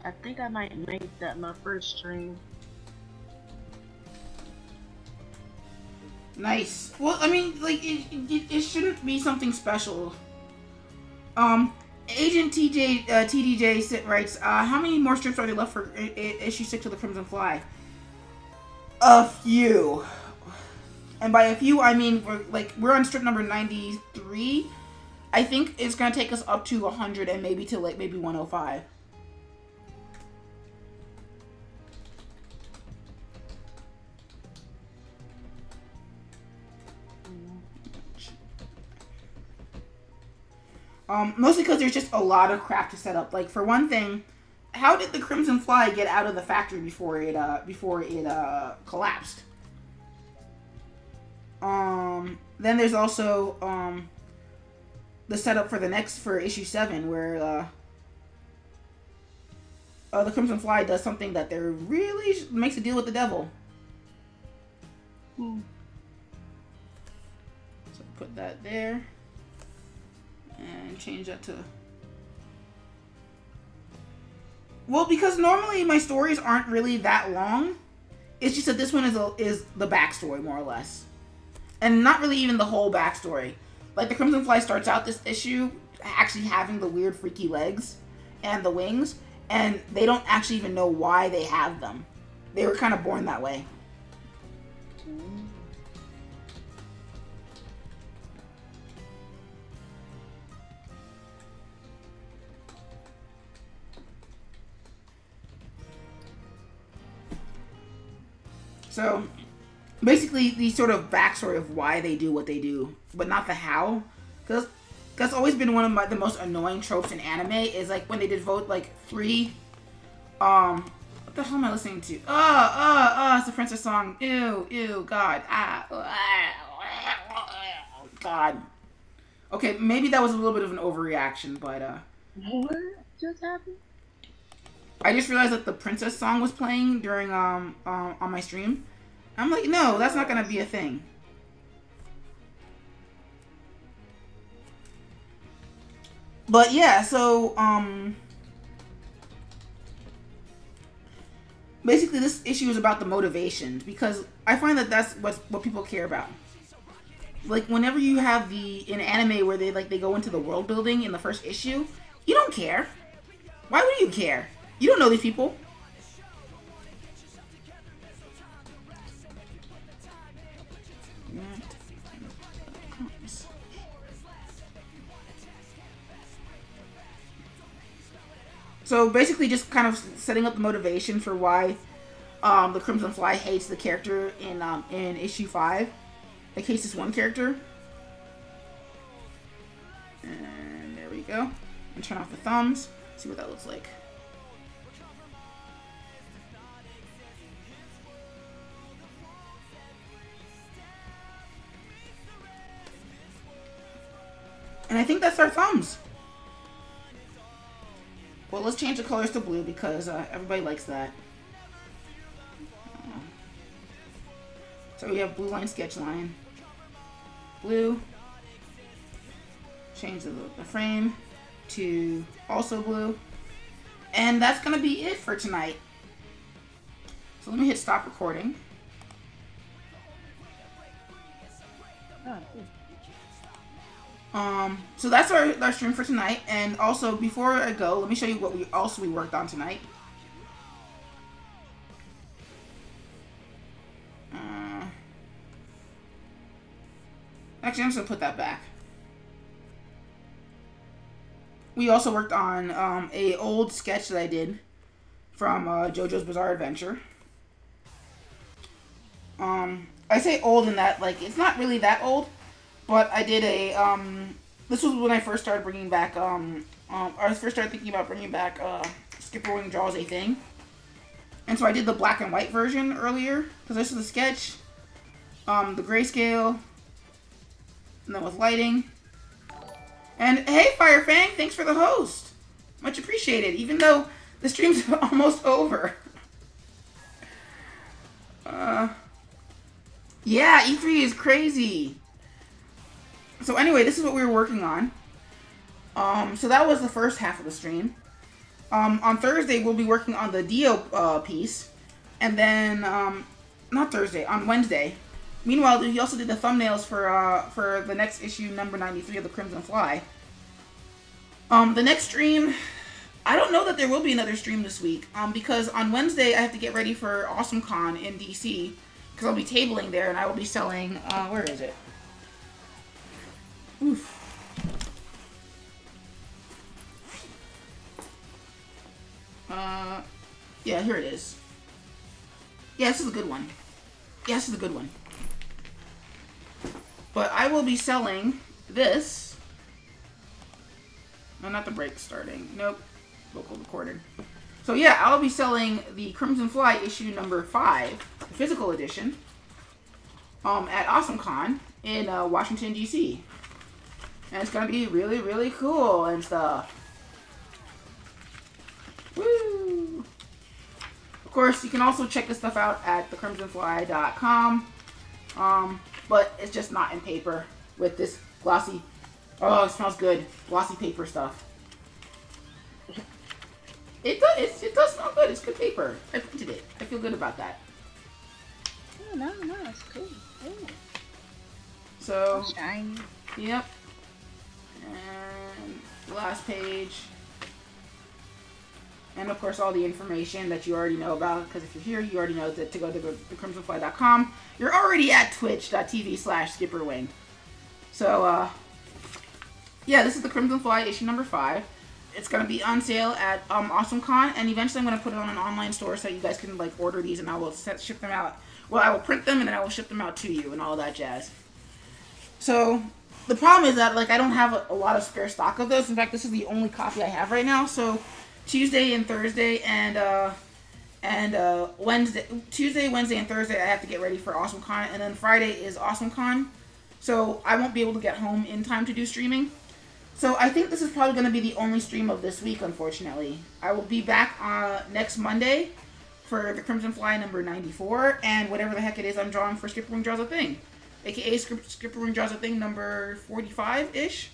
I think I might make that my first stream. Nice. Well, I mean, like, it shouldn't be something special. Agent TDJ writes, how many more strips are there left for issue 6 of the Crimson Fly? A few. And by a few, I mean, we're on strip number 93. I think it's gonna take us up to 100 and maybe to, like, maybe 105. Mostly because there's just a lot of crap to set up. Like, for one thing, how did the Crimson Fly get out of the factory before it collapsed? Then there's also the setup for issue 7, where the Crimson Fly does something that they're really makes a deal with the devil. So put that there. And change that to... Well, because normally my stories aren't really that long. It's just that this one is the backstory, more or less. And not really even the whole backstory. Like, the Crimson Fly starts out this issue actually having the weird freaky legs and the wings. And they don't actually even know why they have them. They were kind of born that way. So, basically the sort of backstory of why they do what they do, but not the how. Because that's always been one of the most annoying tropes in anime is like when they did vote like 3. What the hell am I listening to? It's the princess song. Ew, God. God. Okay, maybe that was a little bit of an overreaction, but What just happened? I just realized that the princess song was playing during on my stream. I'm like, no, that's not gonna be a thing. But yeah, so basically this issue is about the motivation, because I find that that's what people care about. Like whenever you have an anime where they go into the world building in the first issue, you don't care. Why would you care? You don't know these people. So basically just kind of setting up the motivation for why the Crimson Fly hates the character in issue 5. Like hates this one character. And there we go. And turn off the thumbs. See what that looks like. And I think that's our thumbs. Well, let's change the colors to blue because everybody likes that. So we have blue line, sketch line, blue. Change the frame to also blue. And that's going to be it for tonight. So let me hit stop recording. So that's our stream for tonight. And also, before I go, let me show you what we worked on tonight. Actually, I'm just gonna put that back. We also worked on a old sketch that I did from JoJo's Bizarre Adventure. I say old in that, like, it's not really that old, but I did a, this was when I first started bringing back, I first started thinking about bringing back, SkipperWing Draws a Thing. And so I did the black and white version earlier, because this is the sketch, the grayscale, and then with lighting. And hey, Firefang, thanks for the host. Much appreciated, even though the stream's almost over. Yeah, E3 is crazy. So anyway, this is what we were working on. So that was the first half of the stream. On Thursday, we'll be working on the Dio piece. And then, not Thursday, on Wednesday. Meanwhile, he also did the thumbnails for the next issue, number 93 of the Crimson Fly. The next stream, I don't know that there will be another stream this week, because on Wednesday I have to get ready for AwesomeCon in DC, because I'll be tabling there and I will be selling, where is it? Oof. Yeah, here it is. Yeah, this is a good one. Yeah, this is a good one. But I will be selling this. No, not the break starting. Nope. Local recorded. So yeah, I'll be selling the Crimson Fly issue number 5, the physical edition, at AwesomeCon in Washington, D.C. And it's going to be really, really cool and stuff. Woo! Of course, you can also check this stuff out at thecrimsonfly.com. But it's just not in paper with this glossy, oh, it smells good, glossy paper stuff. It does smell good. It's good paper. I printed it. I feel good about that. Oh, no, it's cool. Ooh. So, shiny. Yep. And the last page. And of course all the information that you already know about, because if you're here, you already know that to go to thecrimsonfly.com. You're already at twitch.tv/SkipperWing. So, yeah, this is the Crimson Fly issue number 5. It's going to be on sale at AwesomeCon, and eventually I'm going to put it on an online store so you guys can, like, order these, and I will ship them out Well, I will print them and then I will ship them out to you and all that jazz. So the problem is that like I don't have a lot of spare stock of this. In fact, this is the only copy I have right now. So Tuesday and Thursday and Tuesday, Wednesday, and Thursday I have to get ready for AwesomeCon, and then Friday is AwesomeCon. So I won't be able to get home in time to do streaming. So I think this is probably going to be the only stream of this week, unfortunately. I will be back next Monday for the Crimson Fly number 94, and whatever the heck it is I'm drawing for SkipperWing Draws a Thing. AKA SkipperWing Draws a Thing number 45-ish.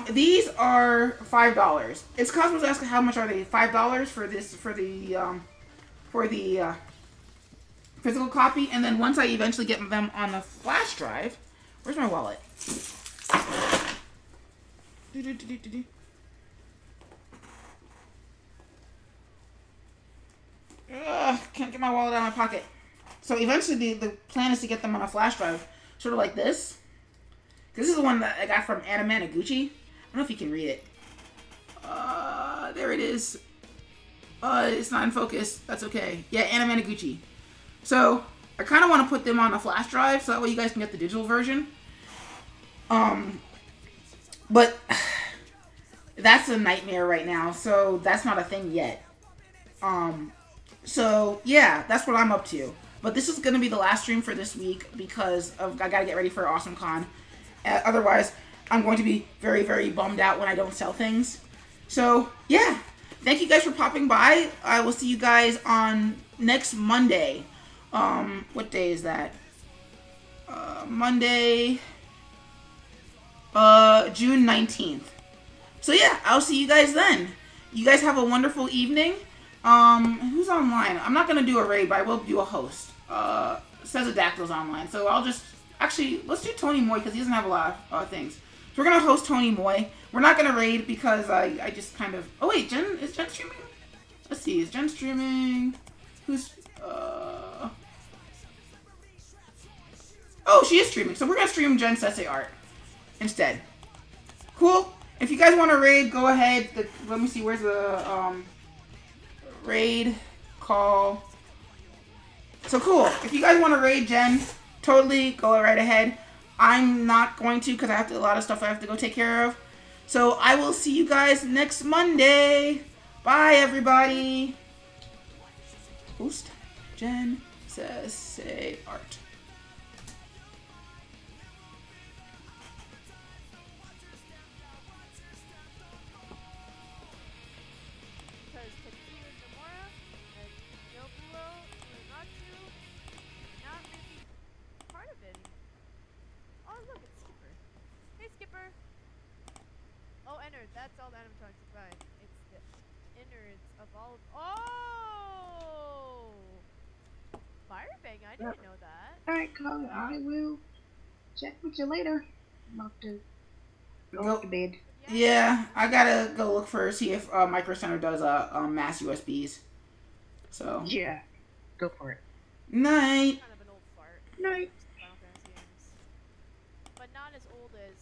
These are $5. It's Cosmos asking how much are they? $5 for this, for the physical copy, and then once I eventually get them on the flash drive, where's my wallet? Can't get my wallet out of my pocket. So eventually the plan is to get them on a flash drive, sort of like this. This is the one that I got from Anamanaguchi. I don't know if you can read it. There it is. It's not in focus. That's okay. Yeah, Anamanaguchi. So I kind of want to put them on a flash drive so that way you guys can get the digital version. But that's a nightmare right now, so that's not a thing yet. So yeah, that's what I'm up to. But this is going to be the last stream for this week because I got to get ready for AwesomeCon. Otherwise, I'm going to be very, very bummed out when I don't sell things. So yeah, thank you guys for popping by. I will see you guys on next Monday. What day is that? Monday, June 19th. So yeah, I'll see you guys then. You guys have a wonderful evening. Who's online? I'm not gonna do a raid, but I will do a host. Sezadactyl's online, so I'll just actually let's do Tony Moy because he doesn't have a lot of things. So we're gonna host Tony Moy. We're not gonna raid because I just kind of. Oh wait, is Jen streaming? Let's see, is Jen streaming? Who's Oh, she is streaming, so we're gonna stream Jen Sese Art instead. Cool. If you guys want to raid, go ahead. Let me see, where's the raid call? So cool. If you guys want to raid Jen, totally go right ahead. I'm not going to because I have a lot of stuff I have to go take care of. So I will see you guys next Monday. Bye, everybody. Host Jen Sese Art. That's all the animatronics provide. It's the innards of all of. Oh! Firebang, I didn't know that. Alright, Colin, I will check with you later. I'm about to go to bed. Yeah, I gotta go look for, see if Micro Center does mass USBs. So. Yeah, go for it. Night. Kind of an old fart. Night. Final Fantasy games. But not as old as